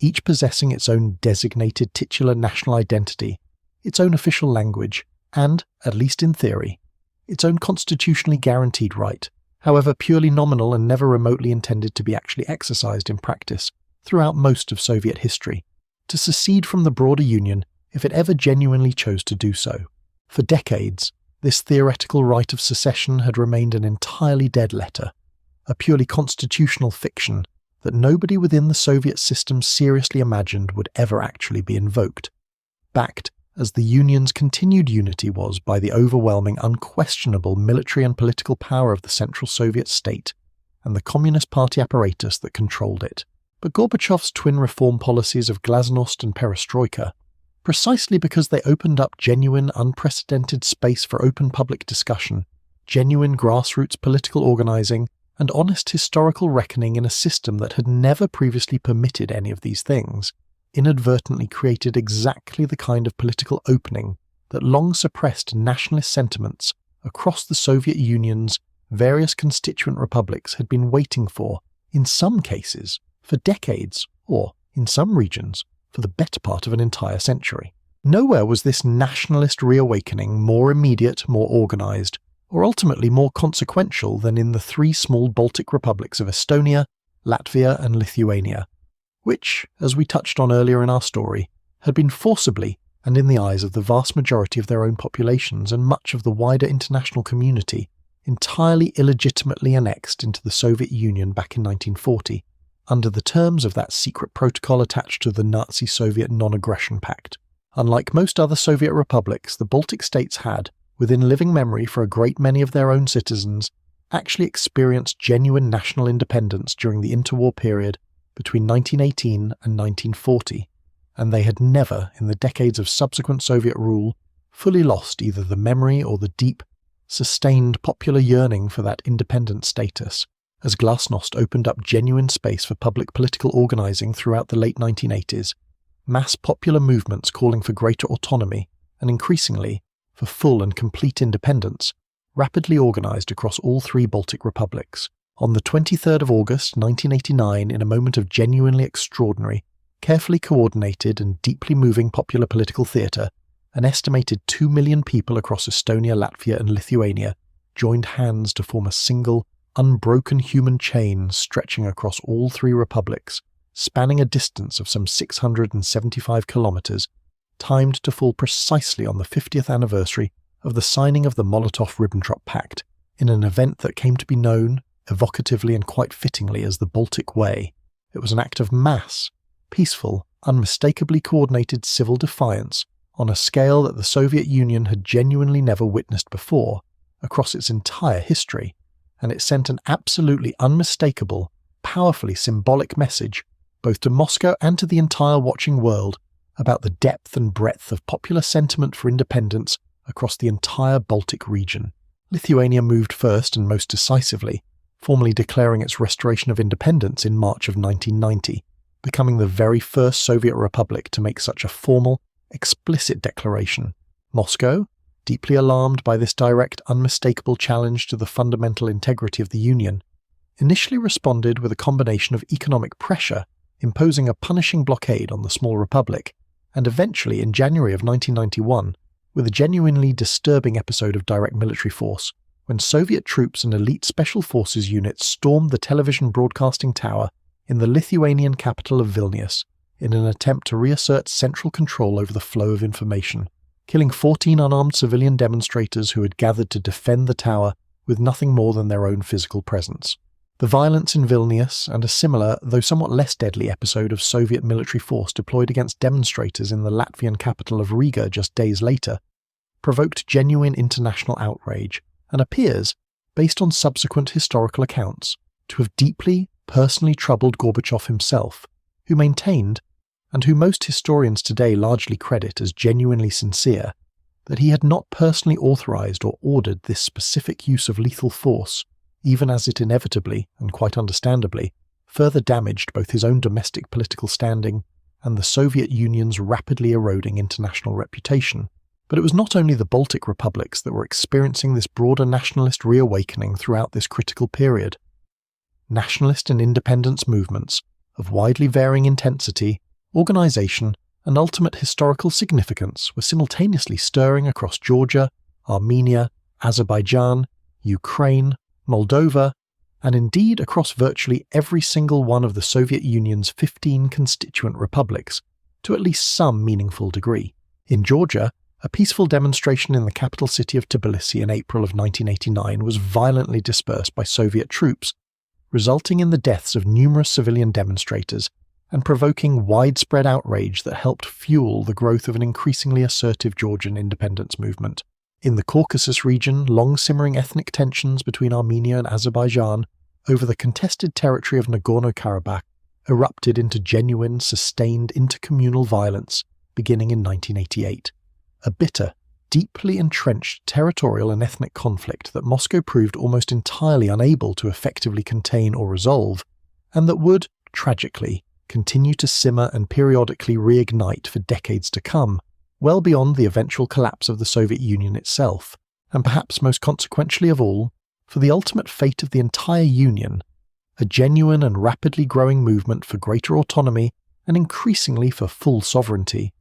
each possessing its own designated titular national identity, its own official language, and, at least in theory, its own constitutionally guaranteed right, however purely nominal and never remotely intended to be actually exercised in practice, throughout most of Soviet history, to secede from the broader Union if it ever genuinely chose to do so. For decades, this theoretical right of secession had remained an entirely dead letter, a purely constitutional fiction that nobody within the Soviet system seriously imagined would ever actually be invoked, backed as the Union's continued unity was by the overwhelming, unquestionable military and political power of the Central Soviet state and the Communist Party apparatus that controlled it. But Gorbachev's twin reform policies of glasnost and perestroika, precisely because they opened up genuine, unprecedented space for open public discussion, genuine grassroots political organizing, and honest historical reckoning in a system that had never previously permitted any of these things, inadvertently created exactly the kind of political opening that long suppressed nationalist sentiments across the Soviet Union's various constituent republics had been waiting for, in some cases, for decades, or, in some regions, for the better part of an entire century. Nowhere was this nationalist reawakening more immediate, more organized, or ultimately more consequential than in the three small Baltic republics of Estonia, Latvia and Lithuania, which, as we touched on earlier in our story, had been forcibly, and in the eyes of the vast majority of their own populations and much of the wider international community, entirely illegitimately annexed into the Soviet Union back in 1940, under the terms of that secret protocol attached to the Nazi-Soviet Non-Aggression Pact. Unlike most other Soviet republics, the Baltic states had, within living memory for a great many of their own citizens, actually experienced genuine national independence during the interwar period between 1918 and 1940, and they had never, in the decades of subsequent Soviet rule, fully lost either the memory or the deep, sustained popular yearning for that independent status, as glasnost opened up genuine space for public political organizing throughout the late 1980s, mass popular movements calling for greater autonomy, and increasingly, for full and complete independence, rapidly organized across all three Baltic republics. On the 23rd of August 1989, in a moment of genuinely extraordinary, carefully coordinated and deeply moving popular political theatre, an estimated 2 million people across Estonia, Latvia and Lithuania joined hands to form a single, unbroken human chain stretching across all three republics, spanning a distance of some 675 kilometres, timed to fall precisely on the 50th anniversary of the signing of the Molotov-Ribbentrop Pact, in an event that came to be known, evocatively and quite fittingly, as the Baltic Way. It was an act of mass, peaceful, unmistakably coordinated civil defiance on a scale that the Soviet Union had genuinely never witnessed before, across its entire history, and it sent an absolutely unmistakable, powerfully symbolic message, both to Moscow and to the entire watching world, about the depth and breadth of popular sentiment for independence across the entire Baltic region. Lithuania moved first and most decisively, formally declaring its restoration of independence in March of 1990, becoming the very first Soviet republic to make such a formal, explicit declaration. Moscow, deeply alarmed by this direct, unmistakable challenge to the fundamental integrity of the Union, initially responded with a combination of economic pressure, imposing a punishing blockade on the small republic, and eventually, in January of 1991, with a genuinely disturbing episode of direct military force, when Soviet troops and elite special forces units stormed the television broadcasting tower in the Lithuanian capital of Vilnius in an attempt to reassert central control over the flow of information, killing 14 unarmed civilian demonstrators who had gathered to defend the tower with nothing more than their own physical presence. The violence in Vilnius, and a similar, though somewhat less deadly episode of Soviet military force deployed against demonstrators in the Latvian capital of Riga just days later, provoked genuine international outrage and appears, based on subsequent historical accounts, to have deeply, personally troubled Gorbachev himself, who maintained, and who most historians today largely credit as genuinely sincere, that he had not personally authorized or ordered this specific use of lethal force, even as it inevitably, and quite understandably, further damaged both his own domestic political standing and the Soviet Union's rapidly eroding international reputation. But it was not only the Baltic republics that were experiencing this broader nationalist reawakening throughout this critical period. Nationalist and independence movements, of widely varying intensity, organization, and ultimate historical significance, were simultaneously stirring across Georgia, Armenia, Azerbaijan, Ukraine, Moldova, and indeed across virtually every single one of the Soviet Union's 15 constituent republics, to at least some meaningful degree. In Georgia, a peaceful demonstration in the capital city of Tbilisi in April of 1989 was violently dispersed by Soviet troops, resulting in the deaths of numerous civilian demonstrators and provoking widespread outrage that helped fuel the growth of an increasingly assertive Georgian independence movement. In the Caucasus region, long-simmering ethnic tensions between Armenia and Azerbaijan over the contested territory of Nagorno-Karabakh erupted into genuine, sustained intercommunal violence beginning in 1988. A bitter, deeply entrenched territorial and ethnic conflict that Moscow proved almost entirely unable to effectively contain or resolve, and that would, tragically, continue to simmer and periodically reignite for decades to come, well beyond the eventual collapse of the Soviet Union itself, and perhaps most consequentially of all, for the ultimate fate of the entire Union, a genuine and rapidly growing movement for greater autonomy and increasingly for full sovereignty,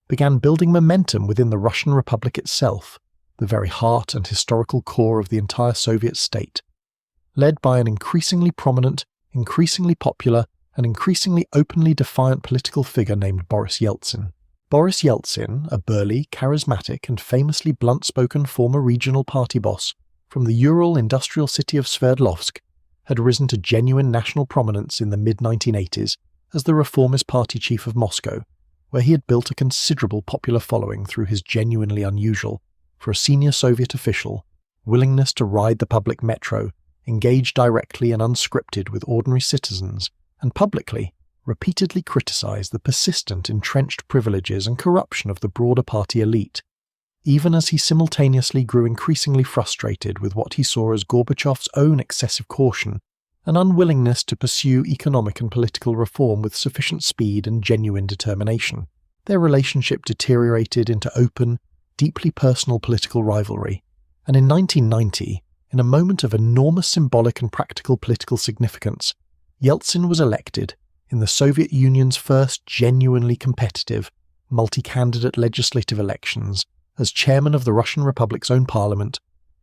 began building momentum within the Russian Republic itself, the very heart and historical core of the entire Soviet state, led by an increasingly prominent, increasingly popular, and increasingly openly defiant political figure named Boris Yeltsin. Boris Yeltsin, a burly, charismatic, and famously blunt-spoken former regional party boss from the Ural industrial city of Sverdlovsk, had risen to genuine national prominence in the mid-1980s as the Reformist Party chief of Moscow, where he had built a considerable popular following through his genuinely unusual, for a senior Soviet official, willingness to ride the public metro, engage directly and unscripted with ordinary citizens, and publicly, repeatedly criticized the persistent entrenched privileges and corruption of the broader party elite, even as he simultaneously grew increasingly frustrated with what he saw as Gorbachev's own excessive caution and unwillingness to pursue economic and political reform with sufficient speed and genuine determination. Their relationship deteriorated into open, deeply personal political rivalry, and in 1990, in a moment of enormous symbolic and practical political significance, Yeltsin was elected in the Soviet Union's first genuinely competitive, multi-candidate legislative elections as chairman of the Russian Republic's own parliament,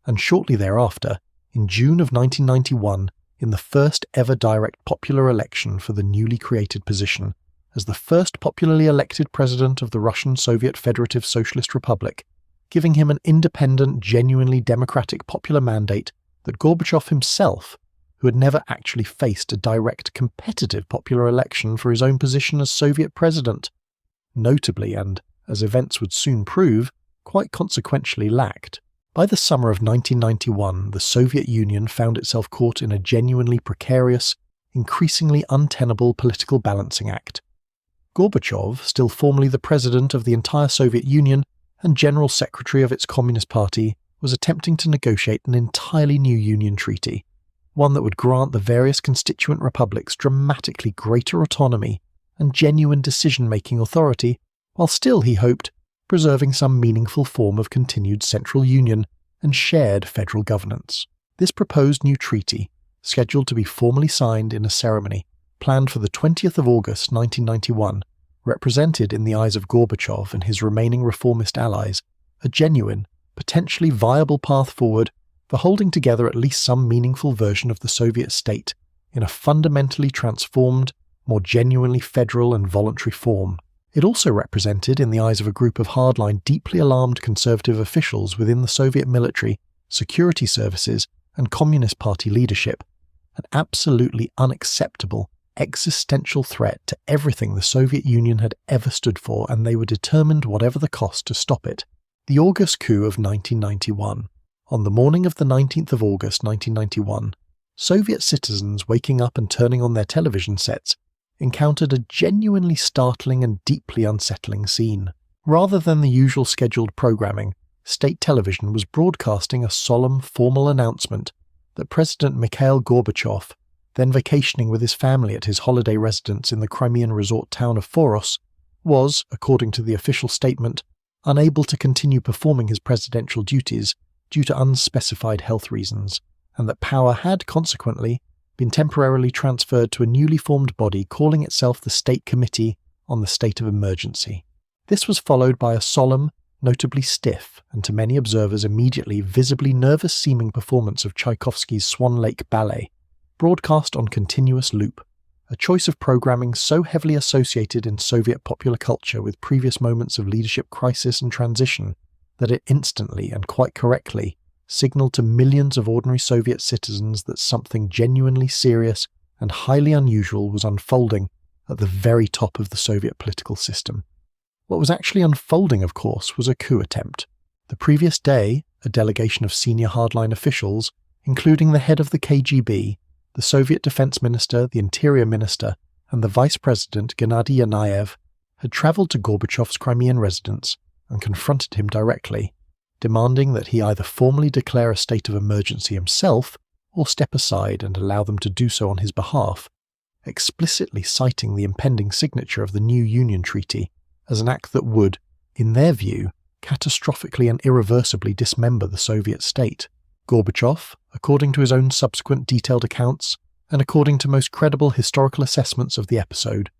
and shortly thereafter, in June of 1991, in the first ever direct popular election for the newly created position, as the first popularly elected president of the Russian Soviet Federative Socialist Republic, giving him an independent, genuinely democratic popular mandate that Gorbachev himself, who had never actually faced a direct competitive popular election for his own position as Soviet president, notably and, as events would soon prove, quite consequentially lacked. By the summer of 1991, the Soviet Union found itself caught in a genuinely precarious, increasingly untenable political balancing act. Gorbachev, still formally the president of the entire Soviet Union and general secretary of its Communist Party, was attempting to negotiate an entirely new Union treaty, one that would grant the various constituent republics dramatically greater autonomy and genuine decision-making authority, while still, he hoped, preserving some meaningful form of continued central union and shared federal governance. This proposed new treaty, scheduled to be formally signed in a ceremony planned for the 20th of August 1991, represented in the eyes of Gorbachev and his remaining reformist allies a genuine, potentially viable path forward for holding together at least some meaningful version of the Soviet state in a fundamentally transformed, more genuinely federal and voluntary form. It also represented, in the eyes of a group of hardline, deeply alarmed conservative officials within the Soviet military, security services, and Communist Party leadership, an absolutely unacceptable, existential threat to everything the Soviet Union had ever stood for, and they were determined, whatever the cost, to stop it. The August coup of 1991. On the morning of the 19th of August 1991, Soviet citizens waking up and turning on their television sets encountered a genuinely startling and deeply unsettling scene. Rather than the usual scheduled programming, state television was broadcasting a solemn, formal announcement that President Mikhail Gorbachev, then vacationing with his family at his holiday residence in the Crimean resort town of Foros, was, according to the official statement, unable to continue performing his presidential duties due to unspecified health reasons, and that power had, consequently, been temporarily transferred to a newly formed body calling itself the State Committee on the State of Emergency. This was followed by a solemn, notably stiff, and to many observers immediately visibly nervous-seeming performance of Tchaikovsky's Swan Lake Ballet, broadcast on continuous loop, a choice of programming so heavily associated in Soviet popular culture with previous moments of leadership crisis and transition that it instantly and quite correctly signaled to millions of ordinary Soviet citizens that something genuinely serious and highly unusual was unfolding at the very top of the Soviet political system. What was actually unfolding, of course, was a coup attempt. The previous day, a delegation of senior hardline officials, including the head of the KGB, the Soviet Defense Minister, the Interior Minister, and the Vice President Gennady Yanayev, had travelled to Gorbachev's Crimean residence and confronted him directly, demanding that he either formally declare a state of emergency himself or step aside and allow them to do so on his behalf, explicitly citing the impending signature of the new Union Treaty as an act that would, in their view, catastrophically and irreversibly dismember the Soviet state. Gorbachev, according to his own subsequent detailed accounts, and according to most credible historical assessments of the episode,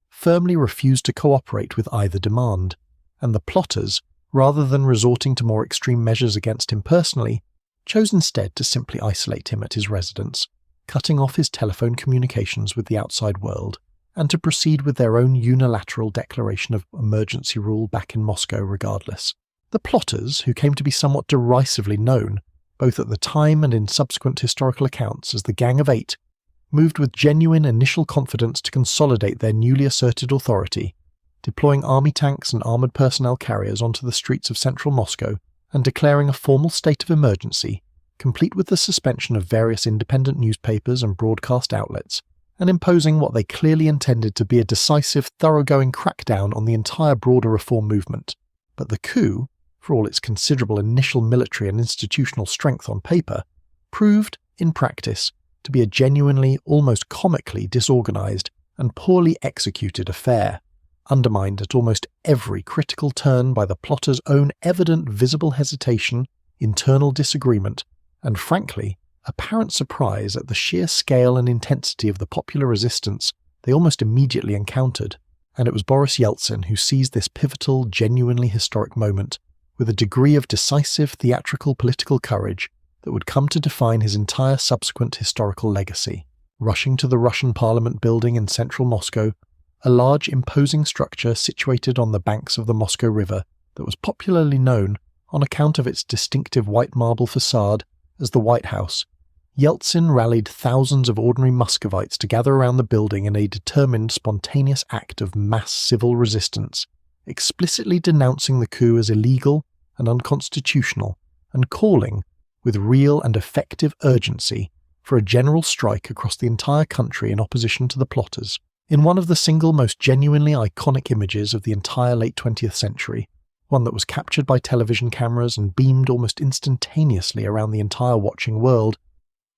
firmly refused to cooperate with either demand, and the plotters, rather than resorting to more extreme measures against him personally, chose instead to simply isolate him at his residence, cutting off his telephone communications with the outside world, and to proceed with their own unilateral declaration of emergency rule back in Moscow regardless. The plotters, who came to be somewhat derisively known, both at the time and in subsequent historical accounts, as the Gang of Eight, moved with genuine initial confidence to consolidate their newly asserted authority, deploying army tanks and armoured personnel carriers onto the streets of central Moscow and declaring a formal state of emergency, complete with the suspension of various independent newspapers and broadcast outlets, and imposing what they clearly intended to be a decisive, thoroughgoing crackdown on the entire broader reform movement. But the coup, for all its considerable initial military and institutional strength on paper, proved, in practice, to be a genuinely, almost comically disorganised and poorly executed affair, undermined at almost every critical turn by the plotters' own evident visible hesitation, internal disagreement, and frankly, apparent surprise at the sheer scale and intensity of the popular resistance they almost immediately encountered. And it was Boris Yeltsin who seized this pivotal, genuinely historic moment with a degree of decisive theatrical political courage that would come to define his entire subsequent historical legacy. Rushing to the Russian Parliament building in central Moscow, a large imposing structure situated on the banks of the Moscow River that was popularly known, on account of its distinctive white marble facade, as the White House, Yeltsin rallied thousands of ordinary Muscovites to gather around the building in a determined, spontaneous act of mass civil resistance, explicitly denouncing the coup as illegal and unconstitutional, and calling, with real and effective urgency, for a general strike across the entire country in opposition to the plotters. In one of the single most genuinely iconic images of the entire late 20th century, one that was captured by television cameras and beamed almost instantaneously around the entire watching world,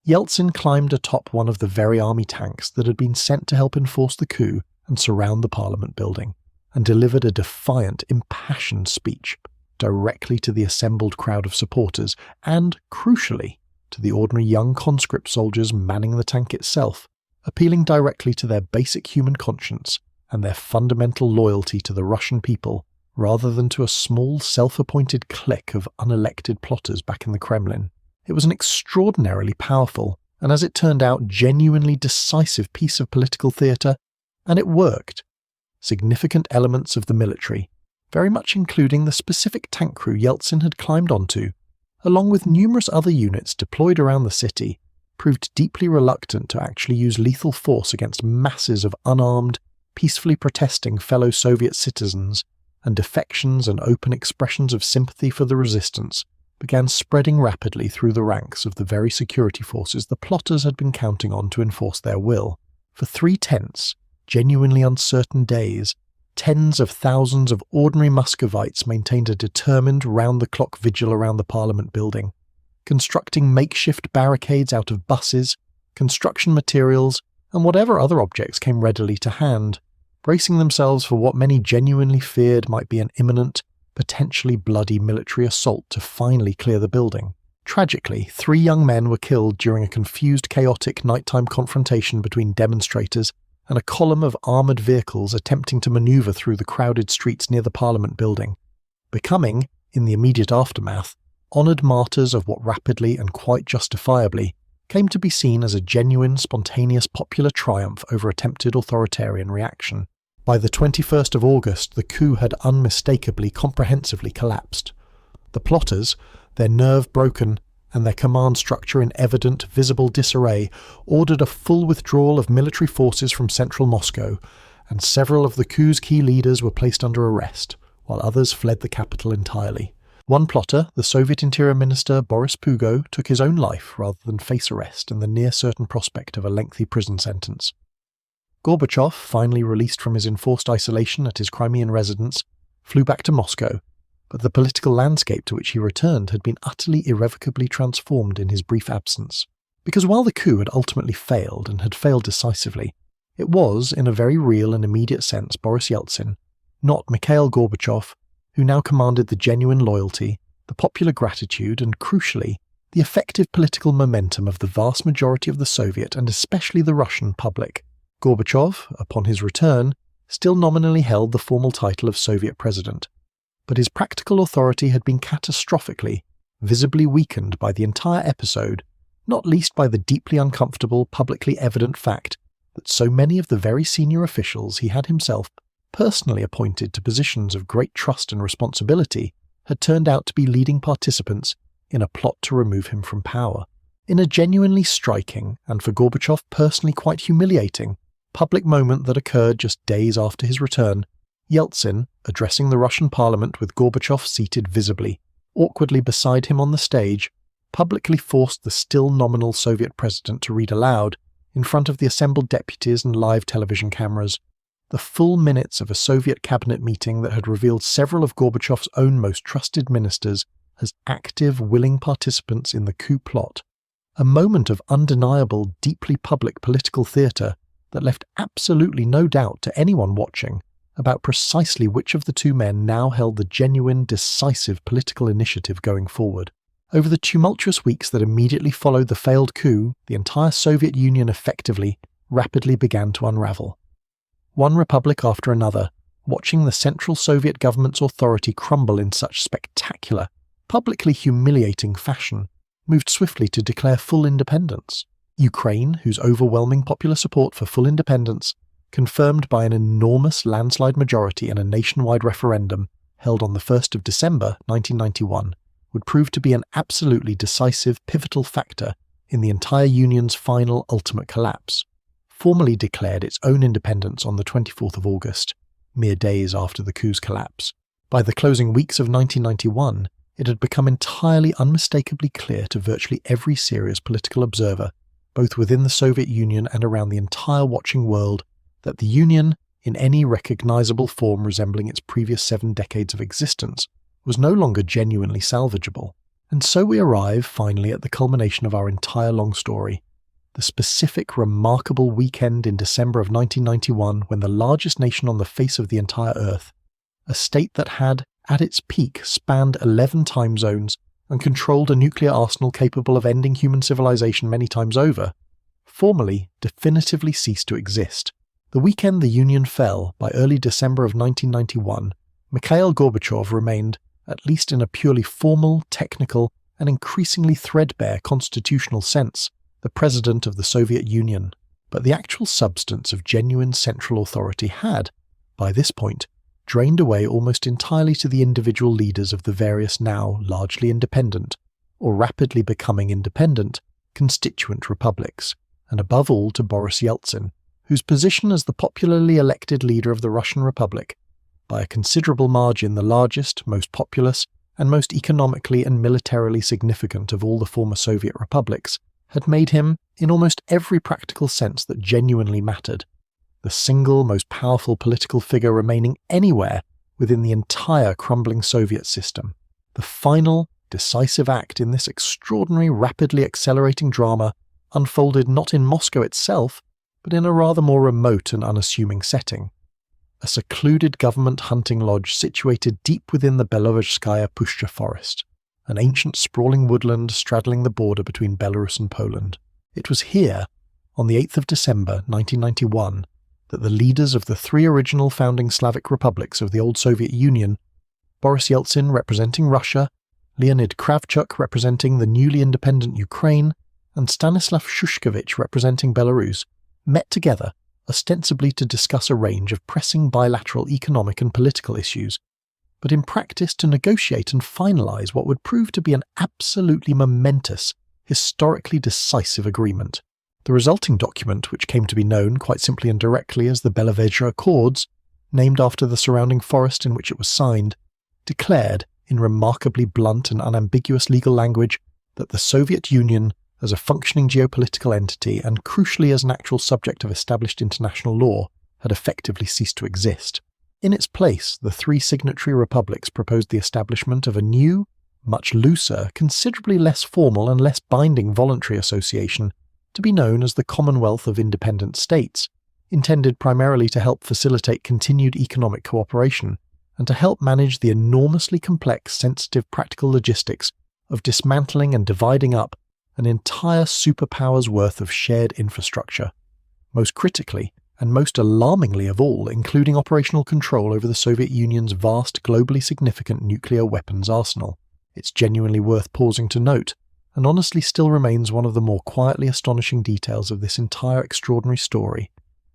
Yeltsin climbed atop one of the very army tanks that had been sent to help enforce the coup and surround the parliament building, and delivered a defiant, impassioned speech directly to the assembled crowd of supporters and, crucially, to the ordinary young conscript soldiers manning the tank itself, appealing directly to their basic human conscience and their fundamental loyalty to the Russian people rather than to a small self-appointed clique of unelected plotters back in the Kremlin. It was an extraordinarily powerful, and as it turned out, genuinely decisive piece of political theatre, and it worked. Significant elements of the military, very much including the specific tank crew Yeltsin had climbed onto, along with numerous other units deployed around the city, proved deeply reluctant to actually use lethal force against masses of unarmed, peacefully protesting fellow Soviet citizens, and defections and open expressions of sympathy for the resistance began spreading rapidly through the ranks of the very security forces the plotters had been counting on to enforce their will. For 3 tense, genuinely uncertain days, tens of thousands of ordinary Muscovites maintained a determined round-the-clock vigil around the parliament building, constructing makeshift barricades out of buses, construction materials, and whatever other objects came readily to hand, bracing themselves for what many genuinely feared might be an imminent, potentially bloody military assault to finally clear the building. Tragically, 3 young men were killed during a confused, chaotic nighttime confrontation between demonstrators and a column of armoured vehicles attempting to manoeuvre through the crowded streets near the Parliament building, becoming, in the immediate aftermath, honoured martyrs of what rapidly and quite justifiably came to be seen as a genuine, spontaneous popular triumph over attempted authoritarian reaction. By the 21st of August, the coup had unmistakably, comprehensively collapsed. The plotters, their nerve broken and their command structure in evident, visible disarray, ordered a full withdrawal of military forces from central Moscow, and several of the coup's key leaders were placed under arrest, while others fled the capital entirely. One plotter, the Soviet Interior Minister Boris Pugo, took his own life rather than face arrest and the near-certain prospect of a lengthy prison sentence. Gorbachev, finally released from his enforced isolation at his Crimean residence, flew back to Moscow, but the political landscape to which he returned had been utterly irrevocably transformed in his brief absence. Because while the coup had ultimately failed, and had failed decisively, it was, in a very real and immediate sense, Boris Yeltsin, not Mikhail Gorbachev, who now commanded the genuine loyalty, the popular gratitude, and, crucially, the effective political momentum of the vast majority of the Soviet and especially the Russian public. Gorbachev, upon his return, still nominally held the formal title of Soviet president, but his practical authority had been catastrophically, visibly weakened by the entire episode, not least by the deeply uncomfortable, publicly evident fact that so many of the very senior officials he had himself personally appointed to positions of great trust and responsibility had turned out to be leading participants in a plot to remove him from power. In a genuinely striking, and for Gorbachev personally quite humiliating, public moment that occurred just days after his return, Yeltsin, addressing the Russian parliament with Gorbachev seated visibly, awkwardly beside him on the stage, publicly forced the still nominal Soviet president to read aloud, in front of the assembled deputies and live television cameras, the full minutes of a Soviet cabinet meeting that had revealed several of Gorbachev's own most trusted ministers as active, willing participants in the coup plot. A moment of undeniable, deeply public political theatre that left absolutely no doubt to anyone watching about precisely which of the 2 men now held the genuine, decisive political initiative going forward. Over the tumultuous weeks that immediately followed the failed coup, the entire Soviet Union effectively, rapidly began to unravel. One republic after another, watching the Central Soviet government's authority crumble in such spectacular, publicly humiliating fashion, moved swiftly to declare full independence. Ukraine, whose overwhelming popular support for full independence, confirmed by an enormous landslide majority in a nationwide referendum held on the 1st of December 1991, would prove to be an absolutely decisive, pivotal factor in the entire Union's final, ultimate collapse, formally declared its own independence on the 24th of August, mere days after the coup's collapse. By the closing weeks of 1991, it had become entirely unmistakably clear to virtually every serious political observer, both within the Soviet Union and around the entire watching world, that the Union, in any recognizable form resembling its previous 7 decades of existence, was no longer genuinely salvageable. And so we arrive finally at the culmination of our entire long story, the specific remarkable weekend in December of 1991 when the largest nation on the face of the entire Earth, a state that had, at its peak, spanned 11 time zones and controlled a nuclear arsenal capable of ending human civilization many times over, formally, definitively ceased to exist. The weekend the Union fell, by early December of 1991, Mikhail Gorbachev remained, at least in a purely formal, technical, and increasingly threadbare constitutional sense, the president of the Soviet Union. But the actual substance of genuine central authority had, by this point, drained away almost entirely to the individual leaders of the various now largely independent, or rapidly becoming independent, constituent republics, and above all to Boris Yeltsin, whose position as the popularly elected leader of the Russian Republic, by a considerable margin the largest, most populous, and most economically and militarily significant of all the former Soviet republics, had made him, in almost every practical sense that genuinely mattered, the single most powerful political figure remaining anywhere within the entire crumbling Soviet system. The final, decisive act in this extraordinary, rapidly accelerating drama unfolded not in Moscow itself, but in a rather more remote and unassuming setting. A secluded government hunting lodge situated deep within the Belovezhskaya Pushcha forest, an ancient sprawling woodland straddling the border between Belarus and Poland. It was here, on the 8th of December 1991, that the leaders of the 3 original founding Slavic republics of the old Soviet Union, Boris Yeltsin representing Russia, Leonid Kravchuk representing the newly independent Ukraine, and Stanislav Shushkevich representing Belarus, met together ostensibly to discuss a range of pressing bilateral economic and political issues, but in practice to negotiate and finalise what would prove to be an absolutely momentous, historically decisive agreement. The resulting document, which came to be known quite simply and directly as the Belovezhskaya Accords, named after the surrounding forest in which it was signed, declared, in remarkably blunt and unambiguous legal language, that the Soviet Union, as a functioning geopolitical entity and crucially as an actual subject of established international law, had effectively ceased to exist. In its place, the 3 signatory republics proposed the establishment of a new, much looser, considerably less formal and less binding voluntary association to be known as the Commonwealth of Independent States, intended primarily to help facilitate continued economic cooperation and to help manage the enormously complex, sensitive practical logistics of dismantling and dividing up an entire superpower's worth of shared infrastructure. Most critically, and most alarmingly of all, including operational control over the Soviet Union's vast, globally significant nuclear weapons arsenal. It's genuinely worth pausing to note, and honestly still remains one of the more quietly astonishing details of this entire extraordinary story,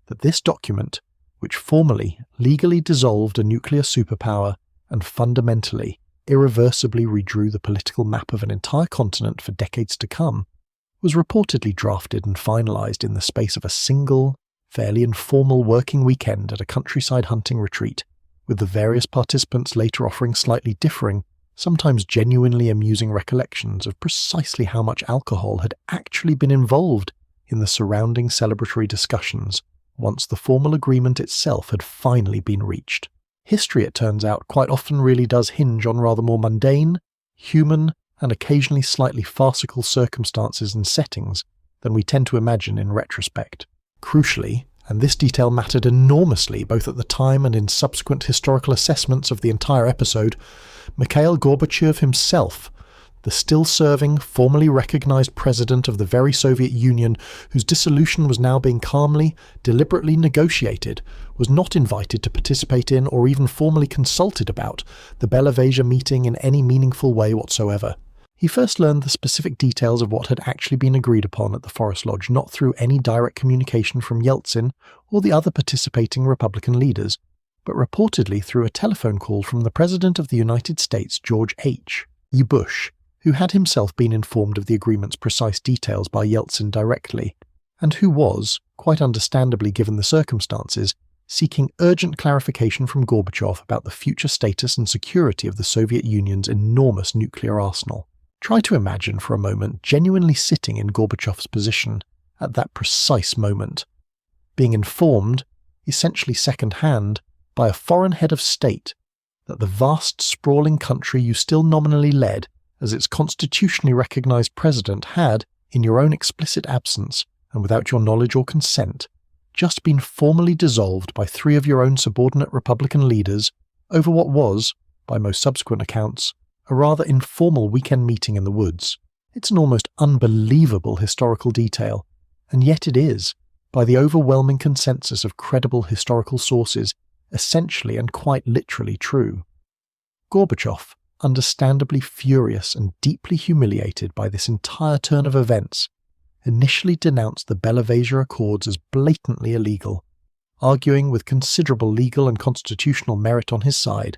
that this document, which formally, legally dissolved a nuclear superpower and fundamentally, irreversibly redrew the political map of an entire continent for decades to come, was reportedly drafted and finalised in the space of a single, fairly informal working weekend at a countryside hunting retreat, with the various participants later offering slightly differing, sometimes genuinely amusing recollections of precisely how much alcohol had actually been involved in the surrounding celebratory discussions once the formal agreement itself had finally been reached. History, it turns out, quite often really does hinge on rather more mundane, human, and occasionally slightly farcical circumstances and settings than we tend to imagine in retrospect. Crucially, and this detail mattered enormously both at the time and in subsequent historical assessments of the entire episode, Mikhail Gorbachev himself, the still-serving, formally recognized president of the very Soviet Union whose dissolution was now being calmly, deliberately negotiated, was not invited to participate in or even formally consulted about the Belovezhskaya meeting in any meaningful way whatsoever. He first learned the specific details of what had actually been agreed upon at the Forest Lodge not through any direct communication from Yeltsin or the other participating Republican leaders, but reportedly through a telephone call from the President of the United States, George H.W. Bush, who had himself been informed of the agreement's precise details by Yeltsin directly, and who was, quite understandably given the circumstances, seeking urgent clarification from Gorbachev about the future status and security of the Soviet Union's enormous nuclear arsenal. Try to imagine for a moment genuinely sitting in Gorbachev's position at that precise moment, being informed, essentially second-hand, by a foreign head of state, that the vast, sprawling country you still nominally led as its constitutionally recognised president had, in your own explicit absence and without your knowledge or consent, just been formally dissolved by 3 of your own subordinate Republican leaders over what was, by most subsequent accounts, a rather informal weekend meeting in the woods. It's an almost unbelievable historical detail, and yet it is, by the overwhelming consensus of credible historical sources, essentially and quite literally true. Gorbachev, understandably furious and deeply humiliated by this entire turn of events, initially denounced the Belavesia Accords as blatantly illegal, arguing with considerable legal and constitutional merit on his side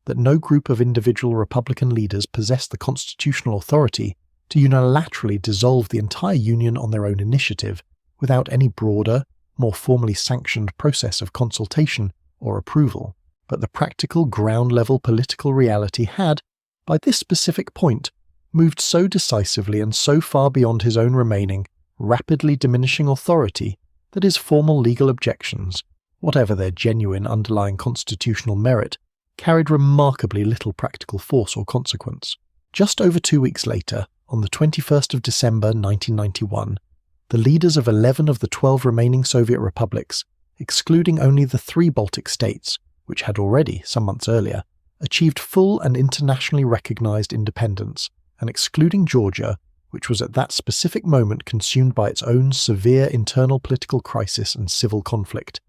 that no group of individual Republican leaders possessed the constitutional authority to unilaterally dissolve the entire Union on their own initiative without any broader, more formally sanctioned process of consultation or approval. But the practical ground-level political reality had, by this specific point, moved so decisively and so far beyond his own remaining, rapidly diminishing authority that his formal legal objections, whatever their genuine underlying constitutional merit, carried remarkably little practical force or consequence. Just over 2 weeks later, on the 21st of December 1991, the leaders of 11 of the 12 remaining Soviet republics, excluding only the 3 Baltic states, which had already, some months earlier, achieved full and internationally recognized independence, and excluding Georgia, which was at that specific moment consumed by its own severe internal political crisis and civil conflict,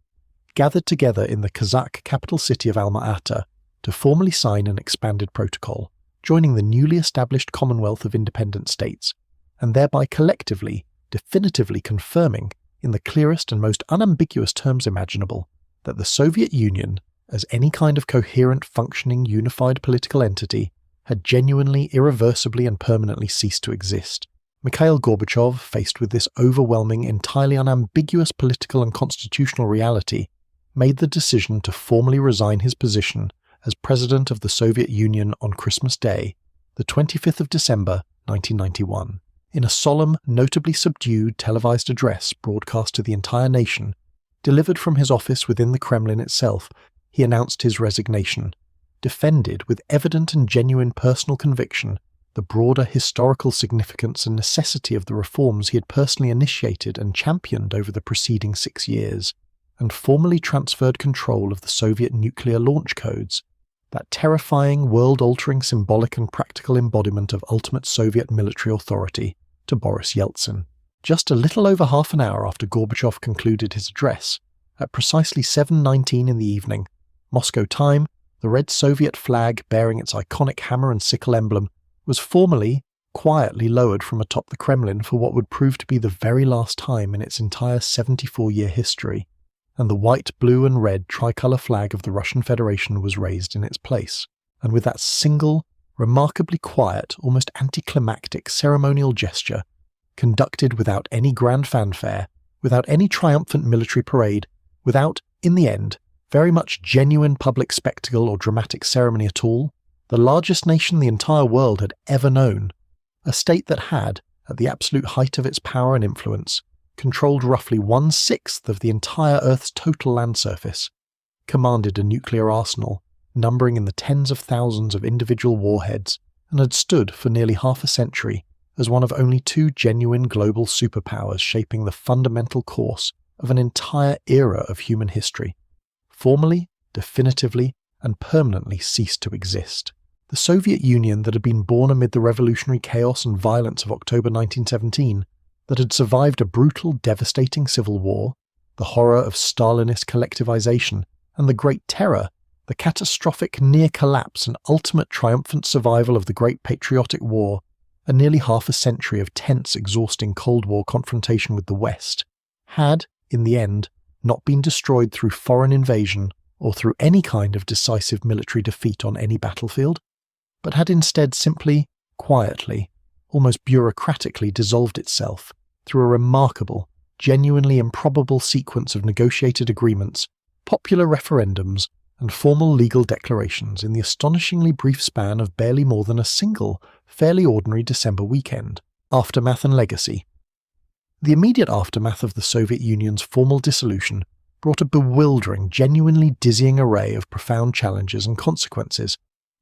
gathered together in the Kazakh capital city of Alma-Ata to formally sign an expanded protocol, joining the newly established Commonwealth of Independent States, and thereby collectively, definitively confirming, in the clearest and most unambiguous terms imaginable, that the Soviet Union, as any kind of coherent, functioning, unified political entity, had genuinely, irreversibly and permanently ceased to exist. Mikhail Gorbachev, faced with this overwhelming, entirely unambiguous political and constitutional reality, made the decision to formally resign his position as President of the Soviet Union on Christmas Day, the 25th of December 1991. In a solemn, notably subdued televised address broadcast to the entire nation, delivered from his office within the Kremlin itself, he announced his resignation, defended with evident and genuine personal conviction the broader historical significance and necessity of the reforms he had personally initiated and championed over the preceding 6 years, and formally transferred control of the Soviet nuclear launch codes, that terrifying, world-altering symbolic and practical embodiment of ultimate Soviet military authority, to Boris Yeltsin. Just a little over half an hour after Gorbachev concluded his address, at precisely 7:19 in the evening, Moscow time, the red Soviet flag bearing its iconic hammer and sickle emblem was formally, quietly lowered from atop the Kremlin for what would prove to be the very last time in its entire 74-year history, and the white, blue and red tricolour flag of the Russian Federation was raised in its place. And with that single, remarkably quiet, almost anticlimactic ceremonial gesture, conducted without any grand fanfare, without any triumphant military parade, without, in the end, very much genuine public spectacle or dramatic ceremony at all, the largest nation the entire world had ever known, a state that had, at the absolute height of its power and influence, controlled roughly 1/6 of the entire Earth's total land surface, commanded a nuclear arsenal numbering in the tens of thousands of individual warheads, and had stood for nearly half a century as one of only 2 genuine global superpowers shaping the fundamental course of an entire era of human history, formally, definitively, and permanently ceased to exist. The Soviet Union that had been born amid the revolutionary chaos and violence of October 1917, that had survived a brutal, devastating civil war, the horror of Stalinist collectivization, and the Great Terror, the catastrophic near-collapse and ultimate triumphant survival of the Great Patriotic War, and nearly half a century of tense, exhausting Cold War confrontation with the West, had, in the end, not been destroyed through foreign invasion or through any kind of decisive military defeat on any battlefield, but had instead simply, quietly, almost bureaucratically dissolved itself through a remarkable, genuinely improbable sequence of negotiated agreements, popular referendums, and formal legal declarations in the astonishingly brief span of barely more than a single, fairly ordinary December weekend. Aftermath and legacy. The immediate aftermath of the Soviet Union's formal dissolution brought a bewildering, genuinely dizzying array of profound challenges and consequences,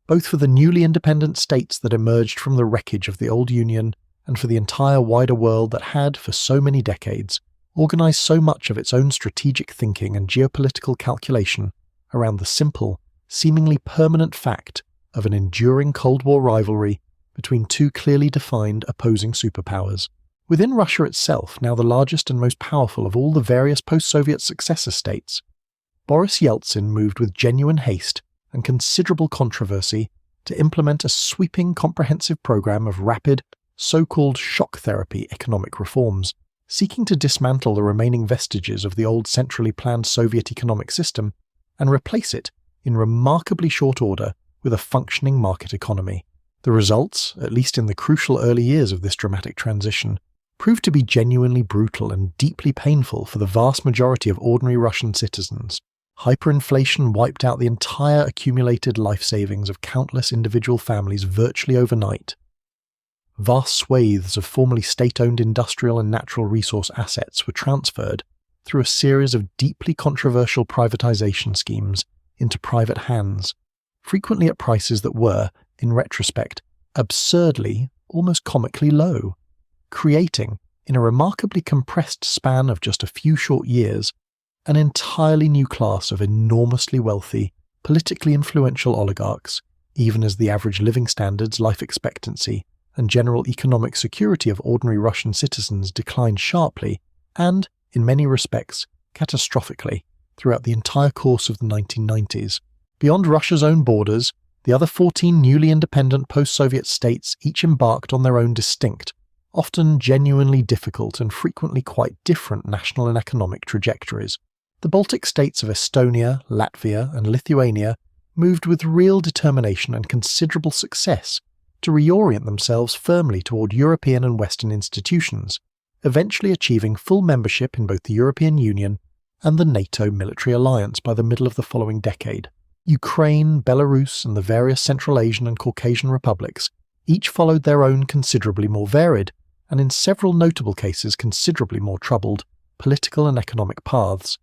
both for the newly independent states that emerged from the wreckage of the old Union and for the entire wider world that had, for so many decades, organised so much of its own strategic thinking and geopolitical calculation around the simple, seemingly permanent fact of an enduring Cold War rivalry between two clearly defined opposing superpowers. Within Russia itself, now the largest and most powerful of all the various post-Soviet successor states, Boris Yeltsin moved with genuine haste and considerable controversy to implement a sweeping, comprehensive program of rapid, so-called shock therapy economic reforms, seeking to dismantle the remaining vestiges of the old centrally planned Soviet economic system and replace it, in remarkably short order, with a functioning market economy. The results, at least in the crucial early years of this dramatic transition, proved to be genuinely brutal and deeply painful for the vast majority of ordinary Russian citizens. Hyperinflation wiped out the entire accumulated life savings of countless individual families virtually overnight. Vast swathes of formerly state-owned industrial and natural resource assets were transferred through a series of deeply controversial privatization schemes into private hands, frequently at prices that were, in retrospect, absurdly, almost comically low, creating, in a remarkably compressed span of just a few short years, an entirely new class of enormously wealthy, politically influential oligarchs, even as the average living standards, life expectancy, and general economic security of ordinary Russian citizens declined sharply and, in many respects, catastrophically, throughout the entire course of the 1990s. Beyond Russia's own borders, the other 14 newly independent post-Soviet states each embarked on their own distinct, often genuinely difficult and frequently quite different national and economic trajectories. The Baltic states of Estonia, Latvia, and Lithuania moved with real determination and considerable success to reorient themselves firmly toward European and Western institutions, eventually achieving full membership in both the European Union and the NATO military alliance by the middle of the following decade. Ukraine, Belarus, and the various Central Asian and Caucasian republics each followed their own considerably more varied, and in several notable cases considerably more troubled, political and economic paths,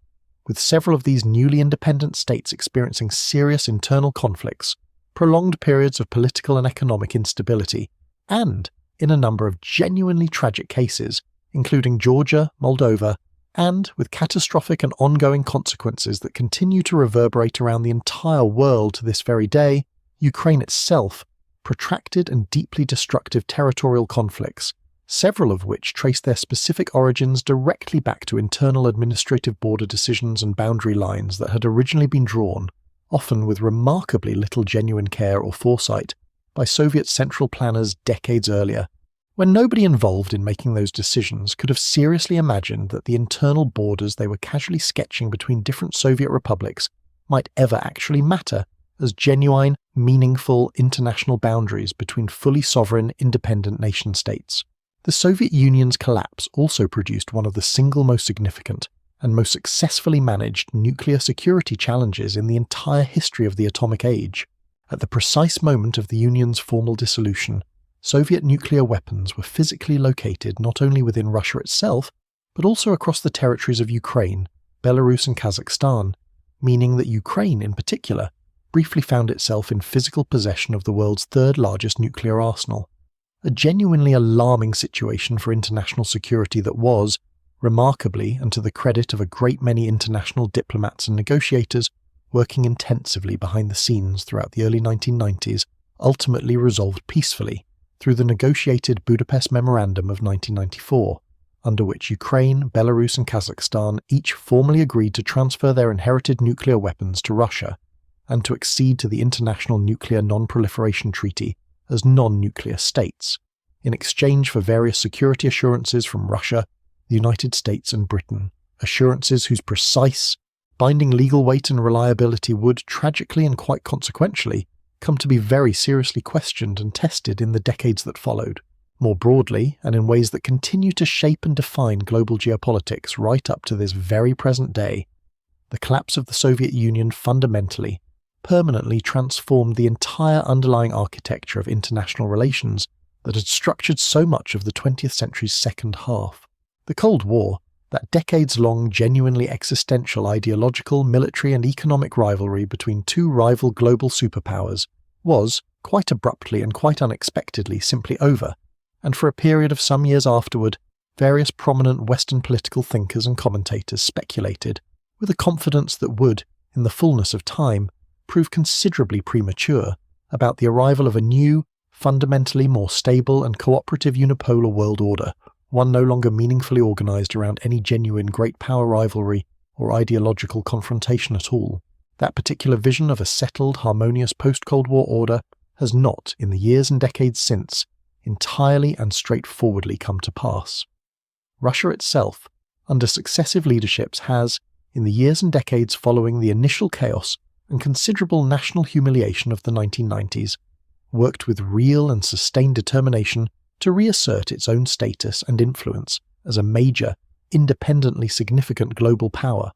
with several of these newly independent states experiencing serious internal conflicts, prolonged periods of political and economic instability, and, in a number of genuinely tragic cases, including Georgia, Moldova, and, with catastrophic and ongoing consequences that continue to reverberate around the entire world to this very day, Ukraine itself, protracted and deeply destructive territorial conflicts, several of which trace their specific origins directly back to internal administrative border decisions and boundary lines that had originally been drawn, often with remarkably little genuine care or foresight, by Soviet central planners decades earlier, when nobody involved in making those decisions could have seriously imagined that the internal borders they were casually sketching between different Soviet republics might ever actually matter as genuine, meaningful international boundaries between fully sovereign, independent nation-states. The Soviet Union's collapse also produced one of the single most significant and most successfully managed nuclear security challenges in the entire history of the atomic age. At the precise moment of the Union's formal dissolution, Soviet nuclear weapons were physically located not only within Russia itself, but also across the territories of Ukraine, Belarus and Kazakhstan, meaning that Ukraine in particular briefly found itself in physical possession of the world's third largest nuclear arsenal. A genuinely alarming situation for international security that was, remarkably and to the credit of a great many international diplomats and negotiators working intensively behind the scenes throughout the early 1990s, ultimately resolved peacefully through the negotiated Budapest Memorandum of 1994, under which Ukraine, Belarus and Kazakhstan each formally agreed to transfer their inherited nuclear weapons to Russia and to accede to the International Nuclear Non-Proliferation Treaty as non-nuclear states, in exchange for various security assurances from Russia, the United States and Britain, assurances whose precise, binding legal weight and reliability would, tragically and quite consequentially, come to be very seriously questioned and tested in the decades that followed. More broadly, and in ways that continue to shape and define global geopolitics right up to this very present day, the collapse of the Soviet Union fundamentally, permanently transformed the entire underlying architecture of international relations that had structured so much of the 20th century's second half. The Cold War, that decades-long, genuinely existential ideological, military and economic rivalry between two rival global superpowers was, quite abruptly and quite unexpectedly, simply over, and for a period of some years afterward, various prominent Western political thinkers and commentators speculated, with a confidence that would, in the fullness of time, prove considerably premature, about the arrival of a new, fundamentally more stable and cooperative unipolar world order, one no longer meaningfully organised around any genuine great power rivalry or ideological confrontation at all. That particular vision of a settled, harmonious post-Cold War order has not, in the years and decades since, entirely and straightforwardly come to pass. Russia itself, under successive leaderships, has, in the years and decades following the initial chaos and considerable national humiliation of the 1990s, worked with real and sustained determination to reassert its own status and influence as a major, independently significant global power,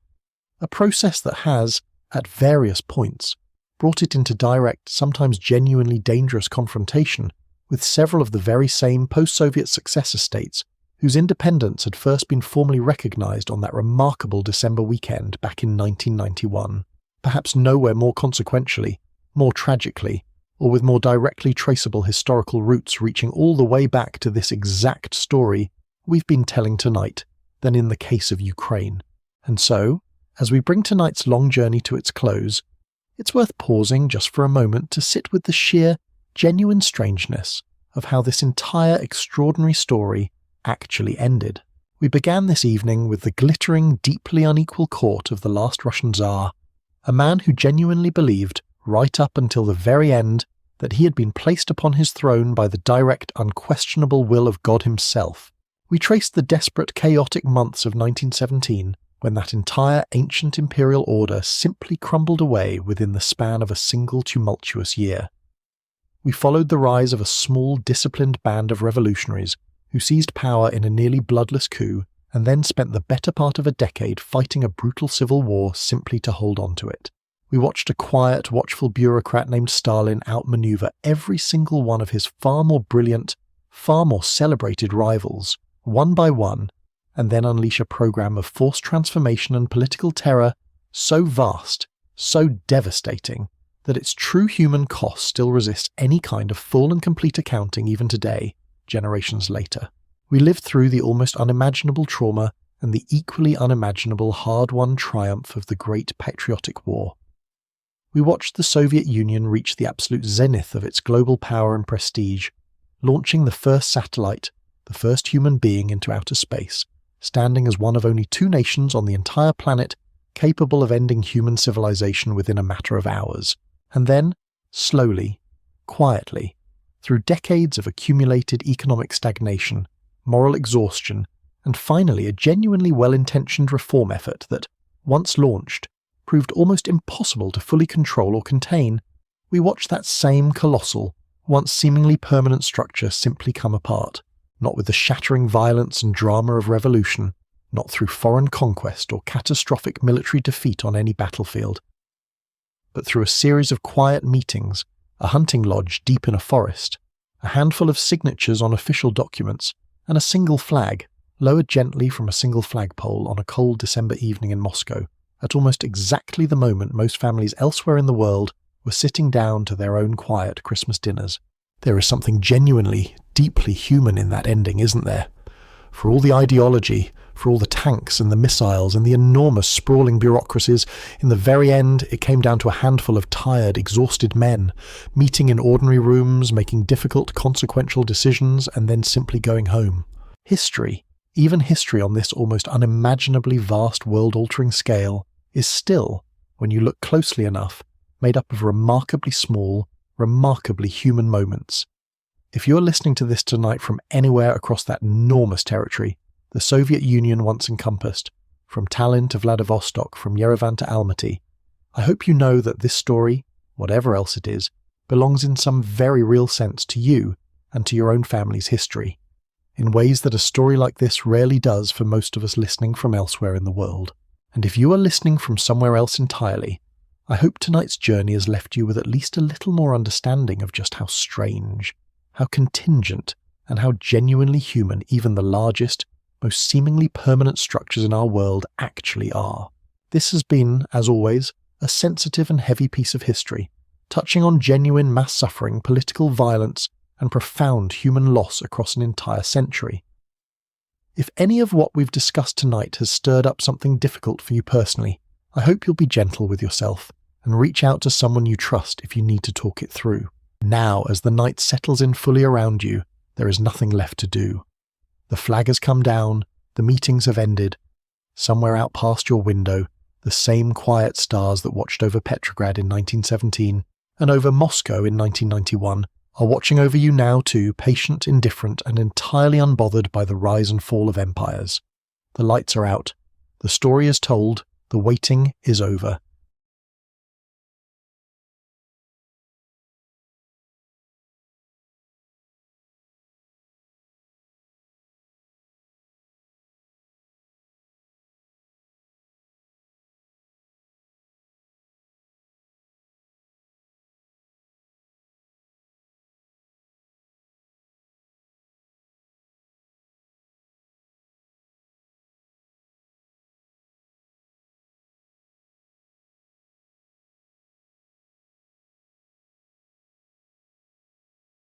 a process that has, at various points, brought it into direct, sometimes genuinely dangerous confrontation with several of the very same post-Soviet successor states whose independence had first been formally recognised on that remarkable December weekend back in 1991, perhaps nowhere more consequentially, more tragically, or with more directly traceable historical roots reaching all the way back to this exact story we've been telling tonight than in the case of Ukraine. And so, as we bring tonight's long journey to its close, it's worth pausing just for a moment to sit with the sheer, genuine strangeness of how this entire extraordinary story actually ended. We began this evening with the glittering, deeply unequal court of the last Russian Tsar, a man who genuinely believed, right up until the very end, that he had been placed upon his throne by the direct, unquestionable will of God himself. We traced the desperate, chaotic months of 1917, when that entire ancient imperial order simply crumbled away within the span of a single tumultuous year. We followed the rise of a small, disciplined band of revolutionaries who seized power in a nearly bloodless coup and then spent the better part of a decade fighting a brutal civil war simply to hold on to it. We watched a quiet, watchful bureaucrat named Stalin outmaneuver every single one of his far more brilliant, far more celebrated rivals, one by one, and then unleash a program of forced transformation and political terror so vast, so devastating, that its true human cost still resists any kind of full and complete accounting even today, generations later. We lived through the almost unimaginable trauma and the equally unimaginable hard-won triumph of the Great Patriotic War. We watched the Soviet Union reach the absolute zenith of its global power and prestige, launching the first satellite, the first human being into outer space, standing as one of only two nations on the entire planet capable of ending human civilization within a matter of hours. And then, slowly, quietly, through decades of accumulated economic stagnation, moral exhaustion, and finally a genuinely well-intentioned reform effort that, once launched, proved almost impossible to fully control or contain, we watched that same colossal, once seemingly permanent structure simply come apart, not with the shattering violence and drama of revolution, not through foreign conquest or catastrophic military defeat on any battlefield, but through a series of quiet meetings, a hunting lodge deep in a forest, a handful of signatures on official documents, and a single flag, lowered gently from a single flagpole on a cold December evening in Moscow, at almost exactly the moment most families elsewhere in the world were sitting down to their own quiet Christmas dinners. There is something genuinely, deeply human in that ending, isn't there? For all the ideology, for all the tanks and the missiles and the enormous sprawling bureaucracies, in the very end it came down to a handful of tired, exhausted men, meeting in ordinary rooms, making difficult, consequential decisions, and then simply going home. History, even history on this almost unimaginably vast world-altering scale, is still, when you look closely enough, made up of remarkably small, remarkably human moments. If you're listening to this tonight from anywhere across that enormous territory the Soviet Union once encompassed, from Tallinn to Vladivostok, from Yerevan to Almaty, I hope you know that this story, whatever else it is, belongs in some very real sense to you and to your own family's history, in ways that a story like this rarely does for most of us listening from elsewhere in the world. And if you are listening from somewhere else entirely, I hope tonight's journey has left you with at least a little more understanding of just how strange, how contingent, and how genuinely human even the largest, most seemingly permanent structures in our world actually are. This has been, as always, a sensitive and heavy piece of history, touching on genuine mass suffering, political violence, and profound human loss across an entire century. If any of what we've discussed tonight has stirred up something difficult for you personally, I hope you'll be gentle with yourself and reach out to someone you trust if you need to talk it through. Now, as the night settles in fully around you, there is nothing left to do. The flag has come down, the meetings have ended. Somewhere out past your window, the same quiet stars that watched over Petrograd in 1917 and over Moscow in 1991 are watching over you now too, patient, indifferent, and entirely unbothered by the rise and fall of empires. The lights are out, the story is told, the waiting is over,